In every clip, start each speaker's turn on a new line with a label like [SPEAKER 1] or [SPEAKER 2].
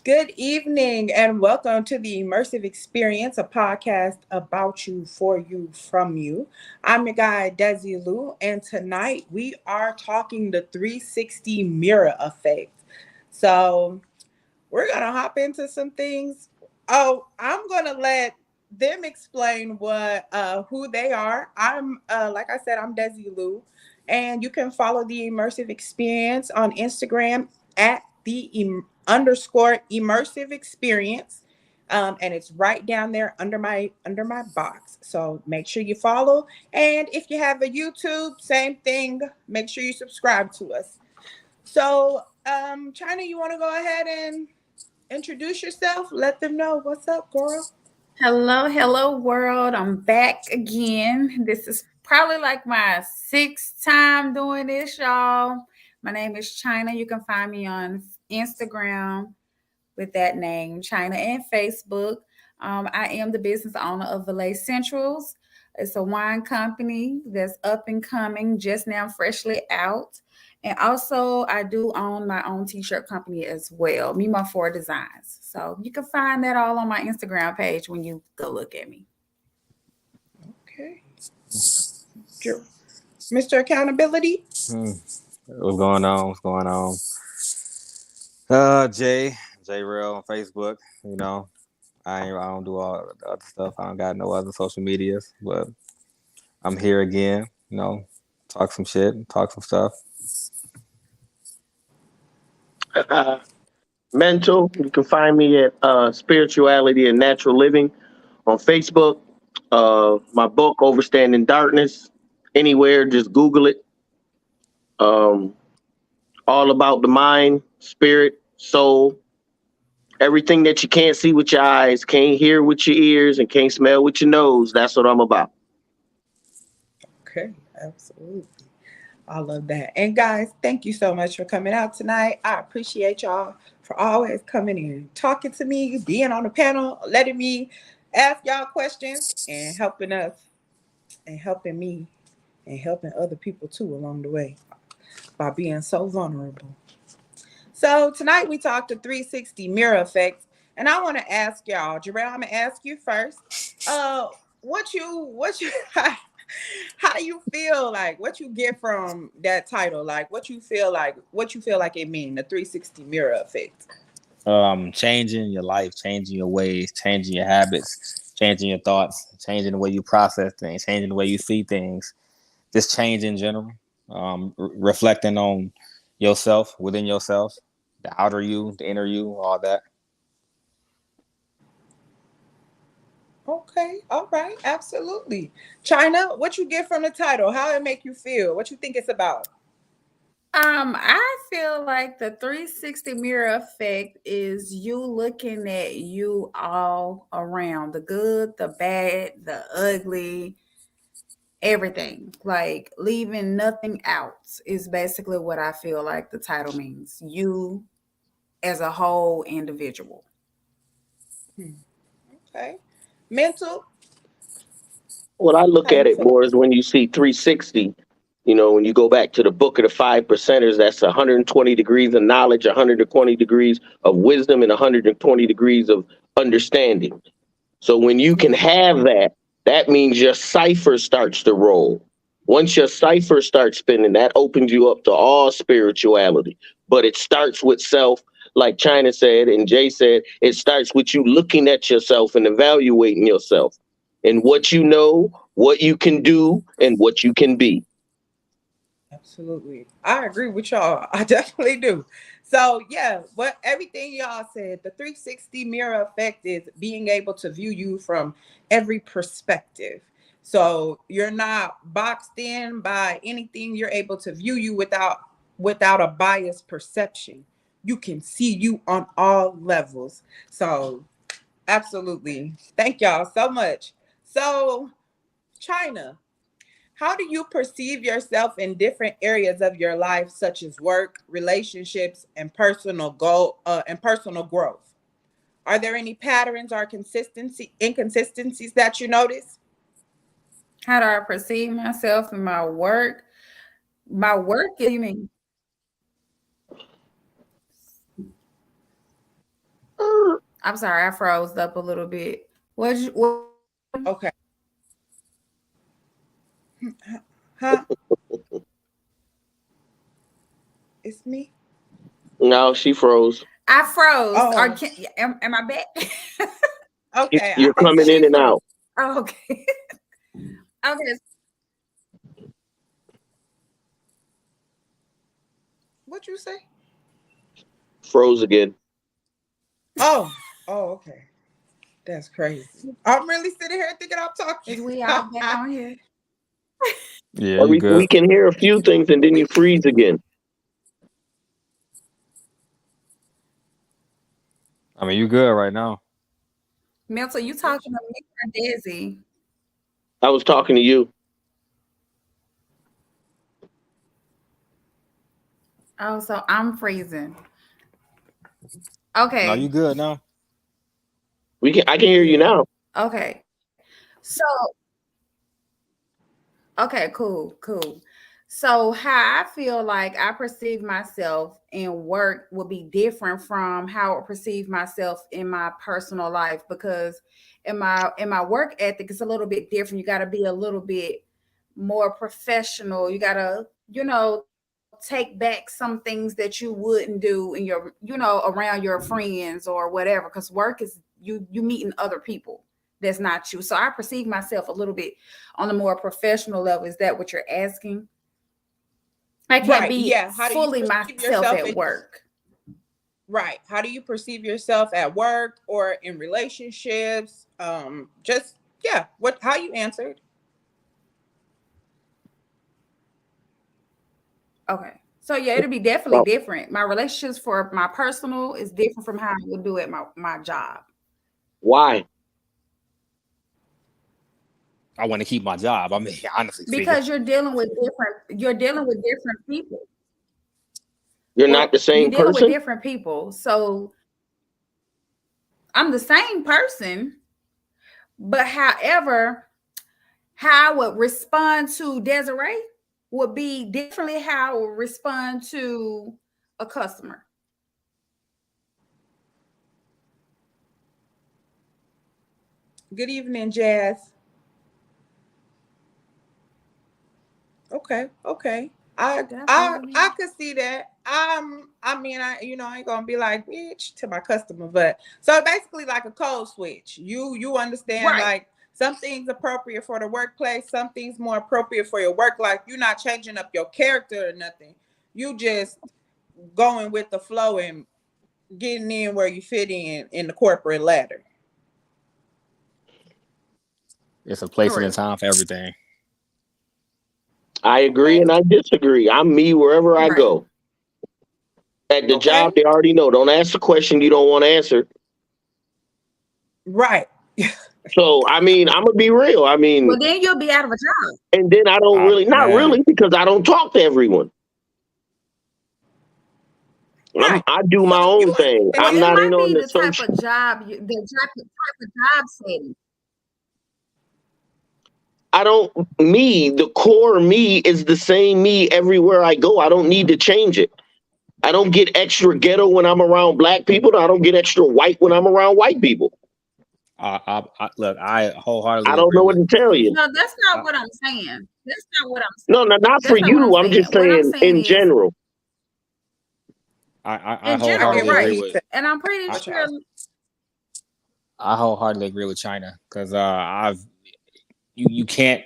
[SPEAKER 1] Good evening and welcome to the Immersive Experience, a podcast about you, for you, from you. I'm your guy, Desi Lou, and tonight we are talking the 360 mirror effect. So, we're going to hop into some things. Oh, I'm going to let them explain who they are. Like I said, I'm Desi Lou, and you can follow the Immersive Experience on Instagram at underscore immersive experience. And it's right down there under my box. So make sure you follow. And if you have a YouTube, same thing. Make sure you subscribe to us. So, China, you want to go ahead and introduce yourself? Let them know what's up, girl.
[SPEAKER 2] Hello, world. I'm back again. This is probably like my sixth time doing this, y'all. My name is China. You can find me on Instagram with that name, China, and Facebook. I am the business owner of Valet Centrals. It's a wine company that's up and coming, just now freshly out. And also, I do own my own t-shirt company as well, Mima 4 Designs. So you can find that all on my Instagram page when you go look at me.
[SPEAKER 1] Okay. Mr. Accountability.
[SPEAKER 3] What's going on? What's going on? J Real on Facebook. I don't do all the other stuff. I don't got no other social medias, but I'm here again. Talk some shit, talk some stuff.
[SPEAKER 4] uh, Mental. You can find me at Spirituality and Natural Living on Facebook. My book, Overstanding Darkness, anywhere, just Google it. Um, all about the mind, spirit, soul, everything that you can't see with your eyes, can't hear with your ears, and can't smell with your nose. That's what I'm about.
[SPEAKER 1] Okay, absolutely. I love that. And guys, thank you so much for coming out tonight. I appreciate y'all for always coming in, talking to me, being on the panel, letting me ask y'all questions and helping us and helping me and helping other people too along the way by being so vulnerable. So tonight we talked the 360 mirror effect, and I want to ask y'all, Jarrell, I'm gonna ask you first. Uh, what you how you feel like what you get from that title, like what you feel like it mean, the 360 mirror effect.
[SPEAKER 3] Changing your life, changing your ways, changing your habits, changing your thoughts, changing the way you process things, changing the way you see things. Just change in general. Reflecting on yourself, within yourself, the outer you, the inner you, all that.
[SPEAKER 1] Okay, all right, absolutely. China, what you get from the title, how it make you feel, what you think it's about?
[SPEAKER 2] I feel like the 360 mirror effect is you looking at you all around, the good, the bad, the ugly, everything, like leaving nothing out is basically what I feel like the title means. You as a whole individual.
[SPEAKER 1] Hmm, okay. Mental,
[SPEAKER 4] What I look
[SPEAKER 1] how
[SPEAKER 4] at
[SPEAKER 1] you
[SPEAKER 4] it
[SPEAKER 1] feel?
[SPEAKER 4] more is when you see 360. When you go back to the book of the five percenters, that's 120 degrees of knowledge, 120 degrees of wisdom, and 120 degrees of understanding. So when you can have that, that means your cipher starts to roll. Once your cipher starts spinning, that opens you up to all spirituality. But it starts with self, like China said and Jay said, it starts with you looking at yourself and evaluating yourself and what you know, what you can do, and what you can be.
[SPEAKER 1] Absolutely. I agree with y'all. I definitely do. So, yeah, what everything y'all said, the 360 mirror effect is being able to view you from every perspective. So, you're not boxed in by anything. You're able to view you without a biased perception. You can see you on all levels. So, absolutely. Thank y'all so much. So, China, how do you perceive yourself in different areas of your life, such as work, relationships, and personal growth? Are there any patterns or inconsistencies that you notice?
[SPEAKER 2] How do I perceive myself in my work? My work, you mean? I'm sorry, I froze up a little bit. What was you saying?
[SPEAKER 1] Okay. Huh? It's me?
[SPEAKER 4] No, she froze.
[SPEAKER 2] I froze. Or
[SPEAKER 1] Oh,
[SPEAKER 2] am I back?
[SPEAKER 1] okay. I
[SPEAKER 4] You're
[SPEAKER 1] think
[SPEAKER 4] coming in
[SPEAKER 1] she
[SPEAKER 4] and
[SPEAKER 1] froze.
[SPEAKER 4] out.
[SPEAKER 2] Oh, okay. Okay.
[SPEAKER 1] What you say?
[SPEAKER 4] Froze again.
[SPEAKER 1] Oh, oh, okay. That's crazy. I'm really sitting here thinking I'm talking.
[SPEAKER 2] Is we all back on here?
[SPEAKER 3] Yeah, you
[SPEAKER 4] We
[SPEAKER 3] good.
[SPEAKER 4] can hear a few things and then you freeze again.
[SPEAKER 3] I mean, you good right now.
[SPEAKER 2] Milton, you
[SPEAKER 1] What
[SPEAKER 2] talking to me or Desi?
[SPEAKER 4] I was talking to you.
[SPEAKER 2] Oh, so I'm freezing.
[SPEAKER 3] No, you
[SPEAKER 2] Okay.
[SPEAKER 3] good now.
[SPEAKER 4] I can hear you
[SPEAKER 1] Yeah.
[SPEAKER 4] now.
[SPEAKER 2] Okay. So, okay, cool, cool. So, how I feel like I perceive myself in work will be different from how I perceive myself in my personal life, because in my work ethic it's a little bit different. You got to be a little bit more professional. You got to, take back some things that you wouldn't do in your, around your friends or whatever, cuz work is you meeting other people that's not you. So I perceive myself a little bit on a more professional level. Is that what you're asking? I can't
[SPEAKER 1] Right.
[SPEAKER 2] be
[SPEAKER 1] Yeah. How do you
[SPEAKER 2] fully
[SPEAKER 1] perceive
[SPEAKER 2] myself
[SPEAKER 1] yourself
[SPEAKER 2] at
[SPEAKER 1] in
[SPEAKER 2] work.
[SPEAKER 1] right? How do you perceive yourself at work or in relationships? Just yeah. What? How you answered?
[SPEAKER 2] Okay. So yeah, it'll be definitely
[SPEAKER 4] Well,
[SPEAKER 2] different. My relationships for my personal is different from how I would do at my job.
[SPEAKER 4] why?
[SPEAKER 3] I want to keep my job. I mean, honestly speaking.
[SPEAKER 2] Because you're dealing with different people.
[SPEAKER 4] You're not
[SPEAKER 2] Well,
[SPEAKER 4] the
[SPEAKER 2] you're
[SPEAKER 4] same
[SPEAKER 2] dealing with
[SPEAKER 4] person?
[SPEAKER 2] different people. So I'm the same person, but however, how I would respond to Desiree would be differently how I would respond to a customer.
[SPEAKER 1] Good evening, Jazz. Okay. Okay. I
[SPEAKER 2] Did I freeze
[SPEAKER 1] I I
[SPEAKER 2] again?
[SPEAKER 1] could see that. I mean, I ain't gonna be like bitch to my customer, but so basically like a code switch. You understand
[SPEAKER 2] Right.
[SPEAKER 1] like some things appropriate for the workplace, some things more appropriate for your work life. You're not changing up your character or nothing. You just going with the flow and getting in where you fit in the corporate ladder.
[SPEAKER 3] It's a place and a
[SPEAKER 2] Correct.
[SPEAKER 3] time for everything.
[SPEAKER 4] I agree
[SPEAKER 1] Okay.
[SPEAKER 4] and I disagree. I'm me wherever I
[SPEAKER 2] Right.
[SPEAKER 4] go. At the job,
[SPEAKER 1] Okay.
[SPEAKER 4] they already know. Don't ask the question you don't want to answer.
[SPEAKER 1] Right.
[SPEAKER 4] So, I mean, I'm going to be real. I
[SPEAKER 2] Well,
[SPEAKER 4] mean,
[SPEAKER 2] then you'll be out of a job.
[SPEAKER 4] and then I don't really, not
[SPEAKER 3] Man,
[SPEAKER 4] really, because I don't talk to everyone.
[SPEAKER 1] Right.
[SPEAKER 4] I do
[SPEAKER 1] So
[SPEAKER 4] my
[SPEAKER 1] you
[SPEAKER 4] own thing.
[SPEAKER 2] Well,
[SPEAKER 4] I'm
[SPEAKER 1] understand.
[SPEAKER 2] it
[SPEAKER 4] not in
[SPEAKER 2] might
[SPEAKER 4] on
[SPEAKER 2] be
[SPEAKER 4] the
[SPEAKER 2] the type
[SPEAKER 4] social.
[SPEAKER 2] of job, the type of job setting.
[SPEAKER 4] I don't, me, the core me is the same me everywhere I go. I don't need to change it. I don't get extra ghetto when I'm around black people. I don't get extra white when I'm around white people.
[SPEAKER 3] look, I
[SPEAKER 4] I
[SPEAKER 3] wholeheartedly
[SPEAKER 4] don't
[SPEAKER 3] agree
[SPEAKER 4] know what
[SPEAKER 3] with.
[SPEAKER 4] to tell you.
[SPEAKER 2] No, that's not
[SPEAKER 3] I,
[SPEAKER 2] what I'm saying. That's not what I'm
[SPEAKER 4] No, no, not for
[SPEAKER 2] That's not what I'm
[SPEAKER 4] you. I'm just
[SPEAKER 2] saying. What I'm
[SPEAKER 4] saying
[SPEAKER 2] saying
[SPEAKER 4] in
[SPEAKER 2] is
[SPEAKER 4] general.
[SPEAKER 3] I
[SPEAKER 2] in
[SPEAKER 1] I
[SPEAKER 2] general,
[SPEAKER 1] get
[SPEAKER 3] wholeheartedly
[SPEAKER 1] what
[SPEAKER 3] agree
[SPEAKER 2] right?
[SPEAKER 1] he
[SPEAKER 3] with.
[SPEAKER 1] said.
[SPEAKER 2] And I'm pretty
[SPEAKER 3] I,
[SPEAKER 1] What y'all
[SPEAKER 2] sure.
[SPEAKER 3] I wholeheartedly agree with China because I've you can't.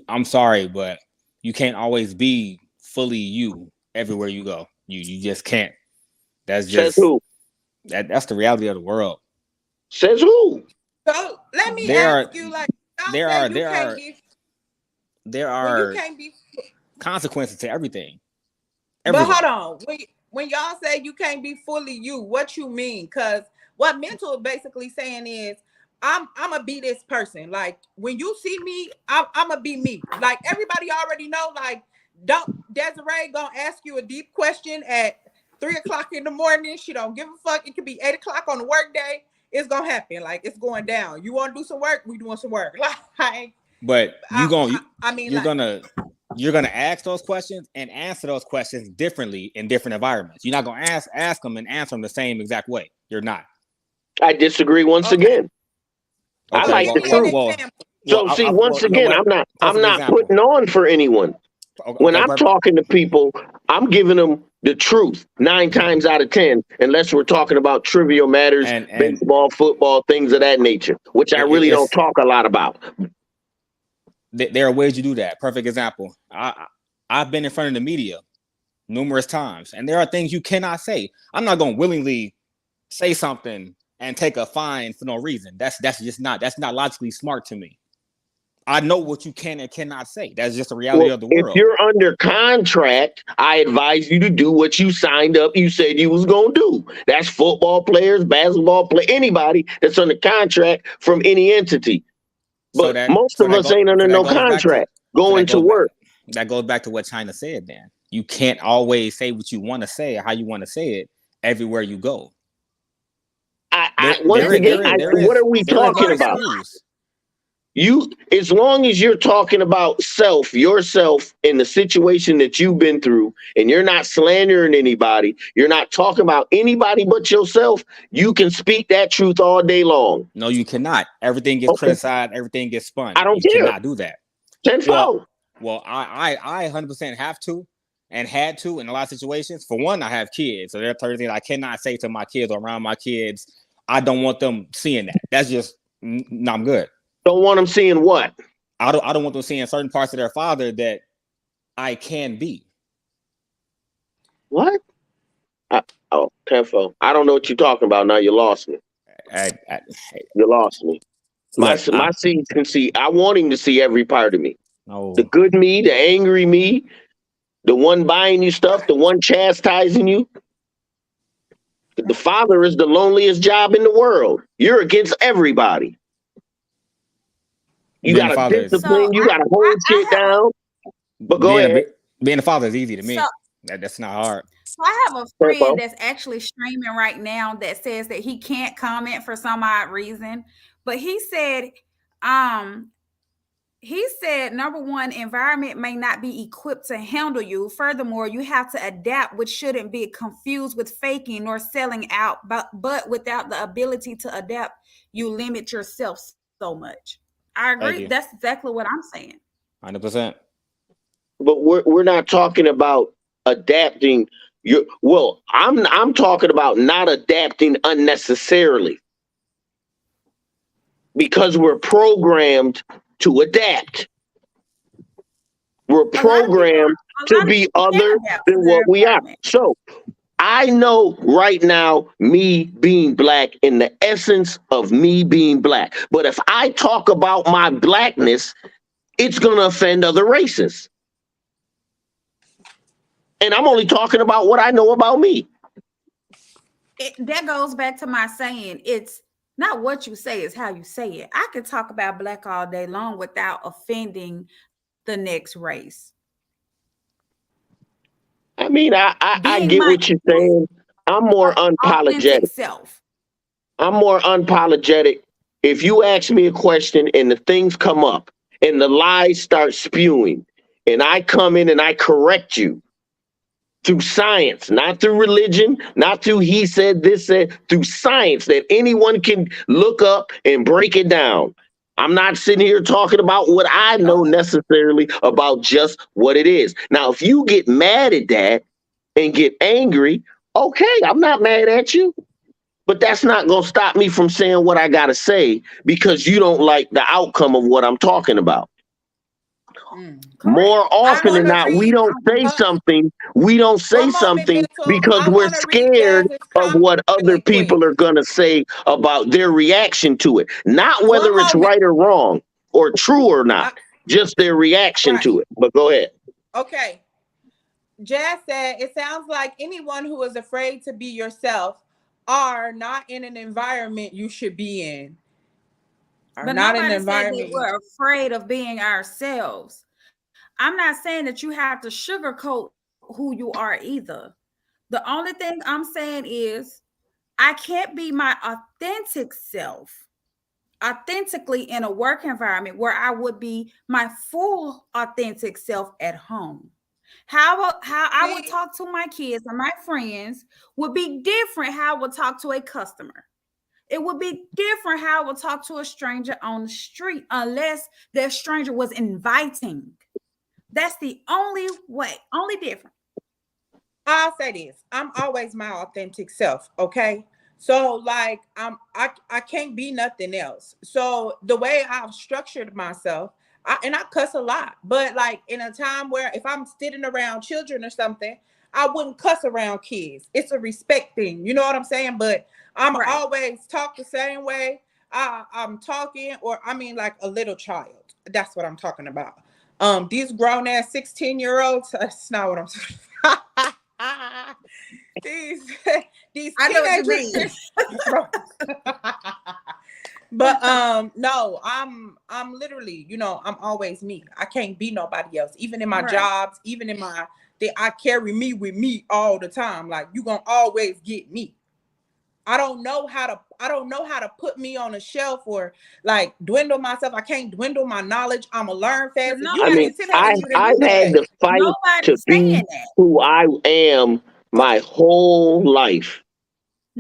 [SPEAKER 3] I'm sorry, but you can't always be fully you everywhere you go. You just can't. That's
[SPEAKER 4] Says
[SPEAKER 3] just
[SPEAKER 4] who?
[SPEAKER 3] that's the reality of the world.
[SPEAKER 4] Says who?
[SPEAKER 1] So let me
[SPEAKER 3] There
[SPEAKER 1] ask
[SPEAKER 3] are
[SPEAKER 1] you, like, y'all
[SPEAKER 3] there
[SPEAKER 1] say
[SPEAKER 3] are
[SPEAKER 1] you
[SPEAKER 3] there
[SPEAKER 1] can't
[SPEAKER 3] are
[SPEAKER 1] be
[SPEAKER 3] there
[SPEAKER 1] when you
[SPEAKER 3] are
[SPEAKER 1] can't be,
[SPEAKER 3] consequences to everything.
[SPEAKER 1] but hold
[SPEAKER 3] Everything.
[SPEAKER 1] on. When y'all say you can't be fully you, what you mean? Because what mental is basically saying is I'm gonna be this person. Like when you see me, I'm gonna be me. Like everybody already know. Like don't Desiree gonna ask you a deep question at 3 o'clock in the morning. She don't give a fuck. It could be 8 o'clock on the work day. It's gonna happen. Like it's going down. You want to do some work? We doing some work. Like
[SPEAKER 3] But
[SPEAKER 1] I I mean
[SPEAKER 3] you're
[SPEAKER 1] like
[SPEAKER 3] gonna you're gonna ask those questions and answer those questions differently in different environments. You're not gonna ask them and answer them the same exact way. You're not.
[SPEAKER 4] I disagree once
[SPEAKER 1] Okay.
[SPEAKER 4] again. I
[SPEAKER 3] Okay,
[SPEAKER 4] like
[SPEAKER 1] Give
[SPEAKER 4] the
[SPEAKER 1] me an
[SPEAKER 4] truth.
[SPEAKER 1] example.
[SPEAKER 4] So see,
[SPEAKER 3] well,
[SPEAKER 4] once
[SPEAKER 3] you know
[SPEAKER 4] again,
[SPEAKER 3] what?
[SPEAKER 4] I'm
[SPEAKER 3] Perfect
[SPEAKER 4] not
[SPEAKER 3] example.
[SPEAKER 4] putting on for anyone. When
[SPEAKER 3] Okay,
[SPEAKER 4] I'm
[SPEAKER 3] perfect.
[SPEAKER 4] talking to people, I'm giving them the truth 9 times out of 10, unless we're talking about trivial matters,
[SPEAKER 3] And
[SPEAKER 4] baseball, football, things of that nature, which I really don't
[SPEAKER 3] it's
[SPEAKER 4] talk a lot about.
[SPEAKER 3] there are ways you do that. Perfect example. I've been in front of the media numerous times, and there are things you cannot say. I'm not going to willingly say something and take a fine for no reason. That's just not that's not logically smart to me. I know what you can and cannot say. That's just the reality
[SPEAKER 4] Well,
[SPEAKER 3] of the
[SPEAKER 4] if
[SPEAKER 3] world.
[SPEAKER 4] you're under contract, I advise you to do what you signed up. You said you was gonna do. That's football players, basketball play, anybody that's under contract from any entity.
[SPEAKER 3] So
[SPEAKER 4] But most of us ain't under
[SPEAKER 3] that
[SPEAKER 4] no
[SPEAKER 3] goes back to
[SPEAKER 4] contract going to work.
[SPEAKER 3] that goes back to what China said. Then you can't always say what you want to say or how you want to say it everywhere you go.
[SPEAKER 4] I once again, what are we
[SPEAKER 3] there is
[SPEAKER 4] talking
[SPEAKER 3] no
[SPEAKER 4] about?
[SPEAKER 3] excuse.
[SPEAKER 4] You, as long as you're talking about yourself in the situation that you've been through, and you're not slandering anybody, you're not talking about anybody but yourself, you can speak that truth all day long.
[SPEAKER 3] No, you cannot. Everything gets
[SPEAKER 4] Okay.
[SPEAKER 3] criticized. Everything gets
[SPEAKER 4] I
[SPEAKER 3] spun.
[SPEAKER 4] don't
[SPEAKER 3] You
[SPEAKER 4] care.
[SPEAKER 3] cannot do that. Well,
[SPEAKER 4] Tenfold.
[SPEAKER 3] I 100% have to and had to in a lot of situations. For one, I have kids, so there are certain things I cannot say to my kids or around my kids. I don't want them seeing that. That's just no, I'm good.
[SPEAKER 4] Don't want them seeing what?
[SPEAKER 3] I don't want them seeing certain parts of their father that I can be.
[SPEAKER 4] What? I, oh, tenfold. I don't know what you're talking about. Now you lost me.
[SPEAKER 3] I,
[SPEAKER 4] You lost me. My
[SPEAKER 3] look,
[SPEAKER 4] my seeds can see. I want him to see every part of me. The
[SPEAKER 3] no,
[SPEAKER 4] good me, the angry me, the one buying you stuff, the one chastising you. The father is the loneliest job in the world. You're against everybody. You
[SPEAKER 3] being a
[SPEAKER 4] got to
[SPEAKER 3] father is
[SPEAKER 2] So
[SPEAKER 4] discipline. You got to hold shit
[SPEAKER 2] I have
[SPEAKER 4] down. But go
[SPEAKER 3] being a
[SPEAKER 4] ahead.
[SPEAKER 3] being a father is easy to
[SPEAKER 2] so
[SPEAKER 3] me. That's not hard.
[SPEAKER 2] so I have a friend
[SPEAKER 4] Turbo.
[SPEAKER 2] that's actually streaming right now that says that he can't comment for some odd reason, but um he said number one, environment may not be equipped to handle you. Furthermore, you have to adapt, which shouldn't be confused with faking nor selling out, but without the ability to adapt, you limit yourself so much. I agree.
[SPEAKER 3] Thank
[SPEAKER 2] That's
[SPEAKER 3] you.
[SPEAKER 2] exactly what I'm saying.
[SPEAKER 3] 100%.
[SPEAKER 4] But we're not talking about adapting. I'm talking about not adapting unnecessarily because we're programmed to adapt. We're
[SPEAKER 2] A lot of people
[SPEAKER 4] programmed
[SPEAKER 2] a
[SPEAKER 4] to
[SPEAKER 2] lot of
[SPEAKER 4] be
[SPEAKER 2] people can
[SPEAKER 4] other
[SPEAKER 2] adapt to
[SPEAKER 4] than
[SPEAKER 2] their
[SPEAKER 4] what we are.
[SPEAKER 2] environment.
[SPEAKER 4] So I know right now, me being black, in the essence of me being black. But if I talk about my blackness, it's going to offend other races. And I'm only talking about what I know about me.
[SPEAKER 2] That goes back to my saying, it's not what you say, it's how you say it. I could talk about black all day long without offending the next race.
[SPEAKER 4] I mean, I
[SPEAKER 2] Being
[SPEAKER 4] get
[SPEAKER 2] my
[SPEAKER 4] what you're
[SPEAKER 2] true
[SPEAKER 4] saying. I'm more
[SPEAKER 2] authentic
[SPEAKER 4] unapologetic.
[SPEAKER 2] self.
[SPEAKER 4] I'm more unapologetic. If you ask me a question and the things come up and the lies start spewing, and I come in and I correct you through science, not through religion, not through he said, this said, through science that anyone can look up and break it down. I'm not sitting here talking about what I know
[SPEAKER 1] Okay.
[SPEAKER 4] necessarily about just what it is. Now, if you get mad at that and get angry, okay, I'm not mad at you. But that's not going to stop me from saying what I got to say because you don't like the outcome of what I'm talking about.
[SPEAKER 2] Correct.
[SPEAKER 4] More
[SPEAKER 1] I
[SPEAKER 4] often
[SPEAKER 1] want
[SPEAKER 4] than
[SPEAKER 1] to
[SPEAKER 4] not,
[SPEAKER 1] read. Uh,
[SPEAKER 4] we don't say
[SPEAKER 1] one moment,
[SPEAKER 4] something
[SPEAKER 1] mental.
[SPEAKER 4] because
[SPEAKER 1] I
[SPEAKER 4] we're
[SPEAKER 1] want to read
[SPEAKER 4] scared
[SPEAKER 1] Jazz's
[SPEAKER 4] of
[SPEAKER 1] comment
[SPEAKER 4] what other
[SPEAKER 1] really quick.
[SPEAKER 4] people are going to say about their reaction to it. Not
[SPEAKER 1] One
[SPEAKER 4] whether it's
[SPEAKER 1] moment.
[SPEAKER 4] right or wrong or true or not,
[SPEAKER 1] I,
[SPEAKER 4] just their reaction
[SPEAKER 1] right.
[SPEAKER 4] to it. But go ahead.
[SPEAKER 1] Okay. Jazz said, it sounds like anyone who is afraid to be yourself are not in an environment you should be in. Are
[SPEAKER 2] But
[SPEAKER 1] not in an
[SPEAKER 2] nobody said that
[SPEAKER 1] environment you.
[SPEAKER 2] we're afraid of being ourselves. I'm not saying that you have to sugarcoat who you are either. The only thing I'm saying is I can't be my authentic self authentically in a work environment where I would be my full authentic self at home. How I would
[SPEAKER 1] See,
[SPEAKER 2] talk to my kids and my friends would be different how I would talk to a customer. It would be different how I would talk to a stranger on the street unless that stranger was inviting. That's the only way, only difference.
[SPEAKER 1] I'll say this. I'm always my authentic self, okay? So like I can't be nothing else. So the way I've structured myself, and I cuss a lot, but like in a time where if I'm sitting around children or something, I wouldn't cuss around kids. It's a respect thing. You know what I'm saying? But I'm
[SPEAKER 2] Right.
[SPEAKER 1] always talk the same way. I'm talking, or I mean like a little child. That's what I'm talking about. These grown ass 16-year-olds, that's not what I'm talking about. these these
[SPEAKER 2] I know what you
[SPEAKER 1] teenagers.
[SPEAKER 2] mean.
[SPEAKER 1] But no, I'm literally, I'm always me. I can't be nobody else. Even in my
[SPEAKER 2] Right.
[SPEAKER 1] jobs, even in my I carry me with me all the time. Like you gonna always get me. I don't know how to put me on a shelf or like dwindle myself. I can't dwindle my knowledge. I'ma learn
[SPEAKER 2] Because
[SPEAKER 1] fast. If you
[SPEAKER 4] I
[SPEAKER 1] got
[SPEAKER 4] mean,
[SPEAKER 1] me
[SPEAKER 2] nobody's
[SPEAKER 1] telling
[SPEAKER 4] I
[SPEAKER 2] telling
[SPEAKER 1] you
[SPEAKER 2] you
[SPEAKER 1] to
[SPEAKER 2] to
[SPEAKER 4] I've
[SPEAKER 1] do
[SPEAKER 2] do
[SPEAKER 4] had
[SPEAKER 2] that.
[SPEAKER 1] that,
[SPEAKER 4] to fight to
[SPEAKER 2] Nobody's
[SPEAKER 4] be
[SPEAKER 2] saying that.
[SPEAKER 4] who I am my whole life.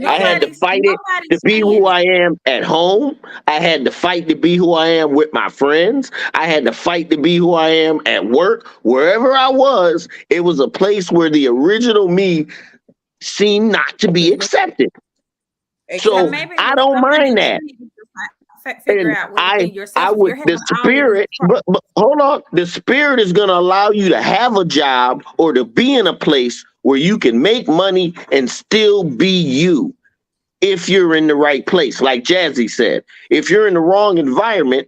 [SPEAKER 4] I had to
[SPEAKER 1] exactly.
[SPEAKER 4] fight it to
[SPEAKER 2] Nobody's
[SPEAKER 4] be
[SPEAKER 2] saying
[SPEAKER 4] who
[SPEAKER 2] that.
[SPEAKER 4] I am at home. I had to fight to be who I am with my friends. I had to fight to be who I am at work. Wherever I was, it was a place where the original me seemed not to be accepted.
[SPEAKER 2] And
[SPEAKER 4] So
[SPEAKER 1] Exactly.
[SPEAKER 2] maybe it
[SPEAKER 4] I
[SPEAKER 2] was
[SPEAKER 4] don't
[SPEAKER 2] something
[SPEAKER 4] mind
[SPEAKER 2] that
[SPEAKER 4] that.
[SPEAKER 2] you needed to figure
[SPEAKER 4] And
[SPEAKER 2] out
[SPEAKER 4] I
[SPEAKER 2] within
[SPEAKER 4] I
[SPEAKER 2] yourself if
[SPEAKER 4] would
[SPEAKER 2] you're
[SPEAKER 4] the
[SPEAKER 2] having all of these
[SPEAKER 4] spirit,
[SPEAKER 2] problems.
[SPEAKER 4] but hold on, the spirit is going to allow you to have a job or to be in a place where you can make money and still be you if you're in the right place. Like Jazzy said, if you're in the wrong environment,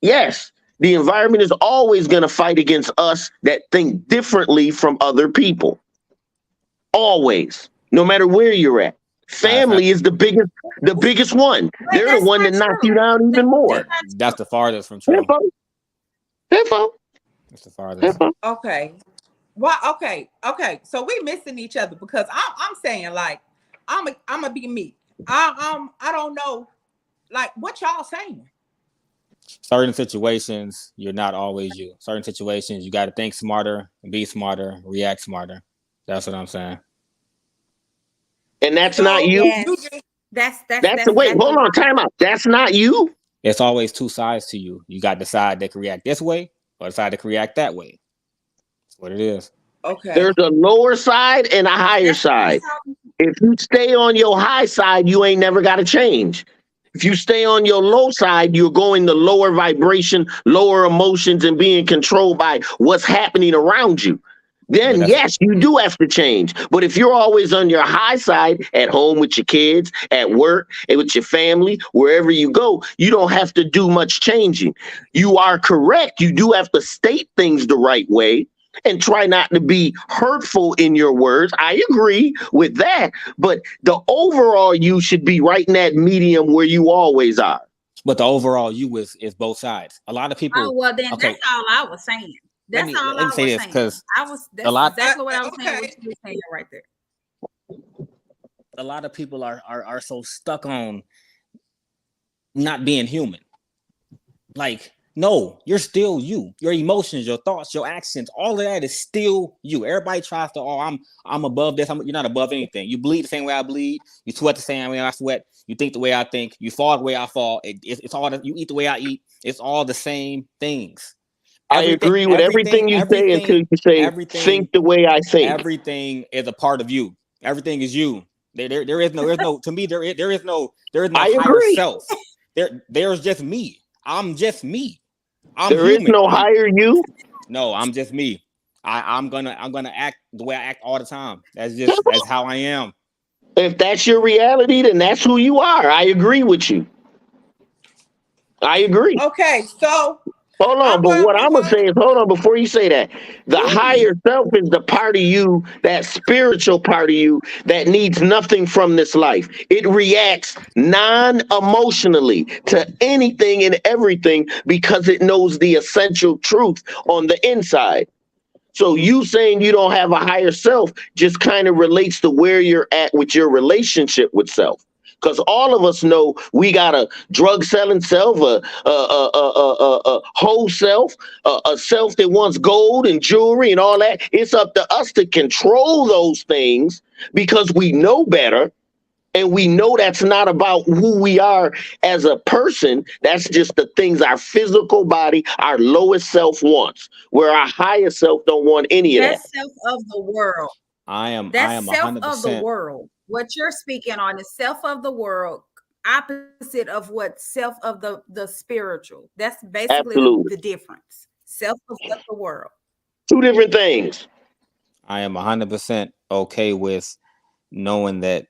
[SPEAKER 4] yes, the environment is always going to fight against us that think differently from other people. Always, no matter where you're at.
[SPEAKER 3] Matter of fact,
[SPEAKER 4] Family is the biggest one.
[SPEAKER 2] But
[SPEAKER 4] They're the
[SPEAKER 2] that's
[SPEAKER 4] one
[SPEAKER 2] not
[SPEAKER 4] that knock you
[SPEAKER 2] true.
[SPEAKER 4] down even
[SPEAKER 2] That's
[SPEAKER 3] that
[SPEAKER 4] more.
[SPEAKER 2] not
[SPEAKER 3] that's
[SPEAKER 2] true.
[SPEAKER 3] the farthest from true.
[SPEAKER 4] Info, info,
[SPEAKER 3] That's the farthest.
[SPEAKER 4] info.
[SPEAKER 1] Okay. Well, okay. So we missing each other because I'm saying like I'm gonna be me. I don't know like what y'all saying.
[SPEAKER 3] Certain situations, you're not always you. Certain situations, you got to think smarter, be smarter, react smarter. That's what I'm saying.
[SPEAKER 4] And that's not
[SPEAKER 1] So
[SPEAKER 4] you.
[SPEAKER 1] you
[SPEAKER 2] Yes.
[SPEAKER 1] just
[SPEAKER 4] That's the
[SPEAKER 2] That's
[SPEAKER 4] wait.
[SPEAKER 2] exactly
[SPEAKER 4] Hold on,
[SPEAKER 2] right.
[SPEAKER 4] time out. That's not you.
[SPEAKER 3] It's always two sides to you. You got the side that can react this way or the side that can react that way. That's what it is.
[SPEAKER 1] okay.
[SPEAKER 4] There's a lower side and a higher
[SPEAKER 2] That's
[SPEAKER 4] side.
[SPEAKER 2] all.
[SPEAKER 4] If you stay on your high side, you ain't never got to change. If you stay on your low side, you're going to lower vibration, lower emotions, and being controlled by what's happening around you.
[SPEAKER 3] But
[SPEAKER 4] Then,
[SPEAKER 3] that's
[SPEAKER 4] yes, you do have to change. But if you're always on your high side, at home with your kids, at work, and with your family, wherever you go, you don't have to do much changing. You are correct. You do have to state things the right way and try not to be hurtful in your words. I agree with that. But the overall you should be right in that medium where you always are.
[SPEAKER 3] but the overall you is both sides. A lot of
[SPEAKER 2] Oh
[SPEAKER 3] people.
[SPEAKER 2] well, then
[SPEAKER 3] Okay,
[SPEAKER 2] that's all I was saying.
[SPEAKER 3] let
[SPEAKER 2] That's
[SPEAKER 3] me
[SPEAKER 2] all
[SPEAKER 3] let me
[SPEAKER 2] I
[SPEAKER 3] say
[SPEAKER 2] was
[SPEAKER 3] this
[SPEAKER 2] saying.
[SPEAKER 3] because
[SPEAKER 2] I was.
[SPEAKER 3] a
[SPEAKER 2] That's
[SPEAKER 3] lot
[SPEAKER 2] exactly what I was saying. What
[SPEAKER 1] Okay.
[SPEAKER 2] you were saying right there.
[SPEAKER 3] a lot of people are so stuck on not being human. Like, no, you're still you. Your emotions, your thoughts, your actions, all of that is still you. Everybody tries to, oh, I'm above this. You're not above anything. You bleed the same way I bleed. You sweat the same way I sweat. You think the way I think. You fall the way I fall. It's all you eat the way I eat. It's all the same things.
[SPEAKER 4] I
[SPEAKER 3] Everything,
[SPEAKER 4] agree with
[SPEAKER 3] everything,
[SPEAKER 4] everything you say until
[SPEAKER 3] everything,
[SPEAKER 4] you say, think
[SPEAKER 3] everything,
[SPEAKER 4] the way I think.
[SPEAKER 3] everything is a part of you. Everything is you. There is no. To me, there is no
[SPEAKER 4] I
[SPEAKER 3] higher
[SPEAKER 4] agree.
[SPEAKER 3] self. There's just me. I'm just me. I'm
[SPEAKER 4] There is
[SPEAKER 3] human.
[SPEAKER 4] no
[SPEAKER 3] I'm
[SPEAKER 4] higher you.
[SPEAKER 3] no, I'm just me. I'm gonna act the way I act all the time. That's how I am.
[SPEAKER 4] If that's your reality, then that's who you are. I agree with you. I agree.
[SPEAKER 1] Okay. So
[SPEAKER 4] Hold on,
[SPEAKER 1] I'm
[SPEAKER 4] but
[SPEAKER 1] gonna
[SPEAKER 4] what I'm
[SPEAKER 1] move
[SPEAKER 4] gonna
[SPEAKER 1] on.
[SPEAKER 4] say is, hold on, before you say that, the
[SPEAKER 1] Ooh.
[SPEAKER 4] higher self is the part of you, that spiritual part of you that needs nothing from this life. It reacts non-emotionally to anything and everything because it knows the essential truth on the inside. So you saying you don't have a higher self just kind of relates to where you're at with your relationship with self. Because all of us know we got a drug selling self, a whole self, a self that wants gold and jewelry and all that. It's up to us to control those things because we know better. And we know that's not about who we are as a person. That's just the things our physical body, our lowest self wants, where our highest self don't want any of that.
[SPEAKER 2] That's self of the world.
[SPEAKER 3] I
[SPEAKER 2] That's
[SPEAKER 3] am
[SPEAKER 2] self of the
[SPEAKER 3] 100%.
[SPEAKER 2] world. What you're speaking on is self of the world, opposite of what self of the spiritual. That's basically the
[SPEAKER 4] Absolutely.
[SPEAKER 2] difference. Self of what the world.
[SPEAKER 4] Two different things.
[SPEAKER 3] I am 100% okay with knowing that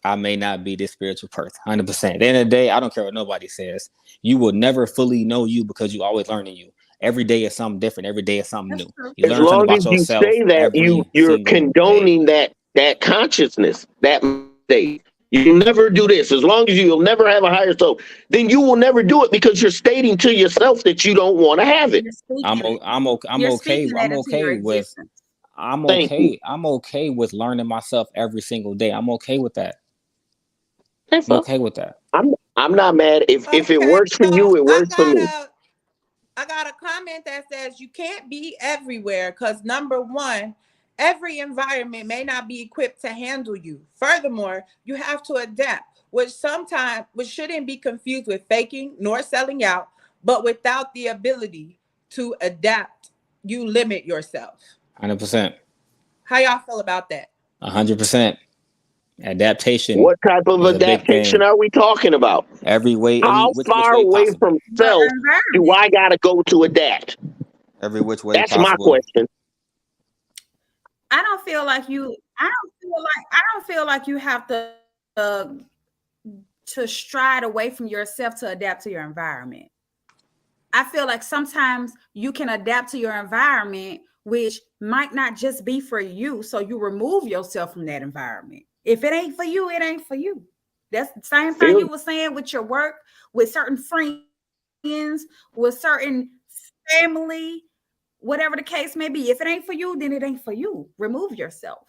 [SPEAKER 3] I may not be this spiritual person. 100%. At the end of the day, I don't care what nobody says. You will never fully know you because you always learning you. Every day is something different. Every day is something
[SPEAKER 2] That's
[SPEAKER 3] new.
[SPEAKER 2] true.
[SPEAKER 3] You
[SPEAKER 4] As
[SPEAKER 3] learn something
[SPEAKER 4] long as
[SPEAKER 3] about
[SPEAKER 4] you
[SPEAKER 3] yourself
[SPEAKER 4] say that,
[SPEAKER 3] every
[SPEAKER 4] you're
[SPEAKER 3] single day.
[SPEAKER 4] condoning that consciousness, that state. You'll never do this. As long as you'll never have a higher self, then you will never do it because you're stating to yourself that you don't want to have it.
[SPEAKER 2] You're speaking it.
[SPEAKER 3] I'm
[SPEAKER 2] You're
[SPEAKER 3] okay.
[SPEAKER 2] speaking that
[SPEAKER 3] I'm
[SPEAKER 2] into your
[SPEAKER 3] okay with
[SPEAKER 2] existence.
[SPEAKER 4] Thank you.
[SPEAKER 3] I'm okay with learning myself every single day. I'm okay with that.
[SPEAKER 4] That's
[SPEAKER 3] I'm
[SPEAKER 4] all.
[SPEAKER 3] okay with that.
[SPEAKER 4] I'm not mad. If it
[SPEAKER 1] Okay,
[SPEAKER 4] works for
[SPEAKER 1] so
[SPEAKER 4] you, it works for me.
[SPEAKER 1] I got a comment that says you can't be everywhere because number one, every environment may not be equipped to handle you. Furthermore, you have to adapt, which shouldn't be confused with faking nor selling out, but without the ability to adapt, you limit yourself.
[SPEAKER 3] 100%.
[SPEAKER 1] How y'all feel about that?
[SPEAKER 3] 100%. Adaptation
[SPEAKER 4] What type of
[SPEAKER 3] is a big
[SPEAKER 4] adaptation
[SPEAKER 3] thing.
[SPEAKER 4] are we talking about?
[SPEAKER 3] Every
[SPEAKER 4] How
[SPEAKER 3] which
[SPEAKER 4] far
[SPEAKER 3] way
[SPEAKER 4] away
[SPEAKER 3] possible.
[SPEAKER 4] from
[SPEAKER 2] The
[SPEAKER 4] self do
[SPEAKER 2] environment.
[SPEAKER 4] I gotta go to adapt?
[SPEAKER 3] Every which way
[SPEAKER 4] That's my
[SPEAKER 3] possible.
[SPEAKER 4] question.
[SPEAKER 2] I don't feel like you. I don't feel like you have to stride away from yourself to adapt to your environment. I feel like sometimes you can adapt to your environment, which might not just be for you. So you remove yourself from that environment. If it ain't for you, it ain't for you. That's the same thing
[SPEAKER 4] Feel
[SPEAKER 2] you were saying with your work, with certain friends, with certain family, whatever the case may be. If it ain't for you, then it ain't for you. Remove yourself.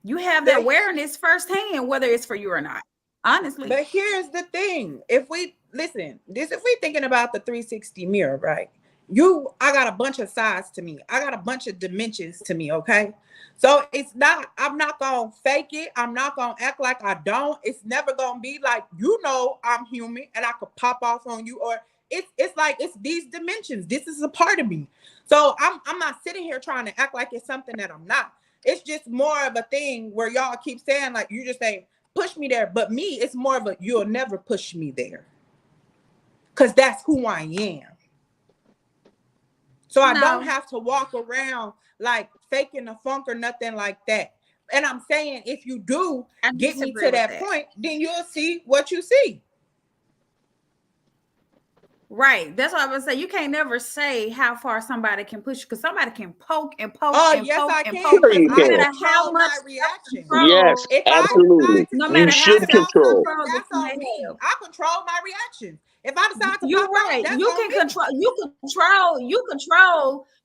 [SPEAKER 2] You have that
[SPEAKER 1] But
[SPEAKER 2] awareness firsthand, whether it's for you or not. Honestly.
[SPEAKER 1] But here's the thing. If we listen, if we thinking about the 360 mirror, right? I got a bunch of sides to me. I got a bunch of dimensions to me, okay? So I'm not gonna fake it. I'm not gonna act like I don't. It's never gonna be like, I'm human and I could pop off on you, or it's like it's these dimensions. This is a part of me. So I'm not sitting here trying to act like it's something that I'm not. It's just more of a thing where y'all keep saying, like, you just say, push me there. But me, it's more of a, you'll never push me there. Because that's who I am. So I don't
[SPEAKER 2] No,
[SPEAKER 1] have to walk around like faking the funk or nothing like that. And I'm saying, if you do
[SPEAKER 2] I
[SPEAKER 1] get me
[SPEAKER 2] disagree
[SPEAKER 1] to
[SPEAKER 2] with
[SPEAKER 1] that
[SPEAKER 2] that.
[SPEAKER 1] point, then you'll see what you see.
[SPEAKER 2] Right. That's what I would say. You can't never say how far somebody can push you because somebody can poke and poke
[SPEAKER 1] Oh,
[SPEAKER 2] and
[SPEAKER 1] yes,
[SPEAKER 2] poke
[SPEAKER 1] I
[SPEAKER 2] and
[SPEAKER 1] can,
[SPEAKER 2] poke.
[SPEAKER 4] Sure
[SPEAKER 1] because
[SPEAKER 4] you
[SPEAKER 2] No
[SPEAKER 1] I
[SPEAKER 4] can.
[SPEAKER 2] matter how
[SPEAKER 1] control
[SPEAKER 2] much
[SPEAKER 1] my reaction.
[SPEAKER 2] self-control,
[SPEAKER 4] Yes,
[SPEAKER 1] If I decide
[SPEAKER 4] absolutely.
[SPEAKER 1] to
[SPEAKER 2] no
[SPEAKER 1] speak
[SPEAKER 4] You
[SPEAKER 2] matter how
[SPEAKER 1] out
[SPEAKER 4] should
[SPEAKER 1] about
[SPEAKER 4] control.
[SPEAKER 1] something,
[SPEAKER 2] self-control that
[SPEAKER 1] that's
[SPEAKER 2] you
[SPEAKER 1] on me.
[SPEAKER 2] have,
[SPEAKER 1] I control my reaction. If I decide to
[SPEAKER 2] you're
[SPEAKER 1] pop off,
[SPEAKER 2] right.
[SPEAKER 1] that's on me.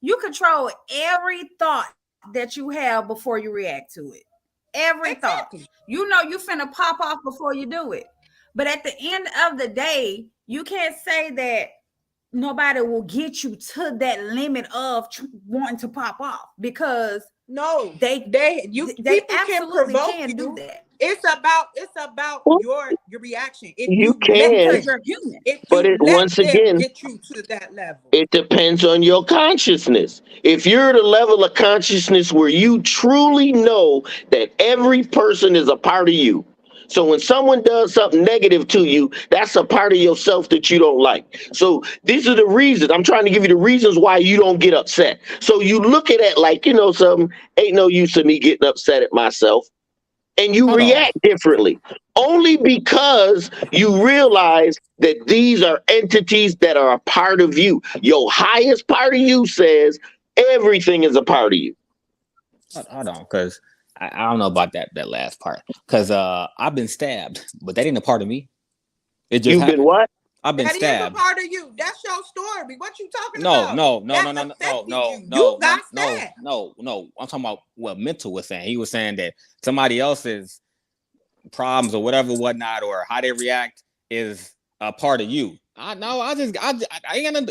[SPEAKER 2] You control every thought that you have before you react to it. Every thought.
[SPEAKER 1] Exactly.
[SPEAKER 2] You know you finna pop off before you do it. But at the end of the day, you can't say that nobody will get you to that limit of wanting to pop off because
[SPEAKER 1] No,
[SPEAKER 2] they they
[SPEAKER 1] people can
[SPEAKER 2] absolutely
[SPEAKER 1] provoke
[SPEAKER 2] can do
[SPEAKER 1] you.
[SPEAKER 2] that
[SPEAKER 1] It's about
[SPEAKER 4] Well,
[SPEAKER 1] your reaction.
[SPEAKER 4] you can,
[SPEAKER 2] because you're human.
[SPEAKER 1] If
[SPEAKER 4] but
[SPEAKER 1] you
[SPEAKER 4] it
[SPEAKER 1] let
[SPEAKER 4] once
[SPEAKER 1] them
[SPEAKER 4] again,
[SPEAKER 1] get you to that level.
[SPEAKER 4] it depends on your consciousness. If you're at a level of consciousness where you truly know that every person is a part of you. So when someone does something negative to you, that's a part of yourself that you don't like. So these are the reasons. I'm trying to give you the reasons why you don't get upset. So you look at it like, something ain't no use of me getting upset at myself. And you
[SPEAKER 3] Hold on.
[SPEAKER 4] react differently only because you realize that these are entities that are a part of you. Your highest part of you says everything is a part of you.
[SPEAKER 3] Hold on, because I don't know about that last part. Because I've been stabbed, but that ain't a part of me. It just
[SPEAKER 4] You've been
[SPEAKER 3] happened.
[SPEAKER 4] what?
[SPEAKER 3] I've been
[SPEAKER 1] That is a
[SPEAKER 3] stabbed.
[SPEAKER 1] part of you. That's your story. What you talking
[SPEAKER 3] No,
[SPEAKER 1] about?
[SPEAKER 3] no, no,
[SPEAKER 1] That
[SPEAKER 3] no, no, no, no,
[SPEAKER 1] affected
[SPEAKER 3] no,
[SPEAKER 1] you. You
[SPEAKER 3] no, no,
[SPEAKER 1] got
[SPEAKER 3] no,
[SPEAKER 1] stabbed.
[SPEAKER 3] no. I'm talking about what Mental was saying. He was saying that somebody else's problems or whatever, whatnot, or how they react is a part of you. I know. I ain't gonna.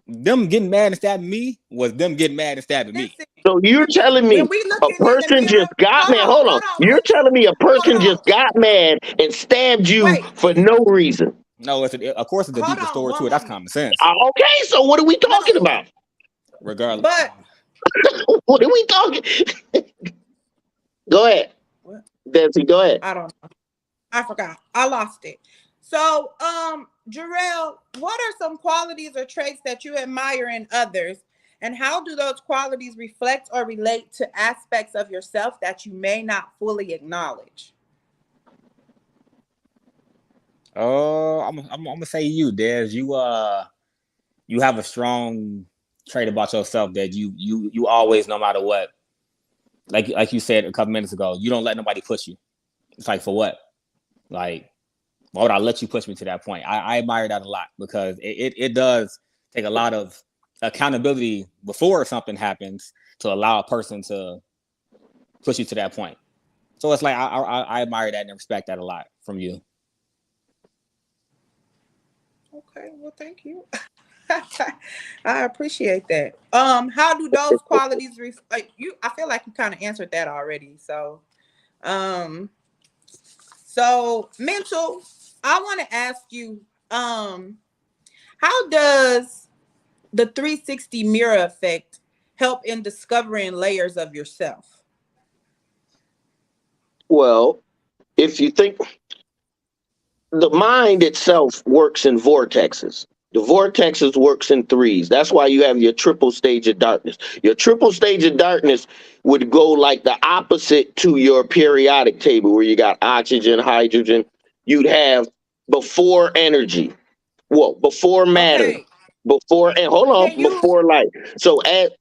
[SPEAKER 3] them getting mad and stabbing me was them getting mad and stabbing me.
[SPEAKER 1] Listen,
[SPEAKER 4] So you're telling me
[SPEAKER 1] when we
[SPEAKER 4] a
[SPEAKER 1] looking in the
[SPEAKER 4] person
[SPEAKER 1] mirror,
[SPEAKER 4] just got mad. Hold on.
[SPEAKER 1] hold on,
[SPEAKER 4] You're telling me a person
[SPEAKER 1] hold
[SPEAKER 4] just
[SPEAKER 1] on.
[SPEAKER 4] got mad and stabbed you
[SPEAKER 1] Wait,
[SPEAKER 4] for no reason.
[SPEAKER 3] No, of course it's a
[SPEAKER 1] hold
[SPEAKER 3] deeper
[SPEAKER 1] on
[SPEAKER 3] story to
[SPEAKER 1] one
[SPEAKER 3] it. That's
[SPEAKER 1] moment.
[SPEAKER 3] common sense.
[SPEAKER 4] Okay, so what are we talking
[SPEAKER 1] No,
[SPEAKER 4] about?
[SPEAKER 3] Regardless.
[SPEAKER 1] but
[SPEAKER 4] What are we talking? Go ahead,
[SPEAKER 1] what?
[SPEAKER 4] Desi. Go ahead.
[SPEAKER 1] I don't know. I forgot. I lost it. So, Jarrell, what are some qualities or traits that you admire in others? And how do those qualities reflect or relate to aspects of yourself that you may not fully acknowledge?
[SPEAKER 3] I'm gonna say you, Des. You have a strong trait about yourself that you always, no matter what, like you said a couple minutes ago, you don't let nobody push you. It's like, for what? Like, why would I let you push me to that point? I admire that a lot because it does take a lot of accountability before something happens to allow a person to push you to that point. So it's like I admire that and respect that a lot from you.
[SPEAKER 1] Okay, well, thank you. I appreciate that. How do those qualities like you? I feel like you kind of answered that already. Um, so mental. I want to ask you, how does the 360 mirror effect help in discovering layers of yourself?
[SPEAKER 4] Well, if you think the mind itself works in vortexes. The vortexes works in threes. That's why you have your triple stage of darkness. Your triple stage of darkness would go like the opposite to your periodic table where you got oxygen, hydrogen. You'd have before energy. Well, before matter.
[SPEAKER 1] Okay,
[SPEAKER 4] Before and hold
[SPEAKER 1] can
[SPEAKER 4] on,
[SPEAKER 1] you?
[SPEAKER 4] before light. So at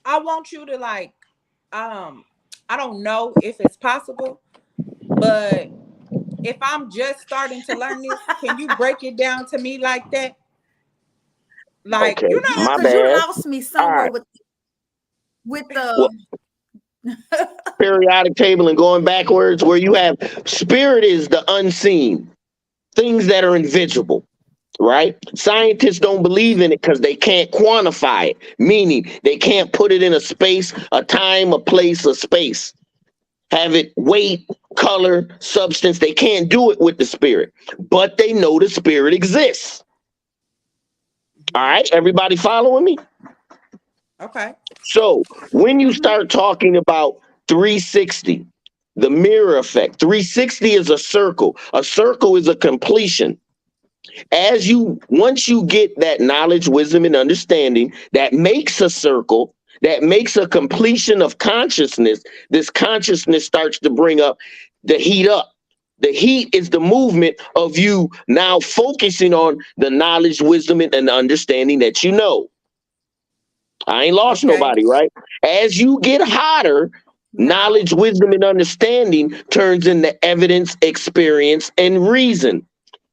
[SPEAKER 1] I want you to like, um, I don't know if it's possible, but if I'm just starting to learn this, can you break it down to me like that? Like,
[SPEAKER 4] okay,
[SPEAKER 1] you
[SPEAKER 2] Yeah,
[SPEAKER 1] know,
[SPEAKER 4] my
[SPEAKER 2] because you
[SPEAKER 4] bad.
[SPEAKER 2] lost me
[SPEAKER 4] All
[SPEAKER 2] somewhere
[SPEAKER 4] right.
[SPEAKER 2] with
[SPEAKER 4] Well,
[SPEAKER 2] the
[SPEAKER 4] periodic table and going backwards where you have spirit is the unseen, things that are invisible, right? Scientists don't believe in it because they can't quantify it, meaning they can't put it in a space, a time, a place, a space, have it weight, color, substance. They can't do it with the spirit, but they know the spirit exists. All right, everybody following me?
[SPEAKER 1] okay.
[SPEAKER 4] So when you
[SPEAKER 1] Mm-hmm.
[SPEAKER 4] start talking about 360, the mirror effect, 360 is a circle. A circle is a completion. Once you get that knowledge, wisdom, and understanding that makes a circle, that makes a completion of consciousness, this consciousness starts to bring up the heat up. The heat is the movement of you now focusing on the knowledge, wisdom, and understanding that you know. I ain't lost
[SPEAKER 1] Okay.
[SPEAKER 4] nobody, right? As you get hotter,
[SPEAKER 2] no.
[SPEAKER 4] knowledge, wisdom, and understanding turns into evidence, experience, and reason.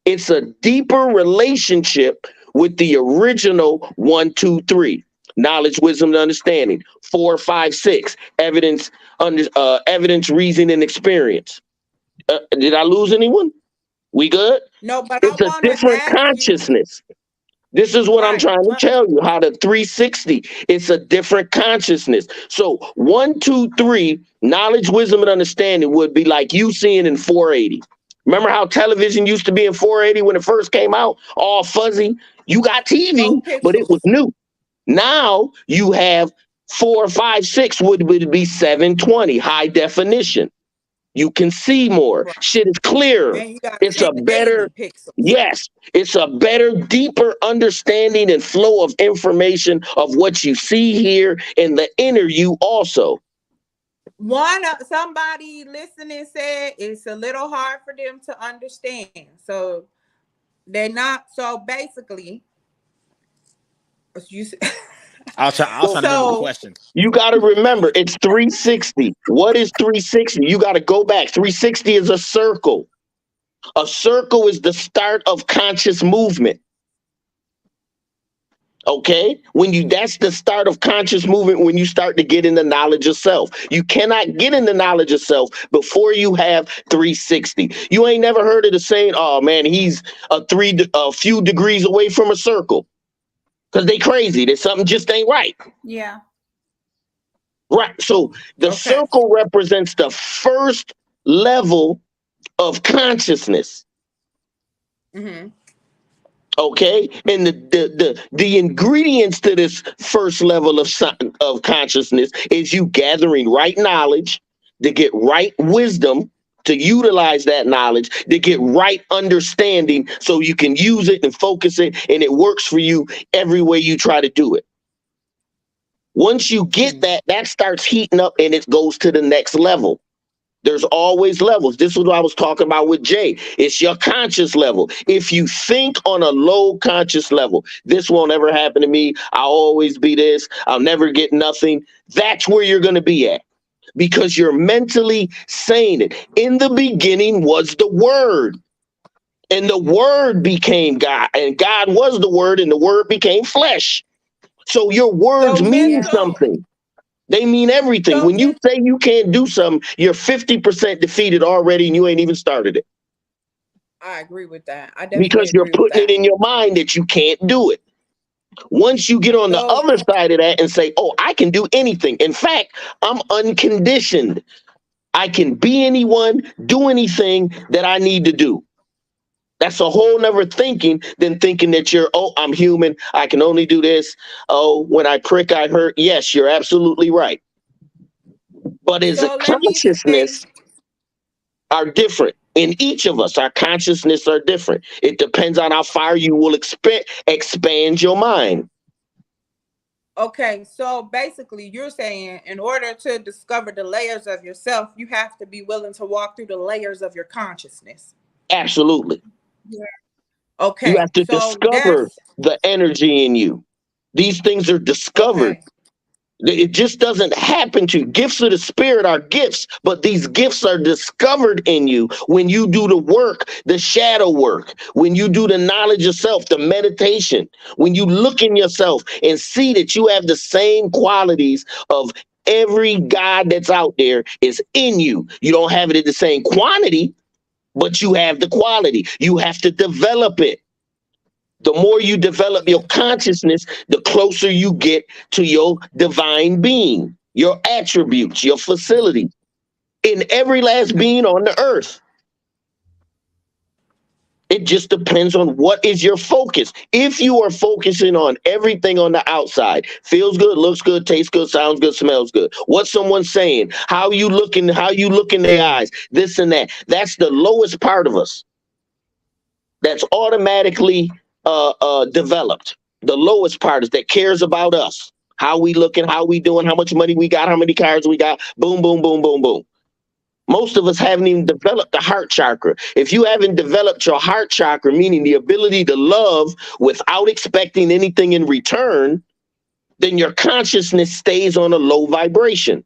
[SPEAKER 4] It's a deeper relationship with the original one, two, three. Knowledge, wisdom, and understanding. 4, 5, 6. Evidence, reason, and experience. Did I lose anyone? We good?
[SPEAKER 1] No, but I
[SPEAKER 4] It's a
[SPEAKER 1] want to
[SPEAKER 4] different
[SPEAKER 1] ask you,
[SPEAKER 4] consciousness. This is what I'm
[SPEAKER 1] right?
[SPEAKER 4] trying to
[SPEAKER 1] But
[SPEAKER 4] tell you how the 360, it's a different consciousness. So 1, 2, 3, knowledge, wisdom, and understanding would be like you seeing in 480. Remember how television used to be in 480 when it first came out, all fuzzy? You got TV,
[SPEAKER 1] low
[SPEAKER 4] but it was
[SPEAKER 1] pixels.
[SPEAKER 4] new. Now you have 4, 5, 6 would be 720, high definition. You can see more.
[SPEAKER 1] Right.
[SPEAKER 4] Shit is clearer.
[SPEAKER 1] And you got
[SPEAKER 4] It's a better,
[SPEAKER 1] 1080 pixels.
[SPEAKER 4] yes, it's a better, deeper understanding and flow of information of what you see here in the inner you also.
[SPEAKER 1] Somebody listening said it's a little hard for them to understand. So they're not, so basically, you
[SPEAKER 3] I'll
[SPEAKER 4] So
[SPEAKER 3] try to remember the
[SPEAKER 1] so
[SPEAKER 3] question.
[SPEAKER 4] you got to remember it's 360. What is 360? You got to go back. 360 is a circle. A circle is the start of conscious movement. Okay, that's the start of conscious movement, when you start to get in the knowledge of self. You cannot get in the knowledge of self before you have 360. You ain't never heard of the saying, oh man, he's a few degrees away from a circle, because they crazy, that something just ain't right.
[SPEAKER 2] Yeah.
[SPEAKER 4] Right, so the
[SPEAKER 1] Okay.
[SPEAKER 4] circle represents the first level of consciousness.
[SPEAKER 1] Mm-hmm.
[SPEAKER 4] Okay, and the ingredients to this first level of consciousness is you gathering right knowledge to get right wisdom, to utilize that knowledge to get right understanding, so you can use it and focus it, and it works for you every way you try to do it. Once you get
[SPEAKER 1] Mm-hmm.
[SPEAKER 4] that starts heating up, and it goes to the next level. There's always levels. This is what I was talking about with Jay. It's your conscious level. If you think on a low conscious level, this won't ever happen to me, I'll always be this, I'll never get nothing, that's where you're going to be at, because you're mentally saying it. In the beginning was the Word, and the Word became God, and God was the Word, and the Word became flesh. So your words
[SPEAKER 1] So
[SPEAKER 4] mean
[SPEAKER 2] Yeah.
[SPEAKER 1] mental.
[SPEAKER 4] something. They mean everything.
[SPEAKER 1] So
[SPEAKER 4] When you
[SPEAKER 1] men.
[SPEAKER 4] say you can't do something, you're 50% defeated already, and you ain't even started it,
[SPEAKER 1] I agree with that. I definitely
[SPEAKER 4] because you're
[SPEAKER 1] agree with
[SPEAKER 4] putting it
[SPEAKER 1] that.
[SPEAKER 4] in your mind that you can't do it. Once you get on the
[SPEAKER 1] So
[SPEAKER 4] other side of that and say, oh, I can do anything. In fact, I'm unconditioned. I can be anyone, do anything that I need to do. That's a whole nother thinking than thinking that oh, I'm human, I can only do this. Oh, when I prick, I hurt. Yes, you're absolutely right. But as a
[SPEAKER 1] so let me say.
[SPEAKER 4] consciousness are different. In each of us, our consciousness are different. It depends on how far you will expand your mind.
[SPEAKER 1] Okay, so basically, you're saying in order to discover the layers of yourself, you have to be willing to walk through the layers of your consciousness.
[SPEAKER 4] Absolutely.
[SPEAKER 2] Yeah.
[SPEAKER 4] You
[SPEAKER 1] Okay,
[SPEAKER 4] have to
[SPEAKER 1] so
[SPEAKER 4] discover
[SPEAKER 1] that's
[SPEAKER 4] the energy in you. These things are discovered.
[SPEAKER 1] okay.
[SPEAKER 4] It just doesn't happen to you. Gifts of the spirit are gifts, but these gifts are discovered in you when you do the work, the shadow work, when you do the knowledge of self, the meditation, when you look in yourself and see that you have the same qualities of every God that's out there is in you. You don't have it in the same quantity, but you have the quality. You have to develop it. The more you develop
[SPEAKER 1] Yeah.
[SPEAKER 4] your consciousness, the closer you get to your divine being, your attributes, your facility, in every last being on the earth. It just depends on what is your focus. If you are focusing on everything on the outside, feels good, looks good, tastes good, sounds good, smells good, what someone's saying, how you look in their eyes, this and that, that's the lowest part of us. That's automatically developed. The lowest part is that cares about us, how we looking, how we doing, how much money we got, how many cars we got. Boom, boom, boom, boom, boom. Most of us haven't even developed the heart chakra. If you haven't developed your heart chakra, meaning the ability to love without expecting anything in return, then your consciousness stays on a low vibration.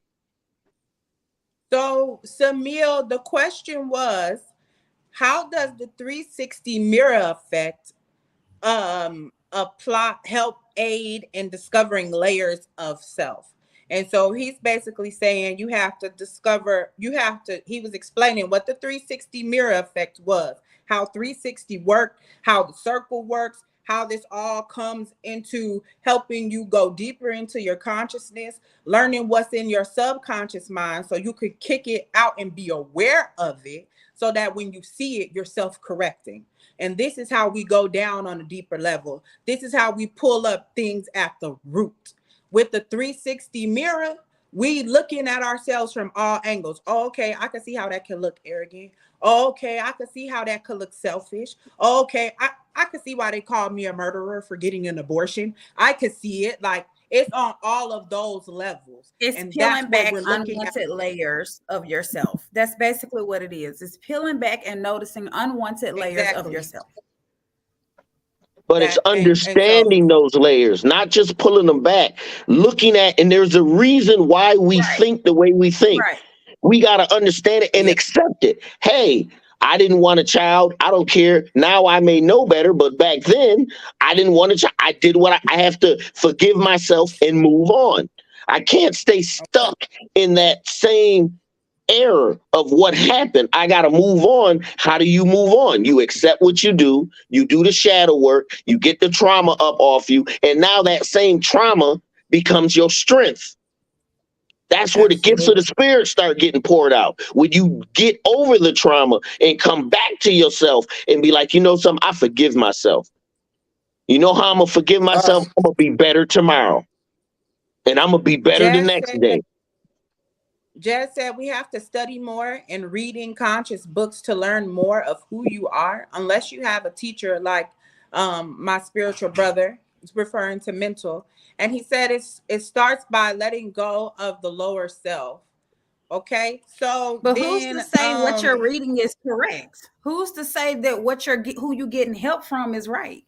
[SPEAKER 1] So, Samil, the question was, how does the 360 mirror effect apply help aid in discovering layers of self? And so he's basically saying he was explaining what the 360 mirror effect was, how 360 worked, how the circle works, how this all comes into helping you go deeper into your consciousness, learning what's in your subconscious mind so you could kick it out and be aware of it, so that when you see it, you're self-correcting. And this is how we go down on a deeper level. This is how we pull up things at the root. With the 360 mirror, we looking at ourselves from all angles. Oh, okay, I can see how that can look arrogant. Oh, okay, I can see how that could look selfish. Oh, okay, I can see why they called me a murderer for getting an abortion. I could see it. Like, it's on all of those levels.
[SPEAKER 2] It's
[SPEAKER 1] And that's
[SPEAKER 2] peeling
[SPEAKER 1] what
[SPEAKER 2] back
[SPEAKER 1] we're looking at.
[SPEAKER 2] unwanted layers of yourself. That's basically what it is. It's peeling back and noticing unwanted layers of
[SPEAKER 1] Exactly.
[SPEAKER 2] yourself.
[SPEAKER 4] But it's
[SPEAKER 1] That and so
[SPEAKER 4] understanding those layers, not just pulling them back, looking at, and there's a reason why we
[SPEAKER 2] Right.
[SPEAKER 4] think the way we think.
[SPEAKER 2] Right.
[SPEAKER 4] We got to understand it and
[SPEAKER 1] yeah.
[SPEAKER 4] accept it. Hey, I didn't want a child. I don't care. Now I may know better, but back then I didn't want a child. I did what I have to forgive myself and move on. I can't stay
[SPEAKER 1] Okay.
[SPEAKER 4] stuck in that same error of what happened. I got to move on. How do you move on? You accept what you do the shadow work, you get the trauma up off you, and now that same trauma becomes your strength. That's where the gifts of the
[SPEAKER 1] Absolutely.
[SPEAKER 4] spirit start getting poured out. When you get over the trauma and come back to yourself and be like, you know something, I forgive myself. You know how I'm gonna forgive myself? I'm gonna be better tomorrow. And I'm gonna be better the
[SPEAKER 1] Jazz
[SPEAKER 4] next
[SPEAKER 1] said
[SPEAKER 4] day.
[SPEAKER 1] Jazz said we have to study more and reading conscious books to learn more of who you are. Unless you have a teacher like my spiritual brother, is referring to mental, and he said it starts by letting go of the lower self. Okay, so
[SPEAKER 2] But who's to
[SPEAKER 1] then
[SPEAKER 2] say what you're reading is correct? Who's to say that who you getting help from is right?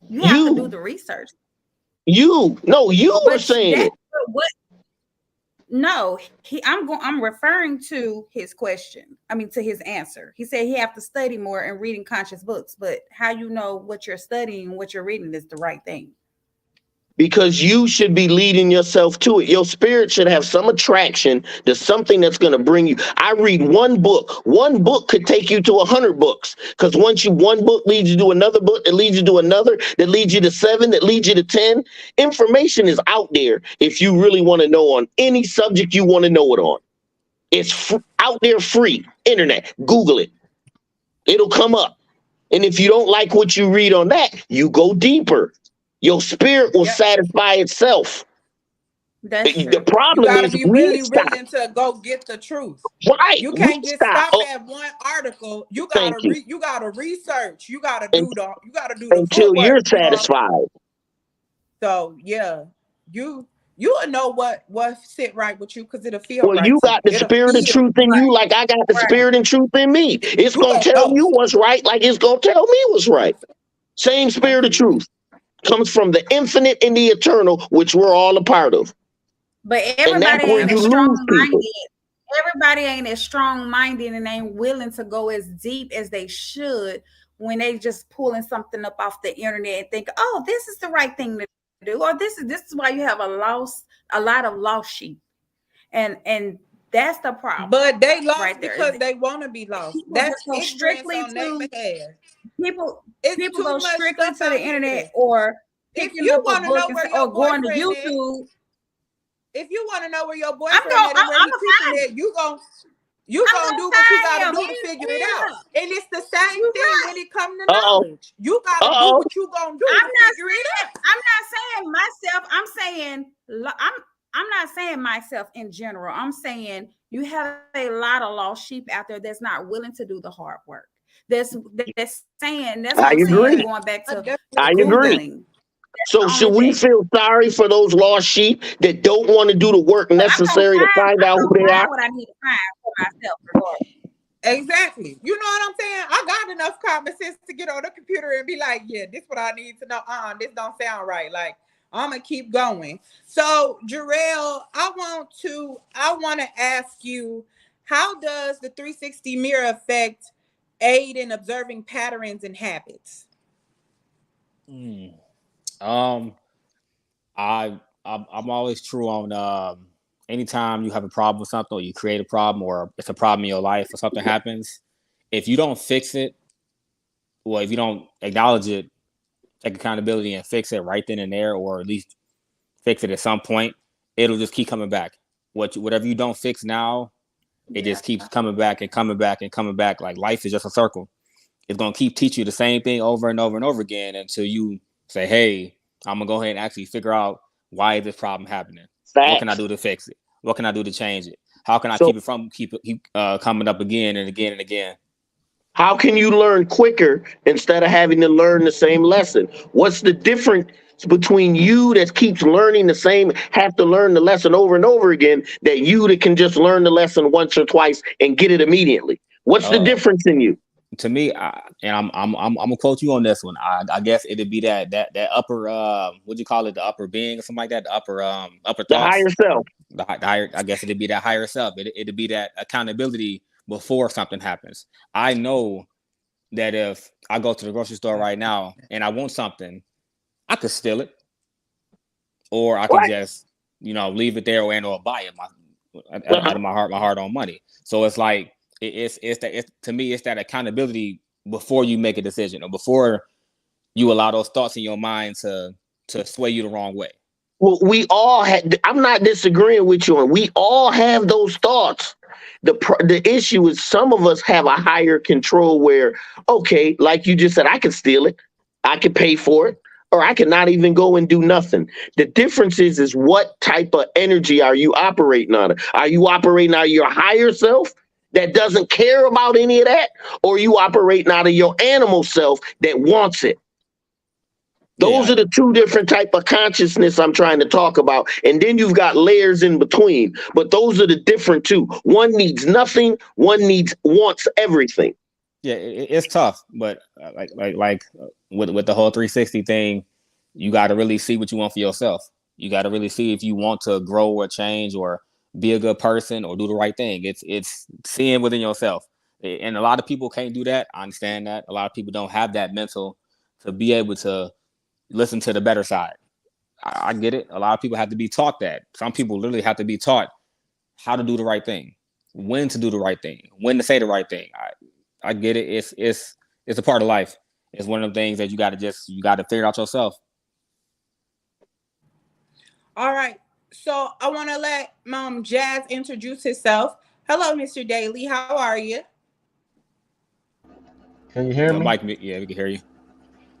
[SPEAKER 2] You have to do
[SPEAKER 4] You,
[SPEAKER 2] the research.
[SPEAKER 4] no, you were
[SPEAKER 2] But
[SPEAKER 4] saying
[SPEAKER 2] that's
[SPEAKER 4] it.
[SPEAKER 2] what no, I'm referring to his question. I mean to his answer. He said he have to study more and reading conscious books, but how you know what you're studying and what you're reading is the right thing?
[SPEAKER 4] Because you should be leading yourself to it. Your spirit should have some attraction to something that's going to bring you. I read one book. One book could take you to 100 books. Because one book leads you to another book that leads you to another, that leads you to 7, that leads you to 10. Information is out there if you really want to know on any subject you want to know it on. It's out there free. Internet. Google it. It'll come up. And if you don't like what you read on that, you go deeper. Your spirit will
[SPEAKER 1] yep,
[SPEAKER 4] satisfy itself.
[SPEAKER 2] That's
[SPEAKER 4] The
[SPEAKER 2] true.
[SPEAKER 1] you
[SPEAKER 4] problem
[SPEAKER 1] got to
[SPEAKER 4] is
[SPEAKER 1] be
[SPEAKER 4] we
[SPEAKER 1] really
[SPEAKER 4] stop.
[SPEAKER 1] willing to go get the truth.
[SPEAKER 4] Right.
[SPEAKER 1] You
[SPEAKER 4] We
[SPEAKER 1] can't just
[SPEAKER 4] stop.
[SPEAKER 1] stop
[SPEAKER 4] Oh,
[SPEAKER 1] at one article.
[SPEAKER 4] thank you.
[SPEAKER 1] You gotta research.
[SPEAKER 4] And,
[SPEAKER 1] You gotta do the
[SPEAKER 4] until you're
[SPEAKER 1] footwork. You know what I'm saying?
[SPEAKER 4] satisfied.
[SPEAKER 1] So yeah, you you will know what sit right with you because it'll feel
[SPEAKER 4] Well,
[SPEAKER 1] right
[SPEAKER 4] you
[SPEAKER 1] to
[SPEAKER 4] got
[SPEAKER 1] you.
[SPEAKER 4] the
[SPEAKER 1] It'll
[SPEAKER 4] spirit of
[SPEAKER 1] feel
[SPEAKER 4] truth in you,
[SPEAKER 2] Right,
[SPEAKER 4] like I got the
[SPEAKER 2] right.
[SPEAKER 4] spirit and truth in me. It's
[SPEAKER 1] you
[SPEAKER 4] going
[SPEAKER 1] gonna
[SPEAKER 4] to tell
[SPEAKER 1] know.
[SPEAKER 4] you what's right, like it's going to tell me what's right. Same spirit of
[SPEAKER 1] Absolutely.
[SPEAKER 4] truth comes from the infinite and the eternal, which we're all a part of.
[SPEAKER 2] But
[SPEAKER 4] And
[SPEAKER 2] everybody
[SPEAKER 4] that's where
[SPEAKER 2] ain't
[SPEAKER 4] you
[SPEAKER 2] as
[SPEAKER 1] Absolutely.
[SPEAKER 4] lose
[SPEAKER 2] strong
[SPEAKER 4] people.
[SPEAKER 2] minded. Everybody ain't as strong minded and ain't willing to go as deep as they should when they just pulling something up off the internet and think, oh, this is the right thing to do, or this is why you have a lot of lost sheep, and that's the problem
[SPEAKER 1] But they
[SPEAKER 2] right
[SPEAKER 1] lost
[SPEAKER 2] there.
[SPEAKER 1] because they want to be lost.
[SPEAKER 2] People
[SPEAKER 1] That's
[SPEAKER 2] just go
[SPEAKER 1] ignorance
[SPEAKER 2] strictly
[SPEAKER 1] on their
[SPEAKER 2] to
[SPEAKER 1] behalf.
[SPEAKER 2] people.
[SPEAKER 1] It's
[SPEAKER 2] People
[SPEAKER 1] too
[SPEAKER 2] go
[SPEAKER 1] much
[SPEAKER 2] strictly
[SPEAKER 1] stuff
[SPEAKER 2] to the
[SPEAKER 1] out
[SPEAKER 2] internet
[SPEAKER 1] here.
[SPEAKER 2] or
[SPEAKER 1] If
[SPEAKER 2] picking
[SPEAKER 1] you
[SPEAKER 2] up a
[SPEAKER 1] want to
[SPEAKER 2] book
[SPEAKER 1] know
[SPEAKER 2] and
[SPEAKER 1] where
[SPEAKER 2] say,
[SPEAKER 1] your
[SPEAKER 2] or going to
[SPEAKER 1] boyfriend is,
[SPEAKER 2] YouTube.
[SPEAKER 1] if you want to know where your
[SPEAKER 2] I'm
[SPEAKER 1] boyfriend
[SPEAKER 2] going.
[SPEAKER 1] at and where
[SPEAKER 2] I'm
[SPEAKER 1] he
[SPEAKER 2] gonna
[SPEAKER 1] creeping
[SPEAKER 2] find.
[SPEAKER 1] at, you
[SPEAKER 2] I'm
[SPEAKER 1] gonna
[SPEAKER 2] gonna
[SPEAKER 1] do what you
[SPEAKER 2] find
[SPEAKER 1] gotta
[SPEAKER 2] him.
[SPEAKER 1] do to figure it out.
[SPEAKER 2] Yeah,
[SPEAKER 1] And it's the same
[SPEAKER 2] you're
[SPEAKER 1] thing when
[SPEAKER 2] right.
[SPEAKER 1] it comes to
[SPEAKER 4] Uh oh.
[SPEAKER 1] knowledge. You
[SPEAKER 4] Uh
[SPEAKER 1] gotta do
[SPEAKER 4] oh.
[SPEAKER 1] what you gonna do to figure it out.
[SPEAKER 2] I'm not saying myself. I'm not saying myself in general. I'm saying you have a lot of lost sheep out there that's not willing to do the hard work. That's saying that's what I'm
[SPEAKER 4] I
[SPEAKER 2] saying. Going
[SPEAKER 4] agree.
[SPEAKER 2] back to
[SPEAKER 1] I
[SPEAKER 2] the
[SPEAKER 4] I
[SPEAKER 1] definitely agree.
[SPEAKER 4] agree.
[SPEAKER 2] Googling. That's the
[SPEAKER 4] So
[SPEAKER 2] only
[SPEAKER 4] should we
[SPEAKER 2] thing.
[SPEAKER 4] feel sorry for those lost sheep that don't want to do the work necessary to find
[SPEAKER 2] I'm
[SPEAKER 4] out who
[SPEAKER 2] gonna
[SPEAKER 4] they are?
[SPEAKER 2] find what I need to find for myself regardless.
[SPEAKER 1] Exactly. You know what I'm saying? I got enough common sense to get on the computer and be like, yeah, this what I need to know. This don't sound right. Like, I'm gonna keep going. So, Jarrell, I want to ask you, how does the 360 mirror effect aid in observing patterns and habits?
[SPEAKER 3] Mm. Um, I'm always true on anytime you have a problem with something or you create a problem or it's a problem in your life or something happens, if you don't fix it, or if you don't acknowledge it, take accountability and fix it right then and there, or at least fix it at some point, it'll just keep coming back. Whatever you don't fix now, it
[SPEAKER 2] Yeah.
[SPEAKER 3] just keeps coming back and coming back and coming back. Like life is just a circle. It's gonna keep teaching you the same thing over and over and over again until you say, "Hey, I'm gonna go ahead and actually figure out why is this problem happening? What can I
[SPEAKER 4] Facts.
[SPEAKER 3] do to fix it? What can I do to change it? How can I
[SPEAKER 4] So
[SPEAKER 3] keep it from keep coming up again and again and again?"
[SPEAKER 4] how can you learn quicker instead of having to learn the same lesson? What's the difference between you that keeps learning the same, have to learn the lesson over and over again, that you that can just learn the lesson once or twice and get it immediately? What's the
[SPEAKER 3] Uh,
[SPEAKER 4] difference in you?
[SPEAKER 3] to me, I'm gonna quote you on this one. I guess it'd be that upper what do you call it, the upper being or something like that, the upper
[SPEAKER 4] The higher
[SPEAKER 3] thoughts,
[SPEAKER 4] self.
[SPEAKER 3] the higher. I guess it'd be that higher self. It'd be that accountability before something happens. I know that if I go to the grocery store right now and I want something, I could steal it, or I could
[SPEAKER 4] Right.
[SPEAKER 3] just, leave it there or buy it out of my hard on money. So it's like to me, it's that accountability before you make a decision or before you allow those thoughts in your mind to sway you the wrong way.
[SPEAKER 4] Well, we all had. I'm not disagreeing with you, and we all have those thoughts. The issue is some of us have a higher control where, okay, like you just said, I could steal it, I could pay for it, or I could not even go and do nothing. The difference is what type of energy are you operating on? Are you operating out of your higher self that doesn't care about any of that, or are you operating out of your animal self that wants it? Those
[SPEAKER 3] Yeah,
[SPEAKER 4] are the two different type of consciousness I'm trying to talk about. And then you've got layers in between. But those are the different two. One needs nothing, wants everything.
[SPEAKER 3] yeah, it's tough, but with the whole 360 thing, you got to really see what you want for yourself. You got to really see if you want to grow or change or be a good person or do the right thing. It's seeing within yourself, and a lot of people can't do that. I understand that. A lot of people don't have that mental to be able to listen to the better side. I get it. A lot of people have to be taught that. Some people literally have to be taught how to do the right thing, when to do the right thing, when to say the right thing. I get it. It's a part of life. It's one of the things that you got to figure out yourself.
[SPEAKER 1] All right. So I want to let Jazz introduce himself. Hello, Mr. Daly. How are you?
[SPEAKER 5] Can you hear me?
[SPEAKER 3] Mike, yeah, we can hear you.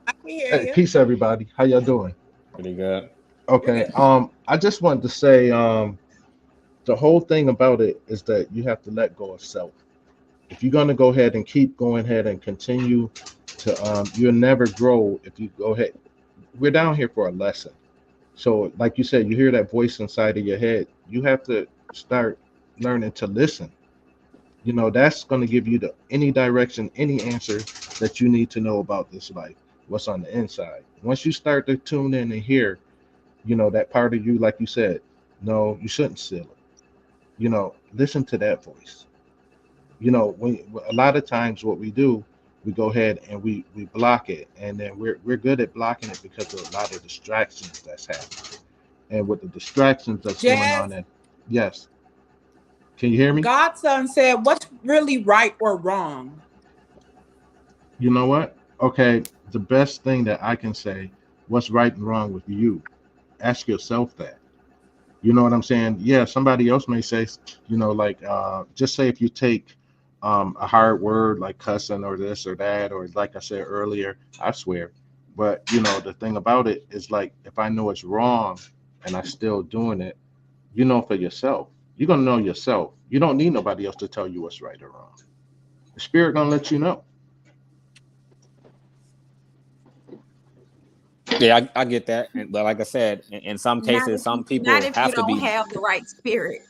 [SPEAKER 1] I can hear
[SPEAKER 5] Hey,
[SPEAKER 1] you.
[SPEAKER 5] peace, everybody. How y'all doing?
[SPEAKER 3] Pretty good.
[SPEAKER 1] We're
[SPEAKER 5] Okay.
[SPEAKER 1] good.
[SPEAKER 5] I just wanted to say, the whole thing about it is that you have to let go of self. If you're gonna go ahead and keep going ahead and continue to, you'll never grow if you go ahead. We're down here for a lesson. So, like you said, you hear that voice inside of your head. You have to start learning to listen. That's going to give you any direction, any answer that you need to know about this life, what's on the inside. Once you start to tune in and hear, that part of you, like you said, no, you shouldn't steal it. Listen to that voice. When a lot of times what we do, we go ahead and we block it, and then we're good at blocking it because of a lot of distractions that's happening. And with the distractions that's going
[SPEAKER 1] Jazz,
[SPEAKER 5] on, and yes, can you hear me?
[SPEAKER 1] Godson said, what's really right or wrong?
[SPEAKER 5] You know what? Okay, the best thing that I can say, what's right and wrong with you? Ask yourself that. You know what I'm saying? Yeah, somebody else may say, like, just say if you take a hard word like cussing or this or that, or like I said earlier, I swear. But, the thing about it is, like, if I know it's wrong and I still doing it, for yourself. You're going to know yourself. You don't need nobody else to tell you what's right or wrong. The spirit going to let you know.
[SPEAKER 3] Yeah, I get that, but like I said, in some cases, some
[SPEAKER 2] Not
[SPEAKER 3] people
[SPEAKER 2] if you
[SPEAKER 3] have to
[SPEAKER 2] don't
[SPEAKER 3] be.
[SPEAKER 2] have the right spirit.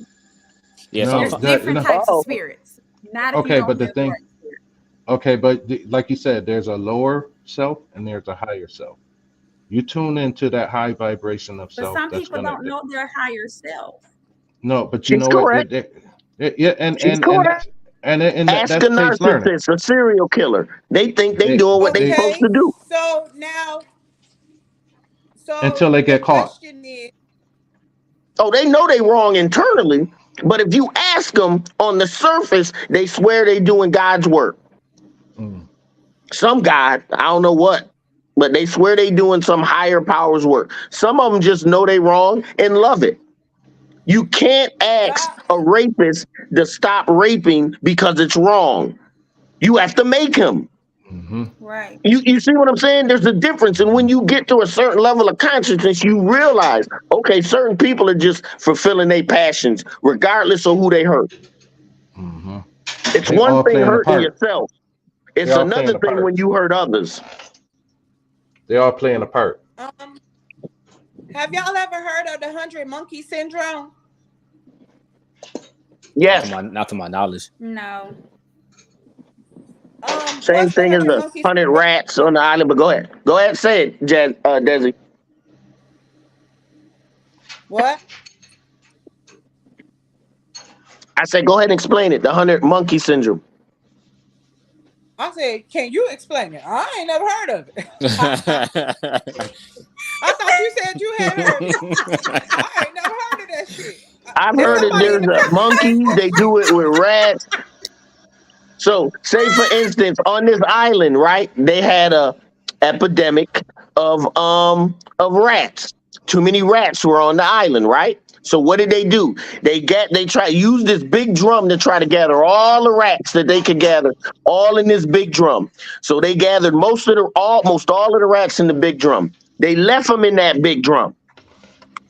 [SPEAKER 3] Yeah,
[SPEAKER 5] No,
[SPEAKER 2] There's different types of spirits. Not if you
[SPEAKER 5] okay,
[SPEAKER 2] don't
[SPEAKER 5] but
[SPEAKER 2] have
[SPEAKER 5] the
[SPEAKER 2] the
[SPEAKER 5] thing,
[SPEAKER 2] right spirit.
[SPEAKER 5] okay, but like you said, there's a lower self and there's a higher self. You tune into that high vibration of
[SPEAKER 2] But
[SPEAKER 5] self.
[SPEAKER 2] some
[SPEAKER 5] That's
[SPEAKER 2] people
[SPEAKER 5] gonna
[SPEAKER 2] don't know their higher self.
[SPEAKER 5] no, but you
[SPEAKER 4] She's
[SPEAKER 5] know what?
[SPEAKER 4] correct.
[SPEAKER 5] Yeah,
[SPEAKER 4] She's correct.
[SPEAKER 5] and
[SPEAKER 4] Ask a
[SPEAKER 5] that takes learning.
[SPEAKER 4] narcissist, a serial killer. They think they
[SPEAKER 5] They
[SPEAKER 4] doing what they
[SPEAKER 5] they
[SPEAKER 4] supposed
[SPEAKER 1] Okay.
[SPEAKER 4] to do.
[SPEAKER 1] So now, so
[SPEAKER 5] until they
[SPEAKER 1] the
[SPEAKER 5] get caught.
[SPEAKER 1] question is,
[SPEAKER 4] Oh, they know they wrong internally, but if you ask them on the surface, they swear they doing God's work.
[SPEAKER 5] Mm,
[SPEAKER 4] Some God, I don't know what, but they swear they doing some higher powers work. Some of them just know they wrong and love it. You can't ask
[SPEAKER 1] God,
[SPEAKER 4] a rapist to stop raping because it's wrong. You have to make him.
[SPEAKER 5] mm-hmm,
[SPEAKER 2] Right.
[SPEAKER 4] You see what I'm saying? There's a difference. And
[SPEAKER 5] mm-hmm,
[SPEAKER 4] when you get to a certain level of consciousness, you realize, okay, certain people are just fulfilling their passions, regardless of who they hurt.
[SPEAKER 5] mm-hmm.
[SPEAKER 4] It's
[SPEAKER 5] They
[SPEAKER 4] one
[SPEAKER 5] all
[SPEAKER 4] thing
[SPEAKER 5] playing a
[SPEAKER 4] hurting
[SPEAKER 5] part.
[SPEAKER 4] yourself.
[SPEAKER 5] They
[SPEAKER 4] It's
[SPEAKER 5] all
[SPEAKER 4] another
[SPEAKER 5] playing a
[SPEAKER 4] thing
[SPEAKER 5] part.
[SPEAKER 4] when you hurt others.
[SPEAKER 5] They all playing a part.
[SPEAKER 1] um, have y'all ever heard of the 100 monkey syndrome?
[SPEAKER 4] Yes.
[SPEAKER 3] not to my knowledge.
[SPEAKER 2] No.
[SPEAKER 4] Same
[SPEAKER 1] What's the
[SPEAKER 4] thing as
[SPEAKER 1] 100
[SPEAKER 4] the
[SPEAKER 1] monkey
[SPEAKER 4] 100
[SPEAKER 1] syndrome?
[SPEAKER 4] rats on the island. But go ahead. Go ahead, say it, Desi.
[SPEAKER 1] What?
[SPEAKER 4] I said, go ahead and explain it. The 100 monkey syndrome.
[SPEAKER 1] I said, can you explain it? I ain't never heard of it. I thought you said you had heard it. I ain't never heard of that shit.
[SPEAKER 4] I've
[SPEAKER 1] Is
[SPEAKER 4] heard that
[SPEAKER 1] somebody in
[SPEAKER 4] there's
[SPEAKER 1] the
[SPEAKER 4] a
[SPEAKER 1] comments
[SPEAKER 4] monkey.
[SPEAKER 1] saying
[SPEAKER 4] They do it with rats. So, say for instance, on this island, right? They had a epidemic of rats. Too many rats were on the island, right? So what did they do? They try use this big drum to try to gather all the rats that they could gather, all in this big drum. So they gathered almost all of the rats in the big drum. They left them in that big drum,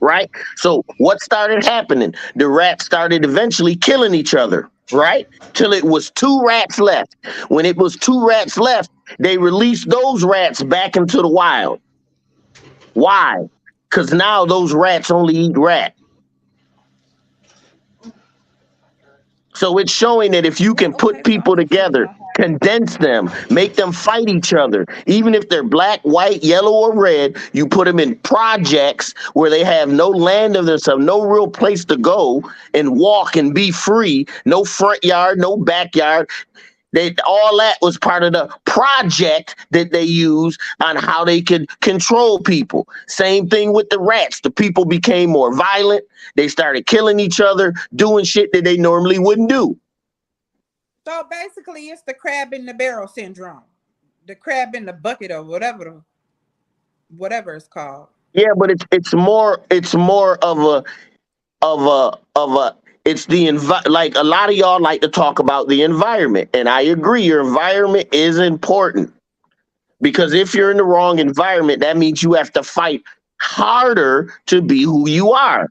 [SPEAKER 4] right? So what started happening? The rats started eventually killing each other, right? Till it was two rats left. When it was two rats left, they released those rats back into the wild. Why? Because now those rats only eat rat. So it's showing that if you can put
[SPEAKER 2] Okay, so
[SPEAKER 4] people
[SPEAKER 2] I'm confused
[SPEAKER 4] together,
[SPEAKER 2] on how.
[SPEAKER 4] condense them, make them fight each other, even if they're black, white, yellow, or red, you put them in projects where they have no land of themselves, no real place to go and walk and be free, no front yard, no backyard. All that was part of the project that they use on how they could control people. Same thing with the rats. The people became more violent. They started killing each other, doing shit that they normally wouldn't do.
[SPEAKER 1] so basically it's the crab in the barrel syndrome. The crab in the bucket or whatever it's called.
[SPEAKER 4] Yeah, but it's more of a it's like a lot of y'all like to talk about the environment, and I agree, your environment is important. Because if you're in the wrong environment, that means you have to fight harder to be who you are.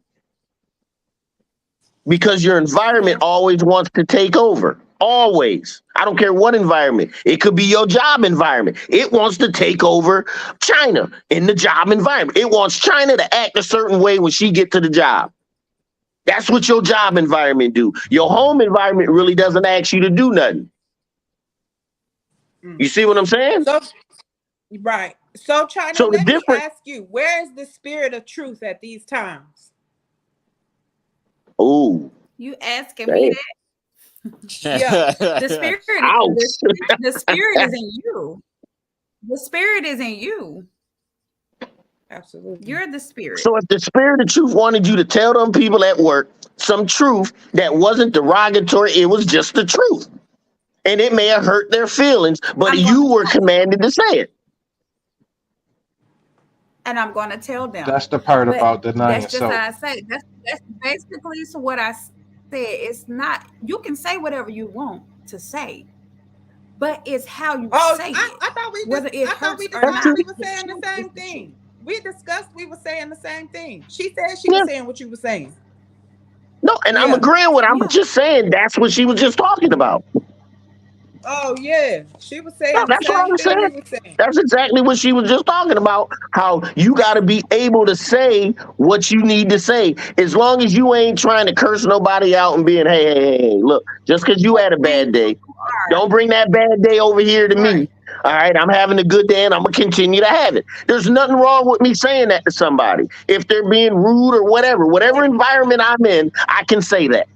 [SPEAKER 4] Because your environment
[SPEAKER 1] Yeah.
[SPEAKER 4] always wants to take over. Always. I don't care what environment. It could be your job environment. It wants to take over China in the job environment. It wants China to act a certain way when she get to the job. That's what your job environment do. Your home environment really doesn't ask you to do nothing.
[SPEAKER 1] Mm.
[SPEAKER 4] You see what I'm saying?
[SPEAKER 1] So right. So China,
[SPEAKER 4] So the
[SPEAKER 1] let me
[SPEAKER 4] difference.
[SPEAKER 1] ask you, where is the spirit of truth at these times?
[SPEAKER 4] Oh,
[SPEAKER 2] You asking me
[SPEAKER 4] damn.
[SPEAKER 2] that?
[SPEAKER 1] Yeah.
[SPEAKER 2] The spirit,
[SPEAKER 4] Ouch.
[SPEAKER 2] the spirit is in you. The spirit is in you.
[SPEAKER 1] Absolutely.
[SPEAKER 2] You're the spirit.
[SPEAKER 4] So if the spirit of truth wanted you to tell them people at work some truth that wasn't derogatory, it was just the truth. And it may have hurt their feelings, but
[SPEAKER 2] I'm going
[SPEAKER 4] you
[SPEAKER 2] to
[SPEAKER 4] were
[SPEAKER 2] tell them,
[SPEAKER 4] commanded to say it.
[SPEAKER 2] and I'm going to tell them.
[SPEAKER 5] That's the part
[SPEAKER 2] But
[SPEAKER 5] about denying
[SPEAKER 2] that's just
[SPEAKER 5] self.
[SPEAKER 2] how I say. That's basically so what I said. It's not. You can say whatever you want to say, but it's how you
[SPEAKER 1] Oh,
[SPEAKER 2] say
[SPEAKER 1] I,
[SPEAKER 2] it,
[SPEAKER 1] I thought we
[SPEAKER 2] whether
[SPEAKER 1] just
[SPEAKER 2] it
[SPEAKER 1] I thought
[SPEAKER 2] hurts
[SPEAKER 1] we
[SPEAKER 2] or
[SPEAKER 4] That's
[SPEAKER 1] discussed
[SPEAKER 2] not.
[SPEAKER 4] true.
[SPEAKER 1] we were
[SPEAKER 2] The
[SPEAKER 1] saying the
[SPEAKER 2] truth is
[SPEAKER 1] same
[SPEAKER 2] the truth.
[SPEAKER 1] thing. We discussed we were saying the same thing. She said she was
[SPEAKER 4] Yeah.
[SPEAKER 1] saying what you were saying.
[SPEAKER 4] No, and I'm
[SPEAKER 1] Yeah.
[SPEAKER 4] agreeing with. I was
[SPEAKER 2] Yeah.
[SPEAKER 4] just saying that's what she was just talking about.
[SPEAKER 1] Oh yeah. She was
[SPEAKER 4] No,
[SPEAKER 1] saying the
[SPEAKER 4] that's what I
[SPEAKER 1] same
[SPEAKER 4] was
[SPEAKER 1] thing
[SPEAKER 4] saying.
[SPEAKER 1] we were saying.
[SPEAKER 4] That's exactly what she was just talking about. How you got to be able to say what you need to say, as long as you ain't trying to curse nobody out and being, hey, look, just because you
[SPEAKER 2] Or
[SPEAKER 4] had a
[SPEAKER 2] being
[SPEAKER 4] bad day,
[SPEAKER 2] who you are.
[SPEAKER 4] don't bring that bad day over here to me.
[SPEAKER 1] Right.
[SPEAKER 4] All right, I'm having a good day and I'm gonna continue to have it. There's nothing wrong with me saying that to somebody. If they're being rude or whatever environment I'm in, I can say that.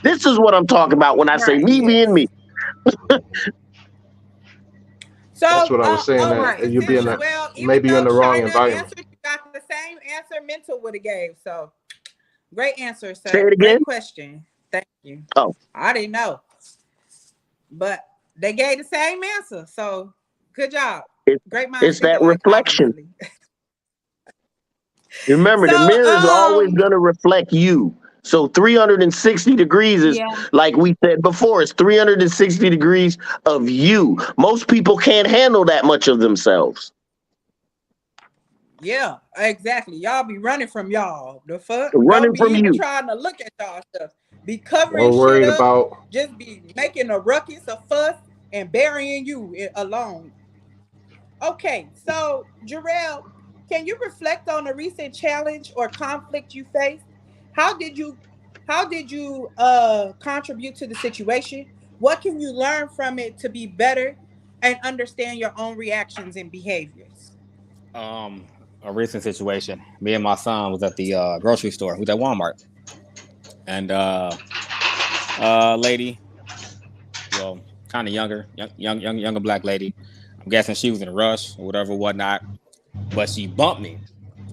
[SPEAKER 4] This is what I'm talking about when I say
[SPEAKER 2] Right.
[SPEAKER 4] me being
[SPEAKER 1] Yes.
[SPEAKER 4] me.
[SPEAKER 5] That's
[SPEAKER 1] So
[SPEAKER 5] what I was saying. That
[SPEAKER 2] Right.
[SPEAKER 5] you be in the
[SPEAKER 1] well, even
[SPEAKER 5] maybe you're in
[SPEAKER 1] though
[SPEAKER 5] the wrong
[SPEAKER 1] China
[SPEAKER 5] environment.
[SPEAKER 1] answered, you got the same answer Mental would have gave. So great answer,
[SPEAKER 4] Say
[SPEAKER 1] sir.
[SPEAKER 4] it again.
[SPEAKER 1] Great question. Thank you.
[SPEAKER 4] Oh,
[SPEAKER 1] I didn't know. But they gave the same answer. So good job.
[SPEAKER 4] it,
[SPEAKER 1] Great minds
[SPEAKER 4] it's
[SPEAKER 1] think
[SPEAKER 4] that
[SPEAKER 1] alike,
[SPEAKER 4] reflection.
[SPEAKER 1] obviously.
[SPEAKER 4] Remember,
[SPEAKER 1] So
[SPEAKER 4] the mirror is always going to reflect you. So 360 degrees is,
[SPEAKER 2] Yeah.
[SPEAKER 4] like we said before, it's 360 degrees of you. Most people can't handle that much of themselves.
[SPEAKER 1] yeah, exactly. Y'all be running from y'all. The fuck? Don't
[SPEAKER 4] Running
[SPEAKER 1] be
[SPEAKER 4] from
[SPEAKER 1] even
[SPEAKER 4] you.
[SPEAKER 1] trying to look at y'all stuff. Be covering
[SPEAKER 5] Or
[SPEAKER 1] shit
[SPEAKER 5] worried
[SPEAKER 1] up.
[SPEAKER 5] about
[SPEAKER 1] Just be making a ruckus, a fuss, and burying you alone. Okay, so Jarrell, can you reflect on a recent challenge or conflict you faced? How did you contribute to the situation? What can you learn from it to be better and understand your own reactions and behaviors?
[SPEAKER 3] um, a recent situation. Me and my son was at the grocery store. We was at Walmart, and lady, well, kind of younger black lady. I'm guessing she was in a rush or whatever, whatnot. But she bumped me,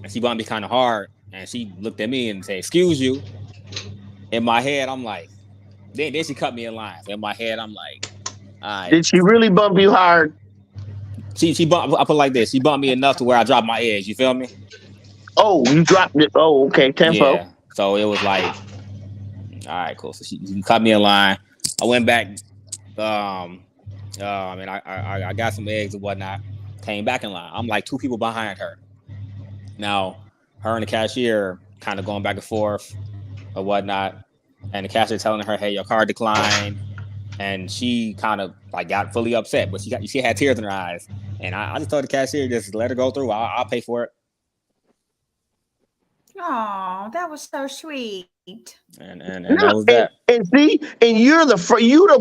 [SPEAKER 3] and she bumped me kind of hard. And she looked at me and said, "Excuse you." In my head, I'm like, then she cut me in line. So in my head, I'm like, all right.
[SPEAKER 4] Did she really bump you hard?
[SPEAKER 3] She bumped. I put it like this. She bumped me enough to where I dropped my edge. You feel me?
[SPEAKER 4] Oh, you dropped it. Oh, okay, tempo.
[SPEAKER 3] Yeah. So it was like, all right, cool. So she cut me in line. I went back. Um, and I got some eggs and whatnot. Came back in line. I'm like 2 people behind her. Now, her and the cashier kind of going back and forth or whatnot, and the cashier telling her, "Hey, your card declined." And she kind of like got fully upset, but she had tears in her eyes. And I just told the cashier, just let her go through. I'll pay for it.
[SPEAKER 2] Oh, that was so sweet.
[SPEAKER 3] And that
[SPEAKER 4] No,
[SPEAKER 3] was that.
[SPEAKER 4] and see, and you're the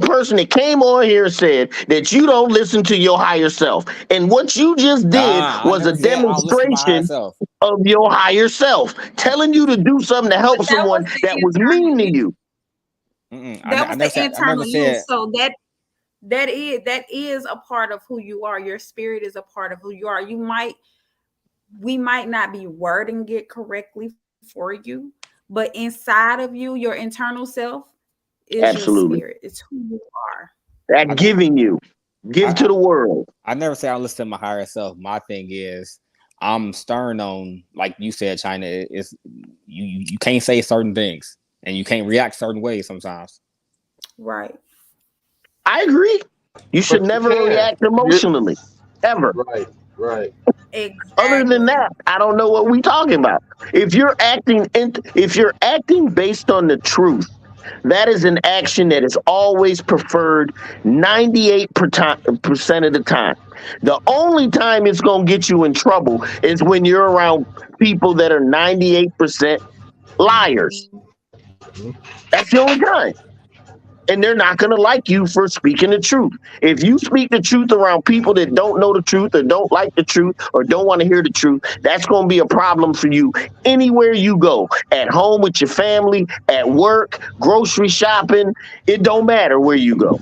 [SPEAKER 4] person that came on here and said that you don't listen to your higher self. And what you just did
[SPEAKER 3] I
[SPEAKER 4] was a
[SPEAKER 3] never said I'll listen to my higher
[SPEAKER 4] demonstration
[SPEAKER 3] self.
[SPEAKER 4] of your higher self, telling you to do something to help
[SPEAKER 2] But that was
[SPEAKER 4] someone
[SPEAKER 2] the
[SPEAKER 4] that was
[SPEAKER 2] internal
[SPEAKER 4] mean to
[SPEAKER 2] you.
[SPEAKER 4] you.
[SPEAKER 2] That
[SPEAKER 3] I
[SPEAKER 2] was
[SPEAKER 3] never
[SPEAKER 2] the
[SPEAKER 3] said. I never
[SPEAKER 2] internal you.
[SPEAKER 3] said.
[SPEAKER 2] So that is a part of who you are. Your spirit is a part of who you are. We might not be wording it correctly for you, but inside of you, your internal self is your
[SPEAKER 4] Absolutely.
[SPEAKER 2] spirit. It's who you are.
[SPEAKER 4] That
[SPEAKER 3] I
[SPEAKER 4] giving you, give to
[SPEAKER 3] I,
[SPEAKER 4] the world.
[SPEAKER 3] I never say I listen to my higher self. My thing is, I'm stern on, like you said, China. It's you can't say certain things, and you can't react certain ways sometimes.
[SPEAKER 2] Right.
[SPEAKER 4] I agree. You should
[SPEAKER 5] But you
[SPEAKER 4] never
[SPEAKER 5] can.
[SPEAKER 4] react emotionally, ever.
[SPEAKER 5] Right, right.
[SPEAKER 4] Other than
[SPEAKER 2] Exactly.
[SPEAKER 4] that, I don't know what we talking about. If you're acting based on the truth, that is an action that is always preferred 98% of the time. The only time it's going to get you in trouble is when you're around people that are 98% liars.
[SPEAKER 5] Mhm.
[SPEAKER 4] That's the only time. And they're not going to like you for speaking the truth. If you speak the truth around people that don't know the truth or don't like the truth or don't want to hear the truth, that's going to be a problem for you anywhere you go. At home with your family, at work, grocery shopping, it don't matter where you go.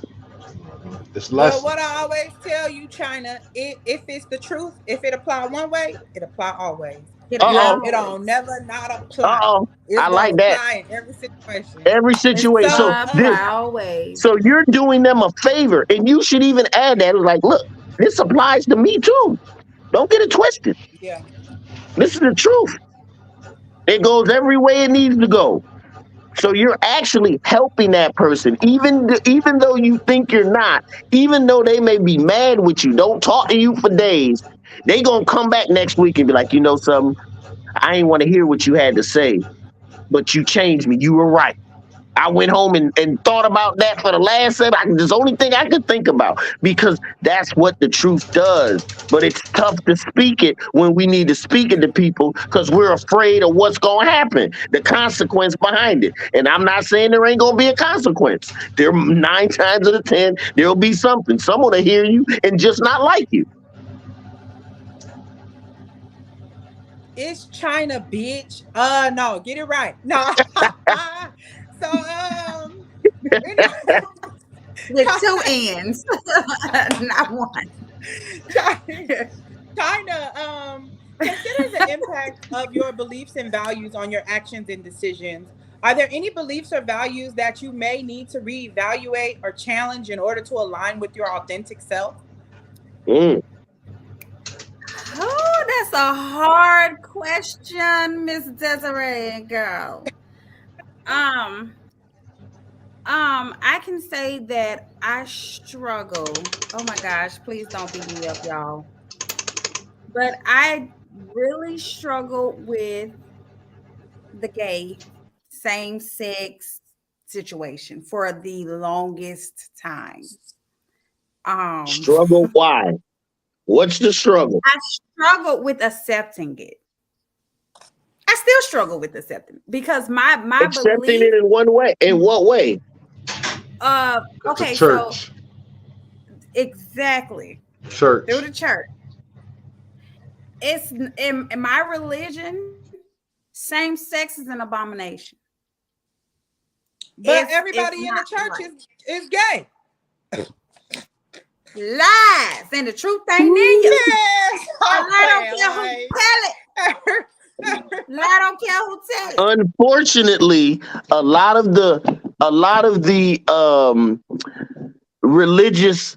[SPEAKER 5] It's
[SPEAKER 1] Well,
[SPEAKER 5] lessons.
[SPEAKER 1] what I always tell you, China, if it's the truth, if it apply one way, it apply always.
[SPEAKER 2] It
[SPEAKER 1] It
[SPEAKER 4] Uh-oh.
[SPEAKER 1] don't it don't
[SPEAKER 2] always.
[SPEAKER 1] never not apply.
[SPEAKER 4] Uh-oh.
[SPEAKER 1] It's
[SPEAKER 4] I
[SPEAKER 1] gonna
[SPEAKER 4] like that.
[SPEAKER 1] apply in every situation.
[SPEAKER 4] Every situation. So
[SPEAKER 1] So
[SPEAKER 4] this
[SPEAKER 2] Apply always.
[SPEAKER 4] so you're doing them a favor and you should even add that like, look, this applies to me too. Don't get it twisted.
[SPEAKER 1] yeah.
[SPEAKER 4] This is the truth. It goes every way it needs to go. So you're actually helping that person, even though you think you're not, even though they may be mad with you, don't talk to you for days. They gonna come back next week and be like, you know something, I ain't want to hear what you had to say, but you changed me. You were right. I went home and thought about that for the last 7. It's the only thing I could think about because that's what the truth does. But it's tough to speak it when we need to speak it to people because we're afraid of what's going to happen, the consequence behind it. And I'm not saying there ain't going to be a consequence. There 9 times out of 10, there'll be something. Someone will hear you and just not like you.
[SPEAKER 1] It's China, bitch. No, get it right. No. So anyway,
[SPEAKER 2] With two ends, not one.
[SPEAKER 1] China, China consider the impact of your beliefs and values on your actions and decisions. Are there any beliefs or values that you may need to reevaluate or challenge in order to align with your authentic self?
[SPEAKER 4] Mm.
[SPEAKER 2] Oh, that's a hard question, Miss Desiree, girl. Um, I can say that I struggle. Oh my gosh, please don't beat me up, y'all. But I really struggle with the gay same sex situation for the longest time. Um,
[SPEAKER 4] Struggle. Why? What's the struggle?
[SPEAKER 2] I struggled with accepting it. I still struggle with accepting because my
[SPEAKER 4] Accepting
[SPEAKER 2] belief
[SPEAKER 4] it in one way. In what way?
[SPEAKER 5] The
[SPEAKER 2] okay, so
[SPEAKER 5] church.
[SPEAKER 2] exactly through
[SPEAKER 5] Church.
[SPEAKER 2] the church. It's in my religion, same sex is an abomination.
[SPEAKER 1] But
[SPEAKER 2] It's
[SPEAKER 1] everybody in
[SPEAKER 2] not
[SPEAKER 1] the church
[SPEAKER 2] right.
[SPEAKER 1] is gay.
[SPEAKER 2] Lies, and the truth ain't in you.
[SPEAKER 1] Man,
[SPEAKER 2] A
[SPEAKER 1] stop
[SPEAKER 2] lie don't
[SPEAKER 1] playing
[SPEAKER 2] care who
[SPEAKER 1] like.
[SPEAKER 2] tell it. Lie don't care who tell it.
[SPEAKER 4] Unfortunately, a lot of the religious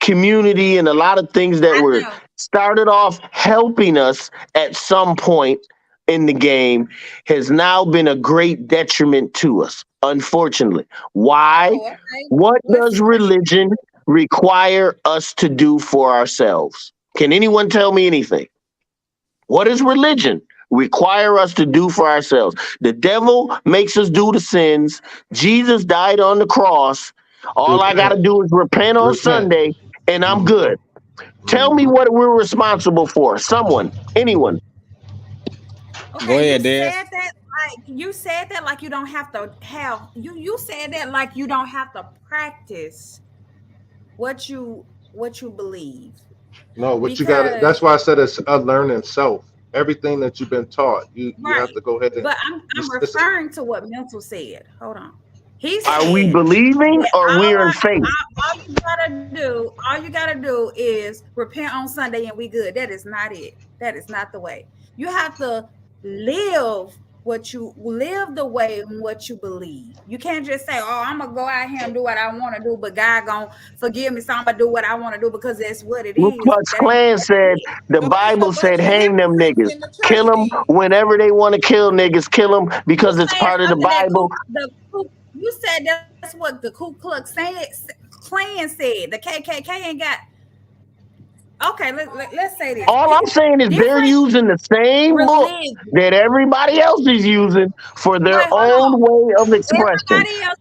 [SPEAKER 4] community and a lot of things that
[SPEAKER 2] I
[SPEAKER 4] were
[SPEAKER 2] know.
[SPEAKER 4] started off helping us at some point in the game has now been a great detriment to us, unfortunately. Why?
[SPEAKER 2] Oh, okay.
[SPEAKER 4] What does
[SPEAKER 2] Let's
[SPEAKER 4] religion require us to do for ourselves? Can anyone tell me anything? What does religion require us to do for ourselves? The devil makes us do the sins. Jesus died on the cross. All I got
[SPEAKER 5] Repent.
[SPEAKER 4] to do is repent on
[SPEAKER 5] Repent.
[SPEAKER 4] Sunday and I'm
[SPEAKER 5] Hmm.
[SPEAKER 4] good. Tell me
[SPEAKER 5] Hmm.
[SPEAKER 4] what we're responsible for. Someone, anyone.
[SPEAKER 3] Go
[SPEAKER 2] Okay,
[SPEAKER 3] ahead, Des.
[SPEAKER 2] you said that like you don't have to have you said that like you don't have to practice what you believe
[SPEAKER 5] No, what you got?
[SPEAKER 2] because
[SPEAKER 5] That's why I said it's a learning self. Everything that you've been taught, you have
[SPEAKER 2] right.
[SPEAKER 5] to go ahead and.
[SPEAKER 2] But I'm
[SPEAKER 5] It's
[SPEAKER 2] referring to what Mental said. Hold on. He
[SPEAKER 4] Are we
[SPEAKER 2] said
[SPEAKER 4] believing
[SPEAKER 2] that
[SPEAKER 4] or we're in faith?
[SPEAKER 2] all you gotta do is repent on Sunday and we good. That is not it. That is not the way. You have to live live the way in what you believe. You can't just say, "Oh, I'm gonna go out here and do what I want to do," but God gonna forgive me, so I'm gonna do what I want to do because that's what it
[SPEAKER 4] Ku
[SPEAKER 2] is.
[SPEAKER 4] Klux
[SPEAKER 2] That ain't
[SPEAKER 4] Klan
[SPEAKER 2] that's
[SPEAKER 4] said,
[SPEAKER 2] it.
[SPEAKER 4] the
[SPEAKER 1] Okay, so
[SPEAKER 4] Bible
[SPEAKER 1] a bunch
[SPEAKER 4] said,
[SPEAKER 1] of
[SPEAKER 4] hang them
[SPEAKER 1] hypocrites
[SPEAKER 4] niggas.
[SPEAKER 1] in the church
[SPEAKER 4] Kill them
[SPEAKER 1] then.
[SPEAKER 4] whenever they want to kill niggas. Kill them
[SPEAKER 2] You
[SPEAKER 4] because it's
[SPEAKER 2] saying
[SPEAKER 4] part of the
[SPEAKER 2] something that
[SPEAKER 4] Bible.
[SPEAKER 2] you said that's what the Ku Klux Klan said. The KKK ain't got. Okay, let's say this.
[SPEAKER 4] All I'm saying is they're
[SPEAKER 2] Different
[SPEAKER 4] using the same book
[SPEAKER 2] religion.
[SPEAKER 4] that everybody else is using for their
[SPEAKER 2] Wait, hold
[SPEAKER 4] own
[SPEAKER 2] on.
[SPEAKER 4] way of expression.
[SPEAKER 2] Everybody else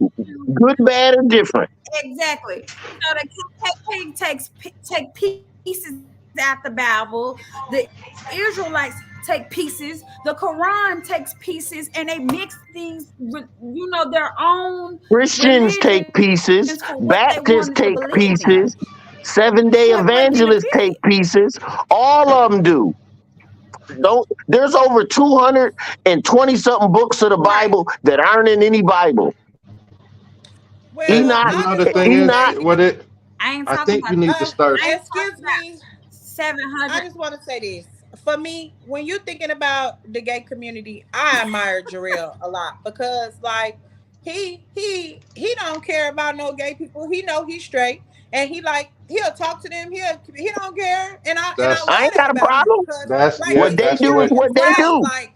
[SPEAKER 4] Good, bad, or different.
[SPEAKER 2] exactly. So the KKK take pieces out the Bible. The Israelites take pieces. The Quran takes pieces, and they mix things. Their own
[SPEAKER 4] Christians
[SPEAKER 2] religions
[SPEAKER 4] take
[SPEAKER 2] for what they
[SPEAKER 4] pieces.
[SPEAKER 2] wanted to believe
[SPEAKER 4] Baptists
[SPEAKER 2] in.
[SPEAKER 4] take pieces. Seven Day
[SPEAKER 2] Point blank in the
[SPEAKER 4] Evangelists
[SPEAKER 2] period.
[SPEAKER 4] take pieces. All of them do. Don't. There's over 220 something books of the
[SPEAKER 2] Right.
[SPEAKER 4] Bible that aren't in any Bible.
[SPEAKER 1] Well,
[SPEAKER 5] But
[SPEAKER 4] Enoch,
[SPEAKER 5] you
[SPEAKER 1] I
[SPEAKER 5] know the
[SPEAKER 1] just want
[SPEAKER 5] thing
[SPEAKER 1] to
[SPEAKER 5] is
[SPEAKER 1] say
[SPEAKER 4] Enoch.
[SPEAKER 5] what
[SPEAKER 1] this.
[SPEAKER 5] it.
[SPEAKER 2] I ain't
[SPEAKER 5] I
[SPEAKER 2] talking
[SPEAKER 5] think
[SPEAKER 2] about
[SPEAKER 5] you need to
[SPEAKER 1] Uh,
[SPEAKER 5] start.
[SPEAKER 2] I ain't
[SPEAKER 1] excuse
[SPEAKER 2] talking about
[SPEAKER 1] me. I
[SPEAKER 2] 700.
[SPEAKER 1] just want to say this. For me, when you're thinking about the gay community, I admire Jarrell a lot because, like, he don't care about no gay people. He know he's straight, and he'll talk to them. He don't care, and I
[SPEAKER 5] That's
[SPEAKER 4] I
[SPEAKER 1] love
[SPEAKER 4] ain't
[SPEAKER 1] that
[SPEAKER 4] got a
[SPEAKER 1] about him
[SPEAKER 4] problem.
[SPEAKER 1] because,
[SPEAKER 5] that's
[SPEAKER 1] like,
[SPEAKER 5] yeah.
[SPEAKER 4] What
[SPEAKER 1] he's
[SPEAKER 4] they
[SPEAKER 5] That's
[SPEAKER 4] do is
[SPEAKER 1] secure
[SPEAKER 5] what.
[SPEAKER 1] in his
[SPEAKER 4] what they
[SPEAKER 1] way.
[SPEAKER 4] do.
[SPEAKER 1] Like,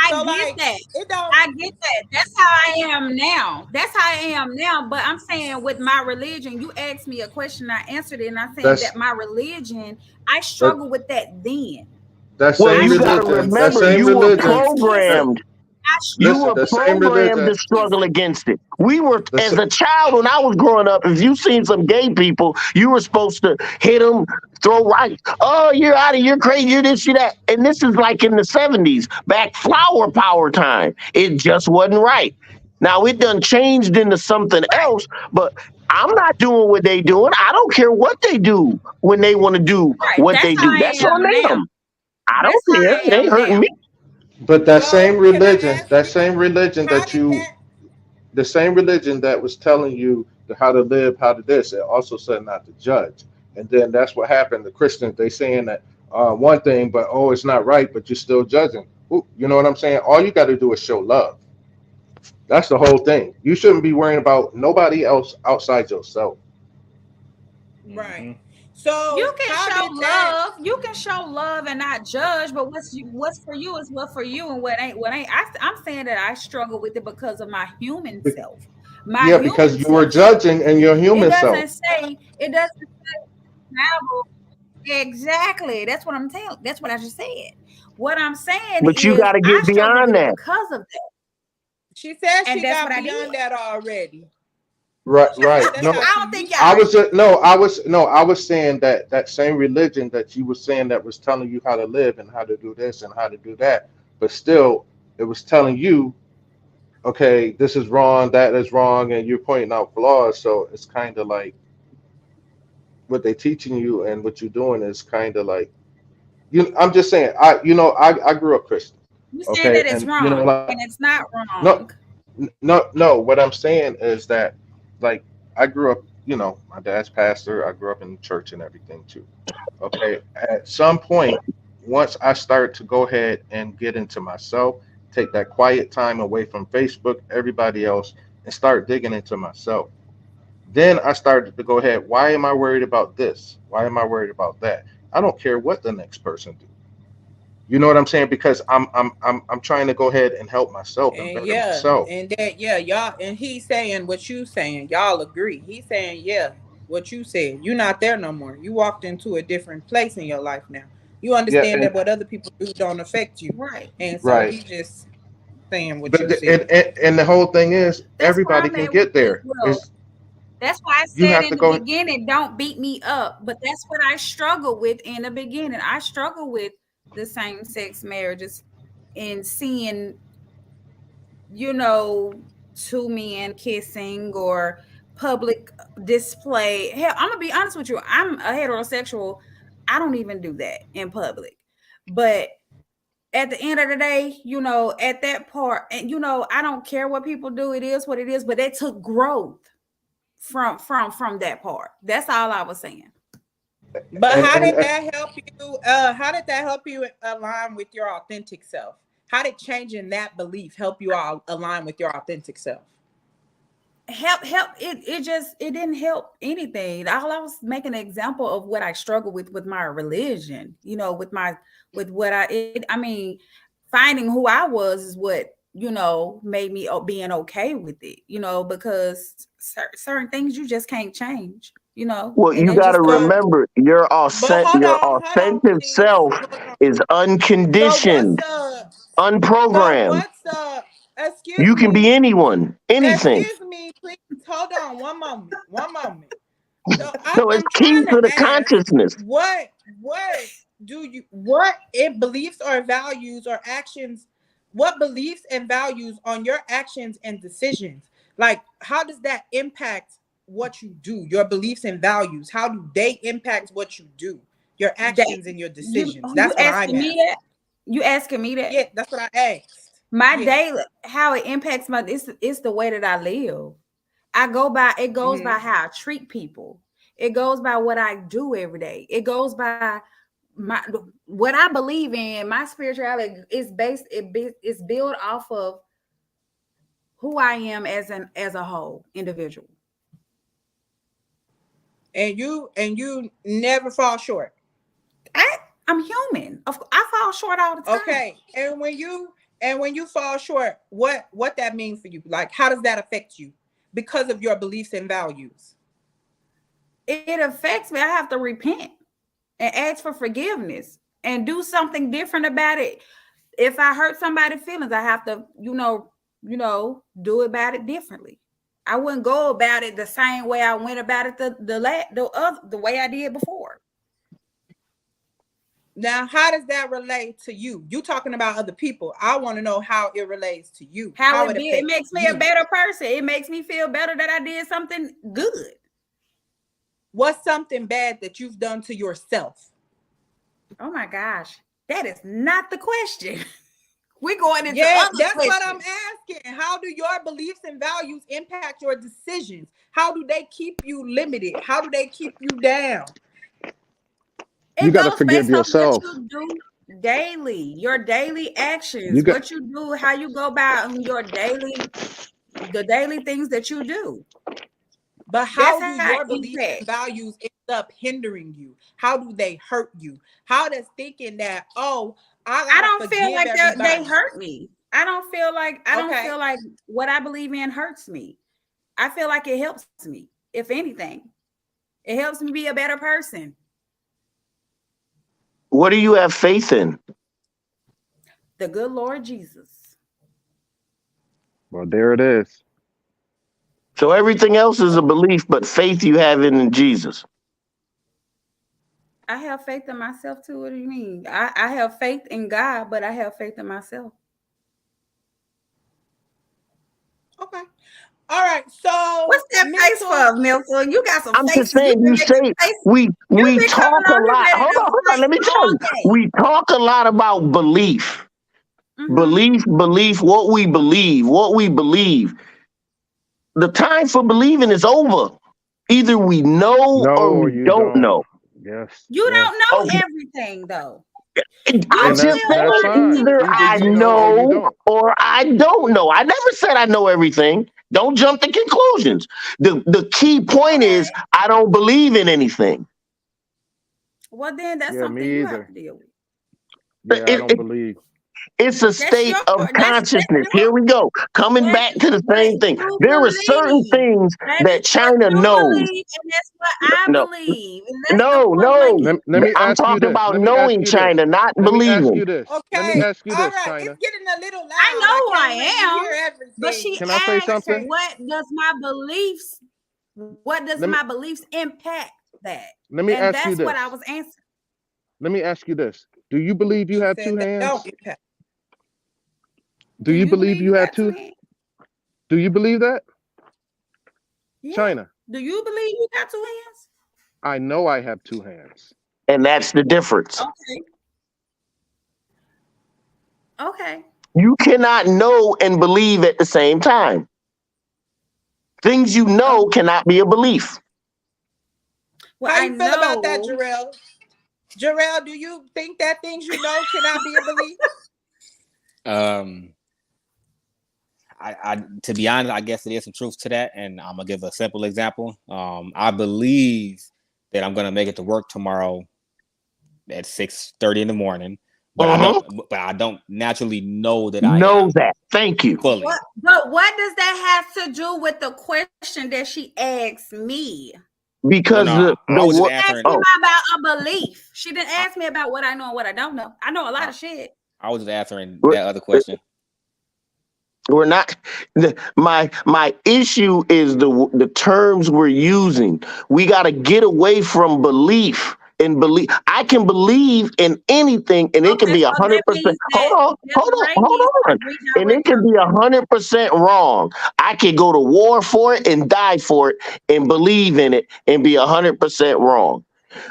[SPEAKER 2] I
[SPEAKER 1] so,
[SPEAKER 2] get
[SPEAKER 1] like,
[SPEAKER 2] that.
[SPEAKER 1] it don't.
[SPEAKER 2] I get that. That's how I am now. That's how I am now. But I'm saying with my religion, you asked me a question, I answered it, and I'm saying
[SPEAKER 5] That's
[SPEAKER 2] that my religion, I
[SPEAKER 5] that.
[SPEAKER 2] struggle with that then.
[SPEAKER 5] That
[SPEAKER 4] Well,
[SPEAKER 5] same
[SPEAKER 2] I
[SPEAKER 4] you got to
[SPEAKER 2] struggle with
[SPEAKER 5] religion. That
[SPEAKER 4] remember,
[SPEAKER 2] seeing
[SPEAKER 5] same
[SPEAKER 4] you were
[SPEAKER 5] religion.
[SPEAKER 2] things kissing.
[SPEAKER 4] programmed.
[SPEAKER 2] I
[SPEAKER 4] You
[SPEAKER 5] Listen,
[SPEAKER 4] were
[SPEAKER 2] struggle
[SPEAKER 5] the
[SPEAKER 2] with
[SPEAKER 5] same
[SPEAKER 2] seeing
[SPEAKER 4] programmed
[SPEAKER 5] religion.
[SPEAKER 4] to
[SPEAKER 2] things
[SPEAKER 4] struggle
[SPEAKER 2] kissing.
[SPEAKER 4] against it. We were,
[SPEAKER 5] The,
[SPEAKER 4] as
[SPEAKER 5] s-
[SPEAKER 4] a child, when I was growing up, if you seen some gay people, you were supposed to hit them, throw right. Oh, you're out of, you're crazy, you're this, you that. And this is like in the 70s, back flower power time. It just wasn't right. Now it done changed into something
[SPEAKER 2] Right,
[SPEAKER 4] else, but I'm not doing what they doing. I don't care what they do when they want to do
[SPEAKER 2] right.
[SPEAKER 4] what
[SPEAKER 2] That's
[SPEAKER 4] they
[SPEAKER 2] how
[SPEAKER 4] do.
[SPEAKER 2] I
[SPEAKER 4] That's
[SPEAKER 2] am
[SPEAKER 4] on
[SPEAKER 2] now.
[SPEAKER 4] them. I
[SPEAKER 2] That's
[SPEAKER 4] don't care.
[SPEAKER 2] how
[SPEAKER 4] It
[SPEAKER 2] I
[SPEAKER 4] ain't
[SPEAKER 2] am
[SPEAKER 4] hurting me.
[SPEAKER 2] now.
[SPEAKER 5] but
[SPEAKER 1] So, can I ask
[SPEAKER 5] that
[SPEAKER 1] you,
[SPEAKER 5] same religion
[SPEAKER 1] how
[SPEAKER 5] that
[SPEAKER 1] did
[SPEAKER 5] you,
[SPEAKER 1] that?
[SPEAKER 5] the same religion that was telling you how to live, how to this, it also said not to judge. And then that's what happened. The Christians, they saying that one thing, but oh, it's not right, but you're still judging. Ooh, you know what I'm saying? All you got to do is show love. That's the whole thing. You shouldn't be worrying about nobody else outside yourself.
[SPEAKER 1] Right.
[SPEAKER 3] Hmm.
[SPEAKER 2] You
[SPEAKER 1] So,
[SPEAKER 2] can
[SPEAKER 1] how
[SPEAKER 2] show
[SPEAKER 1] did that?
[SPEAKER 2] love. You can show love and not judge. But what's for you is what for you, and what ain't. I'm saying that I struggle with it because of my human
[SPEAKER 5] Be-
[SPEAKER 2] self. My
[SPEAKER 5] Yeah,
[SPEAKER 2] human
[SPEAKER 5] because you were
[SPEAKER 2] self struggles
[SPEAKER 5] judging
[SPEAKER 2] with
[SPEAKER 5] and
[SPEAKER 2] it.
[SPEAKER 5] your human
[SPEAKER 2] It
[SPEAKER 5] self.
[SPEAKER 2] doesn't say. It doesn't say travel. Exactly. That's what I'm telling. That's what I just said. What I'm saying
[SPEAKER 4] But you
[SPEAKER 2] is
[SPEAKER 4] got to
[SPEAKER 2] I
[SPEAKER 4] get
[SPEAKER 2] struggle
[SPEAKER 4] beyond
[SPEAKER 2] with it
[SPEAKER 4] that.
[SPEAKER 2] because of that,
[SPEAKER 1] She said
[SPEAKER 2] and
[SPEAKER 1] she
[SPEAKER 2] that's what
[SPEAKER 1] got
[SPEAKER 2] I did.
[SPEAKER 1] beyond that already.
[SPEAKER 5] Right, right.
[SPEAKER 1] That's how
[SPEAKER 5] No,
[SPEAKER 2] I
[SPEAKER 1] she
[SPEAKER 2] don't think
[SPEAKER 1] used
[SPEAKER 2] y'all.
[SPEAKER 5] I
[SPEAKER 1] to
[SPEAKER 5] was
[SPEAKER 1] be.
[SPEAKER 5] just no, I was no, I was saying that that same religion that you were saying that was telling you how to live and how to do this and how to do that, but still it was telling you, okay, this is wrong, that is wrong, and you're pointing out flaws. So it's kind of like what they teaching you and what you're doing is kind of like you. I'm just saying, I grew up Christian,
[SPEAKER 2] You saying
[SPEAKER 5] okay,
[SPEAKER 2] that it's
[SPEAKER 5] and you know
[SPEAKER 2] wrong,
[SPEAKER 5] like
[SPEAKER 2] and it's not
[SPEAKER 5] no,
[SPEAKER 2] wrong.
[SPEAKER 5] No, no. What I'm saying is that, like, I grew up. My dad's pastor. I grew up in church and everything too. Okay. At some point, once I start to go ahead and get into myself, take that quiet time away from Facebook, everybody else, and start digging into myself. Then I started to go ahead. Why am I worried about this? Why am I worried about that? I don't care what the next person do. You know what I'm saying? Because I'm trying to go ahead and help myself and
[SPEAKER 1] And
[SPEAKER 5] better
[SPEAKER 1] yeah,
[SPEAKER 5] myself.
[SPEAKER 1] and that yeah, y'all, and he's saying what you saying. Y'all agree. He's saying yeah, what you said. You're not there no more. You walked into a different place in your life now. You
[SPEAKER 5] Yeah,
[SPEAKER 1] understand
[SPEAKER 5] and
[SPEAKER 1] that what other people do don't affect you,
[SPEAKER 2] Right.
[SPEAKER 1] and so
[SPEAKER 5] right.
[SPEAKER 1] he just saying what
[SPEAKER 5] But
[SPEAKER 1] you said.
[SPEAKER 5] and the whole thing is
[SPEAKER 2] That's where
[SPEAKER 5] everybody
[SPEAKER 2] I'm
[SPEAKER 5] can
[SPEAKER 2] at with
[SPEAKER 5] get
[SPEAKER 2] it as
[SPEAKER 5] there.
[SPEAKER 2] well.
[SPEAKER 5] Is
[SPEAKER 2] That's why I
[SPEAKER 5] you
[SPEAKER 2] said
[SPEAKER 5] have
[SPEAKER 2] in
[SPEAKER 5] to
[SPEAKER 2] the
[SPEAKER 5] go.
[SPEAKER 2] beginning, don't beat me up. But that's what I struggle with in the beginning. I struggle with the same sex marriages and seeing, you know, two men kissing or public display. Hell, I'm gonna be honest with you. I'm a heterosexual. I don't even do that in public. But at the end of the day, at that part, and I don't care what people do. It is what it is. But it took growth from that part. That's all I was saying.
[SPEAKER 1] But
[SPEAKER 5] and
[SPEAKER 1] how
[SPEAKER 5] and
[SPEAKER 1] did that help you? How did that help you align with your authentic self? How did changing that belief help you all align with your authentic self?
[SPEAKER 2] Help it didn't help anything. All I was making an example of what I struggle with my religion, with what I mean, finding who I was is what made me being okay with it, because certain things you just can't change,
[SPEAKER 4] Well,
[SPEAKER 2] and
[SPEAKER 4] you
[SPEAKER 2] it
[SPEAKER 4] got
[SPEAKER 2] just
[SPEAKER 4] to
[SPEAKER 1] So,
[SPEAKER 4] remember
[SPEAKER 1] but
[SPEAKER 4] your
[SPEAKER 1] hold on,
[SPEAKER 4] authentic
[SPEAKER 1] please,
[SPEAKER 4] self
[SPEAKER 1] hold on.
[SPEAKER 4] is
[SPEAKER 1] So what's
[SPEAKER 4] unconditioned,
[SPEAKER 1] so
[SPEAKER 4] unprogrammed.
[SPEAKER 1] what's excuse
[SPEAKER 4] You can
[SPEAKER 1] me,
[SPEAKER 4] be anyone, anything.
[SPEAKER 1] please, hold on, one moment. So
[SPEAKER 4] So it's
[SPEAKER 1] I'm
[SPEAKER 4] key
[SPEAKER 1] trying
[SPEAKER 4] to
[SPEAKER 1] to
[SPEAKER 4] the
[SPEAKER 1] ask
[SPEAKER 4] consciousness.
[SPEAKER 1] what what it beliefs or values or actions, what beliefs and values on your actions and decisions, like how does that impact what you do, your beliefs and values, how do they impact what you do, your
[SPEAKER 2] that
[SPEAKER 1] actions and your
[SPEAKER 2] you
[SPEAKER 1] decisions?
[SPEAKER 2] you
[SPEAKER 1] That's what I'm
[SPEAKER 2] asking me
[SPEAKER 1] asking.
[SPEAKER 2] that you asking me that
[SPEAKER 1] Yeah, that's what I asked.
[SPEAKER 2] my
[SPEAKER 1] Yeah.
[SPEAKER 2] daily, how it impacts my, it's the way that I live. It goes by
[SPEAKER 1] Mm-hmm.
[SPEAKER 2] how I treat people. It goes by what I do every day. It goes by my what I believe in. My spirituality is it's built off of who I am as a whole individual.
[SPEAKER 1] And you never fall short.
[SPEAKER 2] I I'm human. I fall short all the time.
[SPEAKER 1] Okay. And when you fall short, what that mean for you? Like how does that affect you because of your beliefs and values?
[SPEAKER 2] It affects me. I have to repent and ask for forgiveness and do something different about it. If I hurt somebody's feelings, I have to, do about it differently. I wouldn't go about it the same way I went about it the way I did before.
[SPEAKER 1] Now, how does that relate to you? You talking about other people. I want to know how it relates to you,
[SPEAKER 2] How
[SPEAKER 1] how
[SPEAKER 2] it
[SPEAKER 1] it
[SPEAKER 2] be, it
[SPEAKER 1] affects
[SPEAKER 2] makes me a
[SPEAKER 1] you.
[SPEAKER 2] better person. It makes me feel better that I did something good.
[SPEAKER 1] What's something bad that you've done to yourself?
[SPEAKER 2] Oh my gosh, that is not the question. We're going into
[SPEAKER 1] Yeah,
[SPEAKER 2] other
[SPEAKER 1] that's what I'm
[SPEAKER 2] questions.
[SPEAKER 1] asking. How do your beliefs and values impact your decisions? How do they keep you limited? How do they keep you down?
[SPEAKER 5] You
[SPEAKER 2] It
[SPEAKER 5] got to
[SPEAKER 2] goes
[SPEAKER 5] forgive
[SPEAKER 2] based on what
[SPEAKER 5] yourself.
[SPEAKER 2] you do daily, your daily
[SPEAKER 5] You
[SPEAKER 2] actions,
[SPEAKER 5] got
[SPEAKER 2] what you do, how you go about the daily things that you do.
[SPEAKER 1] But
[SPEAKER 2] That's
[SPEAKER 1] how do
[SPEAKER 2] how it
[SPEAKER 1] your beliefs
[SPEAKER 2] impacts.
[SPEAKER 1] and values end up hindering you? How do they hurt you? How does thinking that, oh, I
[SPEAKER 2] I
[SPEAKER 1] gotta
[SPEAKER 2] don't feel
[SPEAKER 1] forgive
[SPEAKER 2] like they
[SPEAKER 1] everybody?
[SPEAKER 2] hurt me. I don't
[SPEAKER 1] Okay.
[SPEAKER 2] feel like what I believe in hurts me. I feel like it helps me. If anything, it helps me be a better person.
[SPEAKER 4] What do you have faith in?
[SPEAKER 2] The good Lord Jesus.
[SPEAKER 5] well. There it is.
[SPEAKER 4] So everything else is a belief, but faith you have in Jesus.
[SPEAKER 2] I have faith in myself too. What do you mean? I have faith in God, but I have faith in myself.
[SPEAKER 1] Okay. All right.
[SPEAKER 2] What's
[SPEAKER 1] So
[SPEAKER 2] that face
[SPEAKER 1] mental.
[SPEAKER 2] for, Milton? You got some
[SPEAKER 4] I'm just
[SPEAKER 2] faces. You've
[SPEAKER 4] saying,
[SPEAKER 2] been
[SPEAKER 4] you
[SPEAKER 2] making
[SPEAKER 4] say
[SPEAKER 2] faces. You've
[SPEAKER 4] we
[SPEAKER 2] been coming
[SPEAKER 4] talk a
[SPEAKER 2] on here
[SPEAKER 4] lot.
[SPEAKER 2] ready to
[SPEAKER 4] Hold
[SPEAKER 2] fight
[SPEAKER 4] on. Let me tell
[SPEAKER 2] all
[SPEAKER 4] you.
[SPEAKER 2] day.
[SPEAKER 4] We talk a lot about belief,
[SPEAKER 2] Mm-hmm.
[SPEAKER 4] Belief, what we believe. The time for believing is over. Either we know
[SPEAKER 5] No,
[SPEAKER 4] or
[SPEAKER 5] or
[SPEAKER 4] we
[SPEAKER 5] you
[SPEAKER 4] don't
[SPEAKER 5] don't.
[SPEAKER 4] know.
[SPEAKER 5] Yes,
[SPEAKER 2] You
[SPEAKER 5] yes.
[SPEAKER 2] don't know
[SPEAKER 4] Okay.
[SPEAKER 2] everything though.
[SPEAKER 4] I
[SPEAKER 2] You
[SPEAKER 5] And
[SPEAKER 4] just
[SPEAKER 2] still
[SPEAKER 5] that's
[SPEAKER 4] said
[SPEAKER 2] learning
[SPEAKER 5] fine.
[SPEAKER 2] new
[SPEAKER 4] either
[SPEAKER 5] Either
[SPEAKER 4] I
[SPEAKER 5] you
[SPEAKER 2] things.
[SPEAKER 5] know or you
[SPEAKER 4] know
[SPEAKER 5] don't.
[SPEAKER 4] or I don't know. I never said I know everything. Don't jump to conclusions. The key point is
[SPEAKER 2] Okay.
[SPEAKER 4] I don't believe in anything.
[SPEAKER 2] Well, then that's
[SPEAKER 5] Yeah,
[SPEAKER 2] something
[SPEAKER 5] me
[SPEAKER 2] you have
[SPEAKER 5] either.
[SPEAKER 2] to deal with.
[SPEAKER 5] Yeah, I
[SPEAKER 4] It,
[SPEAKER 5] don't
[SPEAKER 4] it,
[SPEAKER 5] believe.
[SPEAKER 4] it's a
[SPEAKER 2] That's
[SPEAKER 4] state
[SPEAKER 2] your
[SPEAKER 4] of
[SPEAKER 2] that's
[SPEAKER 4] consciousness.
[SPEAKER 2] your
[SPEAKER 4] Here we go. Coming
[SPEAKER 2] that's
[SPEAKER 4] back to the
[SPEAKER 2] what
[SPEAKER 4] same thing.
[SPEAKER 2] you
[SPEAKER 4] There are certain
[SPEAKER 2] believe.
[SPEAKER 4] things
[SPEAKER 2] That is
[SPEAKER 4] that
[SPEAKER 2] what
[SPEAKER 4] China
[SPEAKER 2] you
[SPEAKER 4] knows.
[SPEAKER 2] believe, and that's what I
[SPEAKER 4] No,
[SPEAKER 2] believe. And that's the
[SPEAKER 4] no,
[SPEAKER 2] point
[SPEAKER 4] no.
[SPEAKER 2] blank.
[SPEAKER 5] Let me
[SPEAKER 4] I'm
[SPEAKER 5] ask you
[SPEAKER 4] talking
[SPEAKER 5] this.
[SPEAKER 4] about
[SPEAKER 5] Let me ask
[SPEAKER 4] knowing
[SPEAKER 5] you this.
[SPEAKER 4] China, not
[SPEAKER 5] Let me ask you
[SPEAKER 4] believing.
[SPEAKER 5] this. Let me
[SPEAKER 1] Okay.
[SPEAKER 5] ask you
[SPEAKER 1] All
[SPEAKER 5] this,
[SPEAKER 1] right. It's
[SPEAKER 5] China.
[SPEAKER 1] getting a little
[SPEAKER 2] I
[SPEAKER 1] loud. I
[SPEAKER 2] know
[SPEAKER 1] can't really
[SPEAKER 2] I
[SPEAKER 1] hear
[SPEAKER 2] am, but
[SPEAKER 1] everything.
[SPEAKER 2] she
[SPEAKER 5] Can I say
[SPEAKER 2] asked,
[SPEAKER 5] something?
[SPEAKER 1] Okay.
[SPEAKER 2] "What does my beliefs? What does
[SPEAKER 5] Let me
[SPEAKER 2] my beliefs impact that?"
[SPEAKER 5] let me
[SPEAKER 2] And
[SPEAKER 5] ask you
[SPEAKER 2] that's what I
[SPEAKER 5] this.
[SPEAKER 2] was answering.
[SPEAKER 5] Let me ask you this. Do you believe you
[SPEAKER 1] She
[SPEAKER 5] have
[SPEAKER 1] said
[SPEAKER 5] two
[SPEAKER 1] that don't
[SPEAKER 5] hands?
[SPEAKER 1] impact.
[SPEAKER 5] Do
[SPEAKER 2] Do
[SPEAKER 5] you
[SPEAKER 2] you
[SPEAKER 5] believe
[SPEAKER 2] believe
[SPEAKER 5] you
[SPEAKER 2] you
[SPEAKER 5] have
[SPEAKER 2] got two
[SPEAKER 5] two?
[SPEAKER 2] hands?
[SPEAKER 5] Do you believe that?
[SPEAKER 2] Yeah.
[SPEAKER 5] China.
[SPEAKER 2] Do you believe you got two hands?
[SPEAKER 5] I know I have two hands.
[SPEAKER 4] And that's the difference.
[SPEAKER 2] Okay. Okay.
[SPEAKER 4] You cannot know and believe at the same time. Things you
[SPEAKER 2] Okay.
[SPEAKER 4] know cannot be a belief.
[SPEAKER 2] Well,
[SPEAKER 1] How
[SPEAKER 2] I
[SPEAKER 1] you feel about that,
[SPEAKER 2] know.
[SPEAKER 1] Jarrell? Jarrell, do you think that things you know cannot be a belief?
[SPEAKER 3] Um, I to be honest, I guess it is some truth to that, and I'm gonna give a simple example. I believe that I'm gonna make it to work tomorrow at 6:30 in the morning, but I
[SPEAKER 4] Uh-huh.
[SPEAKER 3] don't. But I don't naturally know that I
[SPEAKER 4] Know
[SPEAKER 3] am
[SPEAKER 4] that. Thank you.
[SPEAKER 3] fully.
[SPEAKER 2] But what does that have to do with the question that she asked me?
[SPEAKER 3] Well,
[SPEAKER 4] Because
[SPEAKER 3] no, I
[SPEAKER 4] the
[SPEAKER 3] was just
[SPEAKER 4] what?
[SPEAKER 2] Asked
[SPEAKER 3] answering.
[SPEAKER 2] me
[SPEAKER 4] Oh,
[SPEAKER 2] about a belief. She didn't
[SPEAKER 3] I,
[SPEAKER 2] ask me about what I know and what I don't know. I know a lot
[SPEAKER 3] I,
[SPEAKER 2] of shit.
[SPEAKER 3] I was just answering
[SPEAKER 4] we're,
[SPEAKER 3] that other question.
[SPEAKER 4] we're not. My issue is the terms we're using. We got to get away from belief and believe. I can believe in anything, and it can
[SPEAKER 2] Okay,
[SPEAKER 4] be
[SPEAKER 2] so that
[SPEAKER 4] 100%.
[SPEAKER 2] means that Desiree
[SPEAKER 4] Hold
[SPEAKER 2] needs to
[SPEAKER 4] on,
[SPEAKER 2] reach out
[SPEAKER 4] and
[SPEAKER 2] with
[SPEAKER 4] it can
[SPEAKER 2] her.
[SPEAKER 4] be 100% wrong. I can go to war for it and die for it and believe in it and be 100% wrong.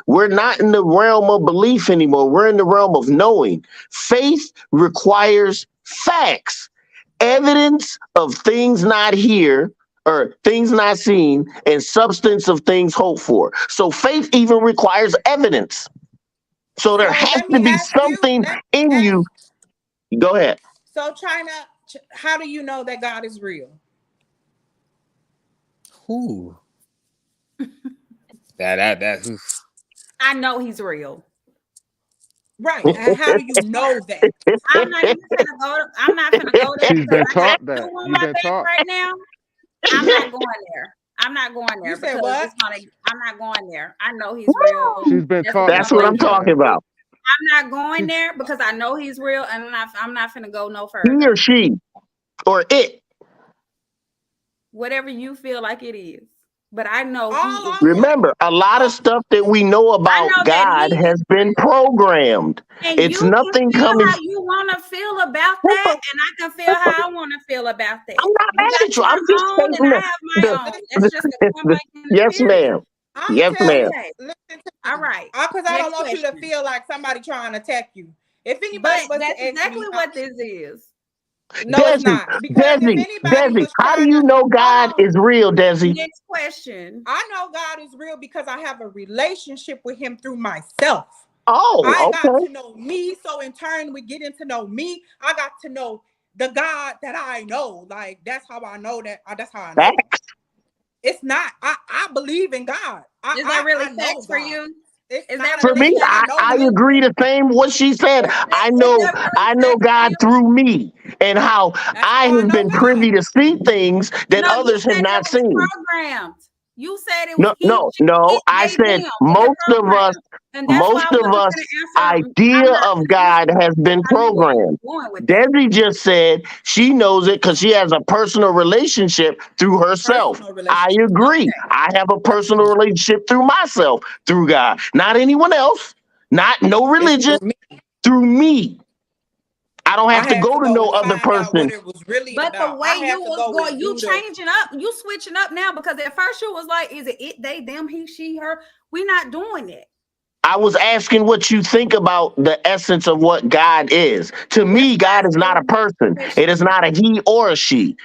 [SPEAKER 4] We're not in the realm of belief anymore. We're in the realm of knowing. Faith requires facts, evidence of things not here or things not seen, and substance of things hoped for. So faith even requires evidence. So there
[SPEAKER 1] So
[SPEAKER 4] has
[SPEAKER 1] let
[SPEAKER 4] to
[SPEAKER 1] me
[SPEAKER 4] be
[SPEAKER 1] ask you.
[SPEAKER 4] something
[SPEAKER 1] Let me
[SPEAKER 4] in you.
[SPEAKER 1] ask.
[SPEAKER 4] Go ahead.
[SPEAKER 1] So China, how do you know that God is real?
[SPEAKER 3] Ooh, that.
[SPEAKER 2] I know he's real.
[SPEAKER 1] Right. And how do you know that?
[SPEAKER 2] I'm not even finna go. I'm not finna go there
[SPEAKER 5] She's
[SPEAKER 2] because
[SPEAKER 5] been
[SPEAKER 2] I got
[SPEAKER 5] taught
[SPEAKER 2] you
[SPEAKER 5] that.
[SPEAKER 2] on
[SPEAKER 5] You've
[SPEAKER 2] my
[SPEAKER 5] been
[SPEAKER 2] back
[SPEAKER 5] taught.
[SPEAKER 2] right now. I'm not going there. I'm not going
[SPEAKER 1] You
[SPEAKER 2] there
[SPEAKER 1] said
[SPEAKER 2] because
[SPEAKER 1] what?
[SPEAKER 2] it's gonna. I'm not going there. I know he's real.
[SPEAKER 5] She's been
[SPEAKER 2] That's
[SPEAKER 5] taught
[SPEAKER 2] point
[SPEAKER 5] to
[SPEAKER 4] That's what
[SPEAKER 5] say
[SPEAKER 4] I'm
[SPEAKER 2] blank.
[SPEAKER 4] talking
[SPEAKER 5] that.
[SPEAKER 4] about.
[SPEAKER 2] I'm not going
[SPEAKER 5] She,
[SPEAKER 2] there because I know he's real, and I'm not finna go no
[SPEAKER 4] He or
[SPEAKER 2] further.
[SPEAKER 4] she or it.
[SPEAKER 2] Whatever you feel like it is, but I know he
[SPEAKER 1] All
[SPEAKER 2] is
[SPEAKER 1] I'm
[SPEAKER 2] real.
[SPEAKER 1] saying.
[SPEAKER 4] Remember, a lot of
[SPEAKER 1] All,
[SPEAKER 4] stuff that we know
[SPEAKER 2] I
[SPEAKER 4] about
[SPEAKER 2] know that
[SPEAKER 4] God
[SPEAKER 2] he is
[SPEAKER 4] has been
[SPEAKER 2] real.
[SPEAKER 4] programmed.
[SPEAKER 2] And
[SPEAKER 4] It's
[SPEAKER 2] you can
[SPEAKER 4] nothing
[SPEAKER 2] feel
[SPEAKER 4] coming.
[SPEAKER 2] how you want to feel about that, and I can feel how I want to feel about that.
[SPEAKER 4] I'm not
[SPEAKER 2] You
[SPEAKER 4] mad
[SPEAKER 2] got
[SPEAKER 4] at you. I'm just
[SPEAKER 2] your own, and
[SPEAKER 4] stating
[SPEAKER 2] I have
[SPEAKER 4] the,
[SPEAKER 2] my own. That's
[SPEAKER 4] the,
[SPEAKER 2] just a point
[SPEAKER 4] the
[SPEAKER 2] blank in the
[SPEAKER 4] yes,
[SPEAKER 2] period.
[SPEAKER 4] ma'am.
[SPEAKER 1] I'm
[SPEAKER 4] Yes,
[SPEAKER 1] telling.
[SPEAKER 4] ma'am.
[SPEAKER 2] Okay.
[SPEAKER 1] Listen to
[SPEAKER 2] All
[SPEAKER 1] me.
[SPEAKER 2] right.
[SPEAKER 1] Because I don't
[SPEAKER 2] Next
[SPEAKER 1] want you to
[SPEAKER 2] question.
[SPEAKER 1] feel like somebody trying to attack you. If anybody
[SPEAKER 2] But
[SPEAKER 1] was
[SPEAKER 2] that's
[SPEAKER 1] to ask
[SPEAKER 2] exactly
[SPEAKER 1] me,
[SPEAKER 2] what this is.
[SPEAKER 1] no, it's
[SPEAKER 4] Desi,
[SPEAKER 1] not. Because if anybody
[SPEAKER 4] Desi,
[SPEAKER 1] was
[SPEAKER 4] how do
[SPEAKER 1] trying
[SPEAKER 4] you
[SPEAKER 1] to
[SPEAKER 4] know God
[SPEAKER 1] hold on,
[SPEAKER 4] is real, Desi?
[SPEAKER 2] Next question.
[SPEAKER 1] I know God is real because I have a relationship with Him through myself. I
[SPEAKER 4] Oh,
[SPEAKER 1] got
[SPEAKER 4] okay.
[SPEAKER 1] to know me. So in turn, we get into know me. I got to know the God that I know. Like that's how I know that. That's how I know.
[SPEAKER 4] Facts.
[SPEAKER 1] It's not. I believe in God.
[SPEAKER 2] Is that really
[SPEAKER 1] I know
[SPEAKER 2] facts for
[SPEAKER 1] God.
[SPEAKER 2] you?
[SPEAKER 1] It's
[SPEAKER 2] Is
[SPEAKER 1] not
[SPEAKER 2] that
[SPEAKER 1] a
[SPEAKER 4] For
[SPEAKER 2] really
[SPEAKER 4] me,
[SPEAKER 1] belief. I
[SPEAKER 2] facts for
[SPEAKER 1] know
[SPEAKER 4] I
[SPEAKER 1] Him.
[SPEAKER 2] you?
[SPEAKER 4] agree the same what she said.
[SPEAKER 2] Is that really
[SPEAKER 4] I know
[SPEAKER 2] facts for
[SPEAKER 4] God
[SPEAKER 2] you?
[SPEAKER 4] through me and how
[SPEAKER 1] That's
[SPEAKER 4] I
[SPEAKER 1] how I
[SPEAKER 4] have
[SPEAKER 1] know
[SPEAKER 4] been
[SPEAKER 1] God.
[SPEAKER 4] privy to see things that
[SPEAKER 2] No, you
[SPEAKER 4] others have
[SPEAKER 2] said it
[SPEAKER 4] not
[SPEAKER 2] was
[SPEAKER 4] seen.
[SPEAKER 2] programmed. You said it was
[SPEAKER 4] No,
[SPEAKER 2] he,
[SPEAKER 4] no,
[SPEAKER 2] she,
[SPEAKER 4] no.
[SPEAKER 2] it,
[SPEAKER 4] I
[SPEAKER 2] they,
[SPEAKER 4] said
[SPEAKER 2] them in the program. And that's why
[SPEAKER 4] most
[SPEAKER 2] I
[SPEAKER 4] of
[SPEAKER 2] wasn't
[SPEAKER 4] us
[SPEAKER 2] going to answer. I'm
[SPEAKER 4] idea
[SPEAKER 2] not
[SPEAKER 4] of
[SPEAKER 2] going to
[SPEAKER 4] God
[SPEAKER 2] answer
[SPEAKER 4] has been
[SPEAKER 2] how you where you
[SPEAKER 4] programmed.
[SPEAKER 2] were going with that.
[SPEAKER 4] Desi just said she knows it because she has a personal relationship through herself.
[SPEAKER 1] Personal
[SPEAKER 4] I
[SPEAKER 1] relationship.
[SPEAKER 4] agree.
[SPEAKER 2] Okay.
[SPEAKER 4] I have a personal
[SPEAKER 1] Personal.
[SPEAKER 4] relationship through myself, through God, not anyone else, not no
[SPEAKER 1] It's
[SPEAKER 4] religion,
[SPEAKER 1] through me.
[SPEAKER 4] through me. I don't
[SPEAKER 1] I
[SPEAKER 4] have to
[SPEAKER 1] had
[SPEAKER 4] go
[SPEAKER 1] to
[SPEAKER 4] to
[SPEAKER 1] go
[SPEAKER 4] no
[SPEAKER 1] and
[SPEAKER 4] other
[SPEAKER 1] find out what
[SPEAKER 4] person.
[SPEAKER 1] it was really
[SPEAKER 2] But the
[SPEAKER 1] about.
[SPEAKER 2] way
[SPEAKER 1] I
[SPEAKER 2] you
[SPEAKER 1] had to
[SPEAKER 2] was
[SPEAKER 1] go
[SPEAKER 2] going,
[SPEAKER 1] and
[SPEAKER 2] you
[SPEAKER 1] do the.
[SPEAKER 2] changing up, you switching up now because at first you was like, is it they, them, he, she, her? We're not doing it.
[SPEAKER 4] I was asking what you think about the essence of what God is. To
[SPEAKER 2] That's
[SPEAKER 4] me,
[SPEAKER 2] why I
[SPEAKER 4] God is not a
[SPEAKER 2] said
[SPEAKER 4] person. It is
[SPEAKER 2] introspection.
[SPEAKER 4] not a he or a she.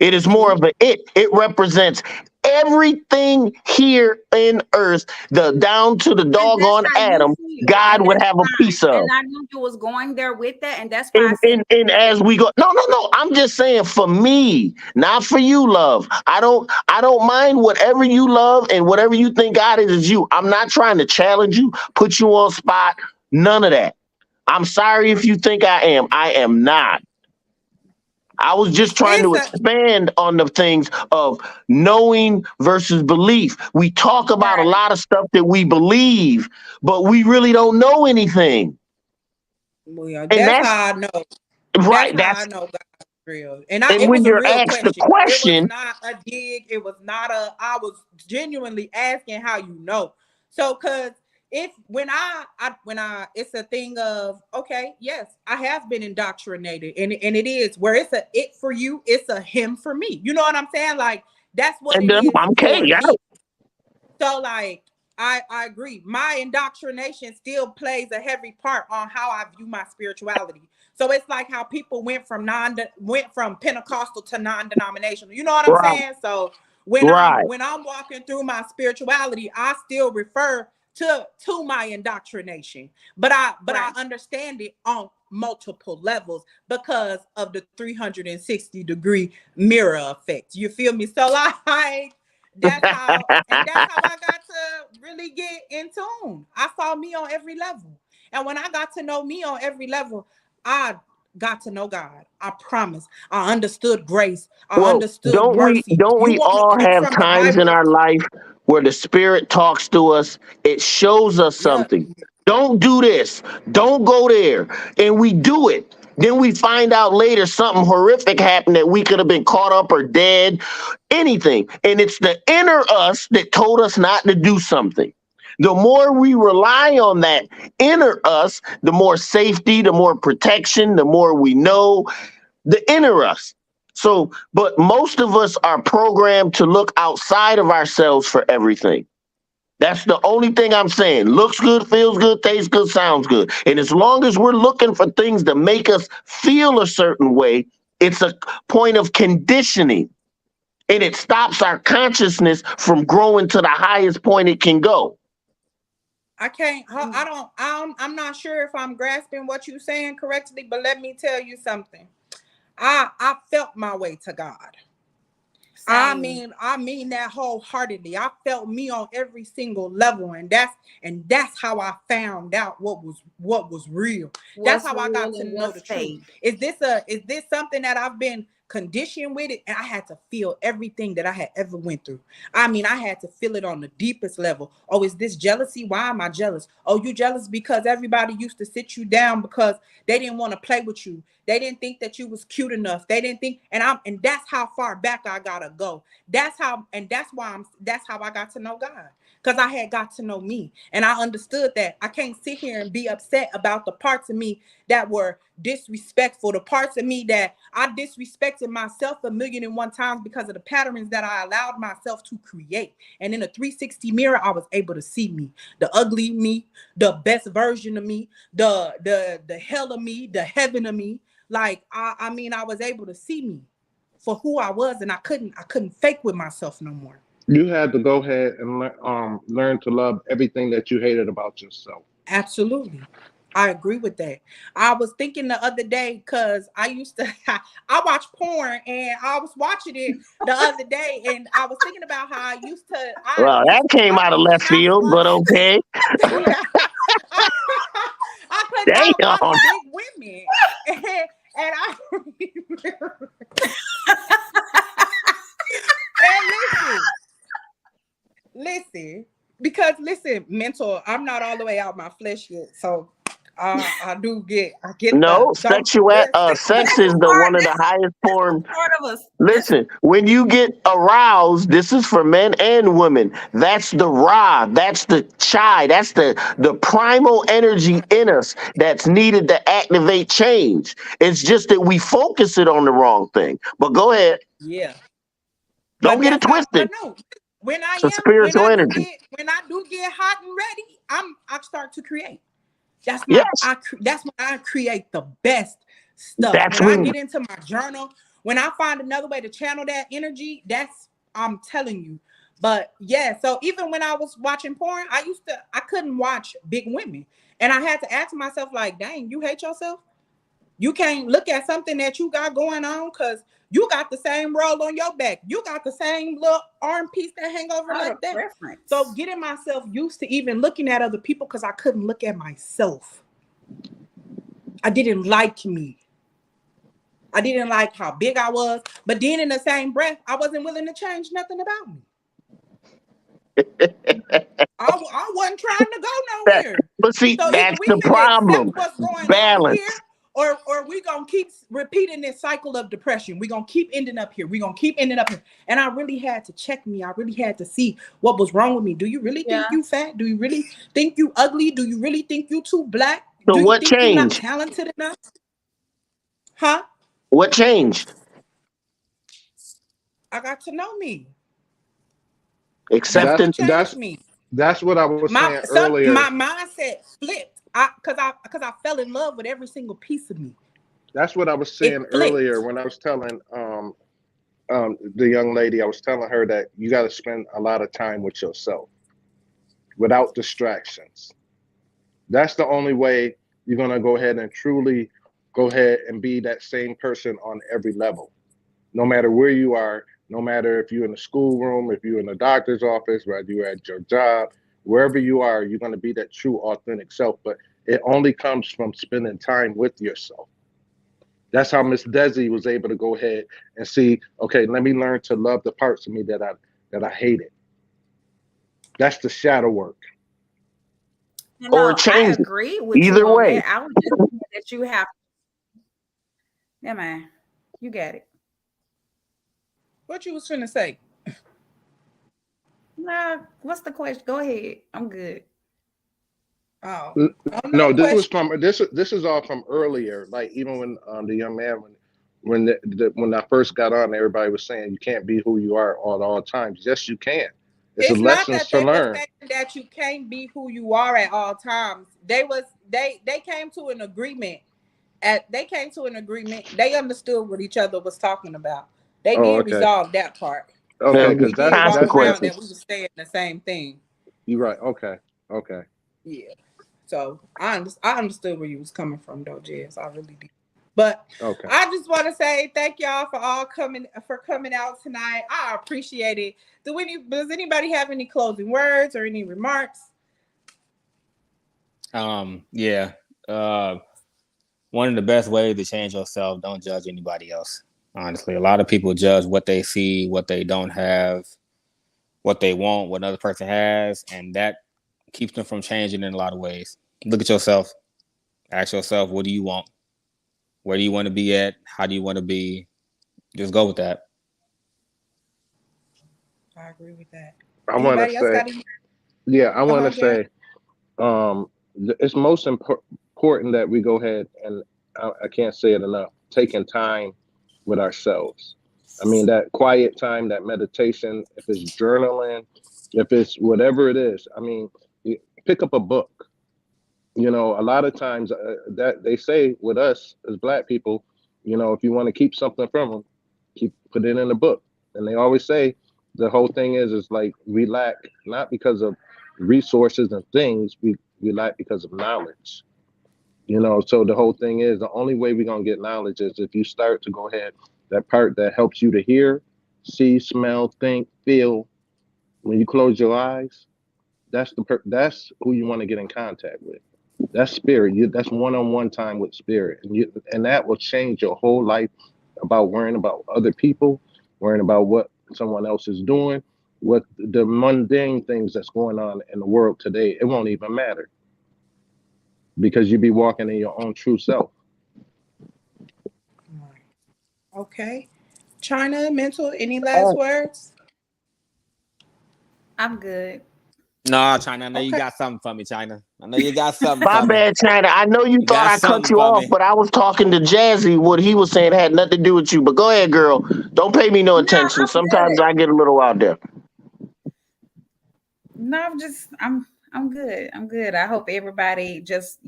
[SPEAKER 4] It is more
[SPEAKER 1] See,
[SPEAKER 4] of a it. It represents everything here in earth, the down to the
[SPEAKER 2] Because that's
[SPEAKER 4] doggone
[SPEAKER 2] how you
[SPEAKER 4] atom,
[SPEAKER 2] feel,
[SPEAKER 4] God
[SPEAKER 2] and
[SPEAKER 4] would
[SPEAKER 2] that's
[SPEAKER 4] have a
[SPEAKER 2] fine.
[SPEAKER 4] piece of.
[SPEAKER 2] And I knew you was going there with that, and that's why I
[SPEAKER 4] And,
[SPEAKER 2] said
[SPEAKER 4] and, and as we go, no, no, no. I'm just saying for me, not for you, love. I don't mind whatever you love and whatever you think God is you. I'm not trying to challenge you, put you on spot, none of that. I'm sorry if you think I am. I am not. I was just trying
[SPEAKER 1] it's
[SPEAKER 4] to
[SPEAKER 1] a
[SPEAKER 4] expand on the things of knowing versus belief. We talk about a
[SPEAKER 2] right.
[SPEAKER 4] lot of stuff that we believe, but we really don't know anything.
[SPEAKER 1] well,
[SPEAKER 4] And
[SPEAKER 1] that's
[SPEAKER 4] that's
[SPEAKER 1] how I know. That's
[SPEAKER 4] right.
[SPEAKER 1] how I
[SPEAKER 4] That's
[SPEAKER 1] know God's real.
[SPEAKER 4] and
[SPEAKER 1] It
[SPEAKER 4] when
[SPEAKER 1] was a
[SPEAKER 4] you're
[SPEAKER 1] real
[SPEAKER 4] asked the
[SPEAKER 1] question. It was
[SPEAKER 4] question,
[SPEAKER 1] not a dig. It was not a I was genuinely asking how you know. So cuz if when I it's a thing of okay, yes, I have been indoctrinated and it is where it's a it for you, it's a him for me. You know what I'm saying? Like that's what
[SPEAKER 4] and
[SPEAKER 1] it is
[SPEAKER 4] I'm okay.
[SPEAKER 1] for
[SPEAKER 4] Yeah.
[SPEAKER 1] me. So like I agree. My indoctrination still plays a heavy part on how I view my spirituality. So it's like how people went from Pentecostal to non-denominational. You know what I'm
[SPEAKER 4] Right.
[SPEAKER 1] saying? So when I'm
[SPEAKER 4] Right.
[SPEAKER 1] when I'm walking through my spirituality, I still refer to my indoctrination. But I
[SPEAKER 2] Right.
[SPEAKER 1] understand it on multiple levels because of the 360-degree mirror effect. You feel me? So like that's how I got to really get in tune. I saw me on every level. And when I got to know me on every level, I got to know God. I promise. I understood grace. I
[SPEAKER 4] Well,
[SPEAKER 1] understood
[SPEAKER 4] don't we
[SPEAKER 1] mercy.
[SPEAKER 4] don't
[SPEAKER 1] You
[SPEAKER 4] we
[SPEAKER 1] want to
[SPEAKER 4] all
[SPEAKER 1] talk
[SPEAKER 4] have
[SPEAKER 1] from the
[SPEAKER 4] times in
[SPEAKER 1] Bible?
[SPEAKER 4] our life where the spirit talks to us, it shows us
[SPEAKER 1] Yeah.
[SPEAKER 4] something. Don't do this. Don't go there. And we do it. Then we find out later something horrific happened that we could have been caught up or dead, anything. And it's the inner us that told us not to do something. The more we rely on that inner us, the more safety, the more protection, the more we know, the inner us. So, but most of us are programmed to look outside of ourselves for everything. That's the only thing I'm saying. Looks good, feels good, tastes good, sounds good. And as long as we're looking for things to make us feel a certain way, it's a point of conditioning. And it stops our consciousness from growing to the highest point it can go.
[SPEAKER 1] I can't. I
[SPEAKER 2] Mm.
[SPEAKER 1] don't. I'm not sure if I'm grasping what you're saying correctly, but let me tell you something. I felt my way to God.
[SPEAKER 2] Same.
[SPEAKER 1] I mean that wholeheartedly. I felt me on every single level, and that's how I found out what was real. That's
[SPEAKER 2] What's
[SPEAKER 1] how I got
[SPEAKER 2] real
[SPEAKER 1] to
[SPEAKER 2] and
[SPEAKER 1] know
[SPEAKER 2] what's
[SPEAKER 1] the truth.
[SPEAKER 2] fake?
[SPEAKER 1] Is this something that I've been conditioned with it? And I had to feel everything that I had ever went through. I mean, I had to feel it on the deepest level. Oh, is this jealousy? Why am I jealous? Oh, you jealous because everybody used to sit you down because they didn't want to play with you. They didn't think that you was cute enough. They didn't think, and that's how far back I gotta go. That's how I got to know God. Because I had got to know me. And I understood that I can't sit here and be upset about the parts of me that were disrespectful, the parts of me that I disrespected myself a million and one times because of the patterns that I allowed myself to create. And in a 360 mirror, I was able to see me, the ugly me, the best version of me, the hell of me, the heaven of me. Like I mean, I was able to see me for who I was, and I couldn't fake with myself no more.
[SPEAKER 5] You had to go ahead and learn to love everything that you hated about yourself.
[SPEAKER 1] Absolutely. I agree with that. I was thinking the other day because I used to I watch porn and I was watching it the other day and I was thinking about how
[SPEAKER 4] Well, that came
[SPEAKER 1] I
[SPEAKER 4] out of
[SPEAKER 1] could
[SPEAKER 4] left
[SPEAKER 1] not
[SPEAKER 4] field, but
[SPEAKER 1] function.
[SPEAKER 4] okay.
[SPEAKER 1] I, I could not watch
[SPEAKER 4] Damn.
[SPEAKER 1] big women. And I and listen, because listen, mentor, I'm not all the way out my flesh yet, so I get the
[SPEAKER 4] No,
[SPEAKER 1] don't
[SPEAKER 4] sex is
[SPEAKER 2] That's a
[SPEAKER 4] the
[SPEAKER 2] part.
[SPEAKER 4] one of the highest
[SPEAKER 2] That's
[SPEAKER 4] form.
[SPEAKER 2] a part of us. That's
[SPEAKER 4] Listen, when you get aroused, this is for men and women. That's the ra, that's the chai, that's the primal energy in us that's needed to activate change. It's just that we focus it on the wrong thing. But go ahead,
[SPEAKER 1] yeah.
[SPEAKER 4] don't
[SPEAKER 1] But
[SPEAKER 4] get it
[SPEAKER 1] that's how.
[SPEAKER 4] twisted.
[SPEAKER 1] But no.
[SPEAKER 4] It's a spiritual energy.
[SPEAKER 1] when I do get hot and ready, I start to create.
[SPEAKER 4] Yes,
[SPEAKER 1] That's when I create the best stuff.
[SPEAKER 4] that's
[SPEAKER 1] When I
[SPEAKER 4] when
[SPEAKER 1] get into my journal, when I find another way to channel that energy, that's I'm telling you. But yeah, so even when I was watching porn, I couldn't watch big women. And I had to ask myself, like, dang, you hate yourself? You can't look at something that you got going on because you got the same roll on your back. You got the same little arm piece that hang over
[SPEAKER 2] Out of
[SPEAKER 1] like that. So
[SPEAKER 2] preference.
[SPEAKER 1] getting myself used to even looking at other people because I couldn't look at myself. I didn't like me. I didn't like how big I was. But then in the same breath, I wasn't willing to change nothing about me. I wasn't trying to go
[SPEAKER 4] that.
[SPEAKER 1] nowhere.
[SPEAKER 4] But see,
[SPEAKER 1] So either
[SPEAKER 4] that's
[SPEAKER 1] we
[SPEAKER 4] the
[SPEAKER 1] finna accept
[SPEAKER 4] problem.
[SPEAKER 1] what's going on here,
[SPEAKER 4] Balance.
[SPEAKER 1] or we gonna keep repeating this cycle of depression. We're gonna keep ending up here. We're gonna keep ending up here. And I really had to check me. I really had to see what was wrong with me. Do you really think
[SPEAKER 2] Yeah.
[SPEAKER 1] you fat? Do you really think you ugly? Do you really think you too black?
[SPEAKER 4] So
[SPEAKER 1] Do you
[SPEAKER 4] what
[SPEAKER 1] think you not
[SPEAKER 4] changed?
[SPEAKER 1] talented enough? Huh?
[SPEAKER 4] What changed?
[SPEAKER 1] I got to know me. That's
[SPEAKER 5] That's
[SPEAKER 1] what
[SPEAKER 4] Acceptance.
[SPEAKER 1] changed
[SPEAKER 5] that's
[SPEAKER 1] me.
[SPEAKER 5] that's what I was saying earlier.
[SPEAKER 1] My mindset flipped. Because I fell in love with every single piece of me.
[SPEAKER 5] That's what I was saying
[SPEAKER 1] It
[SPEAKER 5] earlier
[SPEAKER 1] flipped.
[SPEAKER 5] when I was telling the young lady. I was telling her that you got to spend a lot of time with yourself without distractions. That's the only way you're gonna go ahead and truly go ahead and be that same person on every level, no matter where you are, no matter if you're in the schoolroom, if you're in the doctor's office, whether you're at your job, wherever you are, you're going to be that true, authentic self. But it only comes from spending time with yourself. That's how Miss Desi was able to go ahead and see, okay, let me learn to love the parts of me that I hated. That's the shadow work.
[SPEAKER 2] You
[SPEAKER 4] Or
[SPEAKER 2] know, I
[SPEAKER 4] change it.
[SPEAKER 2] agree with you
[SPEAKER 4] Either
[SPEAKER 2] on
[SPEAKER 4] way.
[SPEAKER 2] that. I was just saying that you have, yeah, man, you got it.
[SPEAKER 1] What you was finna say?
[SPEAKER 2] Nah, what's the question? Go ahead. I'm good.
[SPEAKER 1] Oh,
[SPEAKER 5] N-
[SPEAKER 1] oh no
[SPEAKER 5] No, this was
[SPEAKER 1] question.
[SPEAKER 5] from this is all from earlier. Like even when the young man when I first got on, everybody was saying you can't be who you are at all times. Yes, you can. It's a
[SPEAKER 1] It's not
[SPEAKER 5] lessons
[SPEAKER 1] that
[SPEAKER 5] to
[SPEAKER 1] they were
[SPEAKER 5] learn.
[SPEAKER 1] saying that you can't be who you are at all times. They came to an agreement. They came to an agreement. They understood what each other was talking about. They
[SPEAKER 5] Oh,
[SPEAKER 1] did
[SPEAKER 5] okay,
[SPEAKER 1] resolve that part.
[SPEAKER 4] Yeah,
[SPEAKER 5] okay,
[SPEAKER 1] We
[SPEAKER 5] because
[SPEAKER 1] did
[SPEAKER 5] that's
[SPEAKER 1] walk
[SPEAKER 5] that's
[SPEAKER 1] around
[SPEAKER 5] that.
[SPEAKER 1] that we
[SPEAKER 4] consequences.
[SPEAKER 1] were saying the same thing.
[SPEAKER 5] You're right. Okay, okay,
[SPEAKER 1] Yeah. So I understood where you was coming from though, Jess. I really did. But
[SPEAKER 5] okay.
[SPEAKER 1] I just want to say thank y'all for coming out tonight. I appreciate it. Does anybody have any closing words or any remarks?
[SPEAKER 3] Yeah. Uh, One of the best ways to change yourself, don't judge anybody else. Honestly, a lot of people judge what they see, what they don't have, what they want, what another person has, and that keeps them from changing in a lot of ways. Look at yourself. Ask yourself, what do you want? Where do you want to be at? How do you want to be? Just go with that.
[SPEAKER 1] I agree with that.
[SPEAKER 5] I want to
[SPEAKER 1] Anybody else
[SPEAKER 5] say,
[SPEAKER 1] got any?
[SPEAKER 5] yeah, I
[SPEAKER 1] Come
[SPEAKER 5] want to
[SPEAKER 1] on, Jess.
[SPEAKER 5] say, it's most important that we go ahead and I can't say it enough. Taking time with ourselves. I mean, that quiet time, that meditation. If it's journaling, if it's whatever it is. I mean, pick up a book. A lot of times that they say with us as black people, if you want to keep something from them, put it in a book. And they always say the whole thing is like we lack not because of resources and things, we lack because of knowledge. So the whole thing is the only way we're gonna get knowledge is if you start to go ahead, that part that helps you to hear, see, smell, think, feel. When you close your eyes, that's who you want to get in contact with. That's spirit. That's one-on-one time with spirit, and that will change your whole life about worrying about other people, worrying about what someone else is doing, what the mundane things that's going on in the world today. It won't even matter because you be walking in your own true self.
[SPEAKER 1] Okay. China, mental, any last
[SPEAKER 4] Oh,
[SPEAKER 1] words?
[SPEAKER 2] I'm good.
[SPEAKER 3] No, China, I know you
[SPEAKER 1] Okay.
[SPEAKER 3] got something for me, China. I know you got something
[SPEAKER 4] my
[SPEAKER 3] for me.
[SPEAKER 4] bad, China. I know you
[SPEAKER 3] You
[SPEAKER 4] thought
[SPEAKER 3] got
[SPEAKER 4] I cut
[SPEAKER 3] something
[SPEAKER 4] you
[SPEAKER 3] for
[SPEAKER 4] off,
[SPEAKER 3] me.
[SPEAKER 4] but I was talking to Jazzy. What he was saying had nothing to do with you. But go ahead, girl. Don't pay me no
[SPEAKER 2] No,
[SPEAKER 4] attention.
[SPEAKER 2] I'm
[SPEAKER 4] Sometimes
[SPEAKER 2] good.
[SPEAKER 4] I get a little out there.
[SPEAKER 2] No, I'm good. I'm good. I hope everybody just,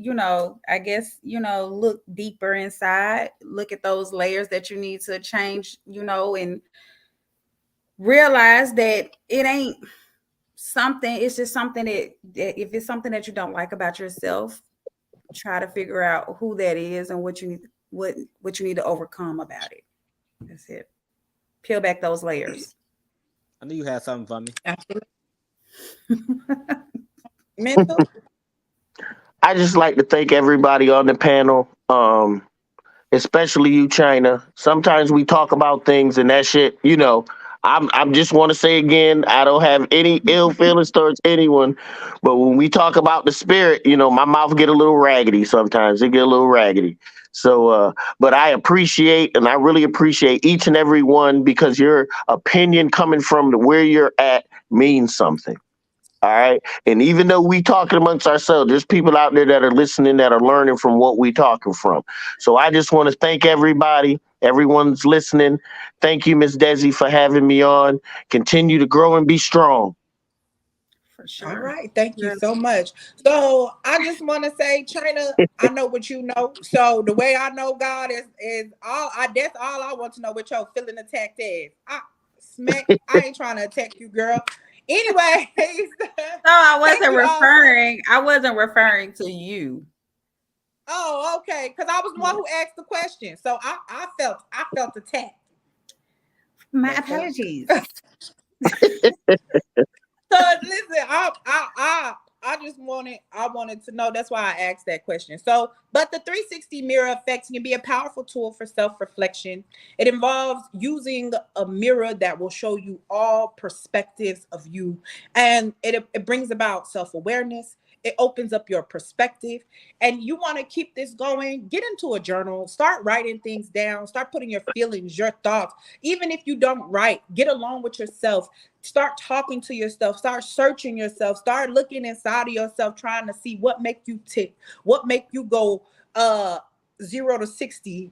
[SPEAKER 2] I guess, look deeper inside, look at those layers that you need to change, and realize that it ain't something, it's just something that if it's something that you don't like about yourself, try to figure out who that is and what you need to overcome about it. That's it. Peel back those layers.
[SPEAKER 3] I knew you had something for me.
[SPEAKER 1] Absolutely. Mental.
[SPEAKER 4] I just like to thank everybody on the panel, especially you, China. Sometimes we talk about things and that shit, I'm just want to say again, I don't have any ill feelings towards anyone, but when we talk about the spirit, my mouth get a little raggedy sometimes. It get a little raggedy. So, but I appreciate, and I really appreciate each and every one, because your opinion coming from where you're at means something. All right. And even though we talking amongst ourselves, there's people out there that are listening, that are learning from what we talking from. So I just want to thank everybody. Everyone's listening. Thank you, Miss Desi, for having me on. Continue to grow and be strong.
[SPEAKER 2] For
[SPEAKER 1] All
[SPEAKER 2] sure.
[SPEAKER 1] right, thank you
[SPEAKER 2] Really.
[SPEAKER 1] so much. So I just want to say, China, I know what you know. So the way I know God is all. That's all I want to know. What your feeling attacked is. I ain't trying to attack you, girl. Anyways,
[SPEAKER 2] No,
[SPEAKER 1] thank you all so.
[SPEAKER 2] I wasn't referring to you.
[SPEAKER 1] Oh, okay. Because I was the one
[SPEAKER 2] Yeah.
[SPEAKER 1] who asked the question, so I felt attacked.
[SPEAKER 2] My
[SPEAKER 1] That's all.
[SPEAKER 2] apologies.
[SPEAKER 1] So listen, I just wanted to know. That's why I asked that question. So, but the 360 mirror effect can be a powerful tool for self-reflection. It involves using a mirror that will show you all perspectives of you, and it brings about self-awareness. It opens up your perspective, and you want to keep this going. Get into a journal, start writing things down, start putting your feelings, your thoughts. Even if you don't write, get along with yourself, start talking to yourself, start searching yourself, start looking inside of yourself, trying to see what make you tick, what make you go 0 to 60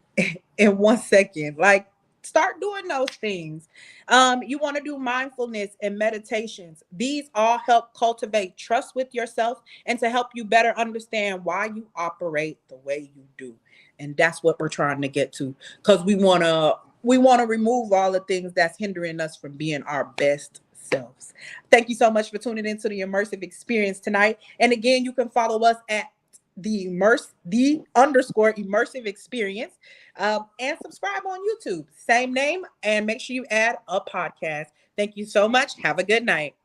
[SPEAKER 1] in 1 second. Like, start doing those things. You want to do mindfulness and meditations. These all help cultivate trust with yourself and to help you better understand why you operate the way you do. And that's what we're trying to get to, because we want to remove all the things that's hindering us from being our best selves. Thank you so much for tuning into the immersive experience tonight. And again, you can follow us at the _immersive experience, and subscribe on YouTube. Same name, and make sure you add a podcast. Thank you so much. Have a good night.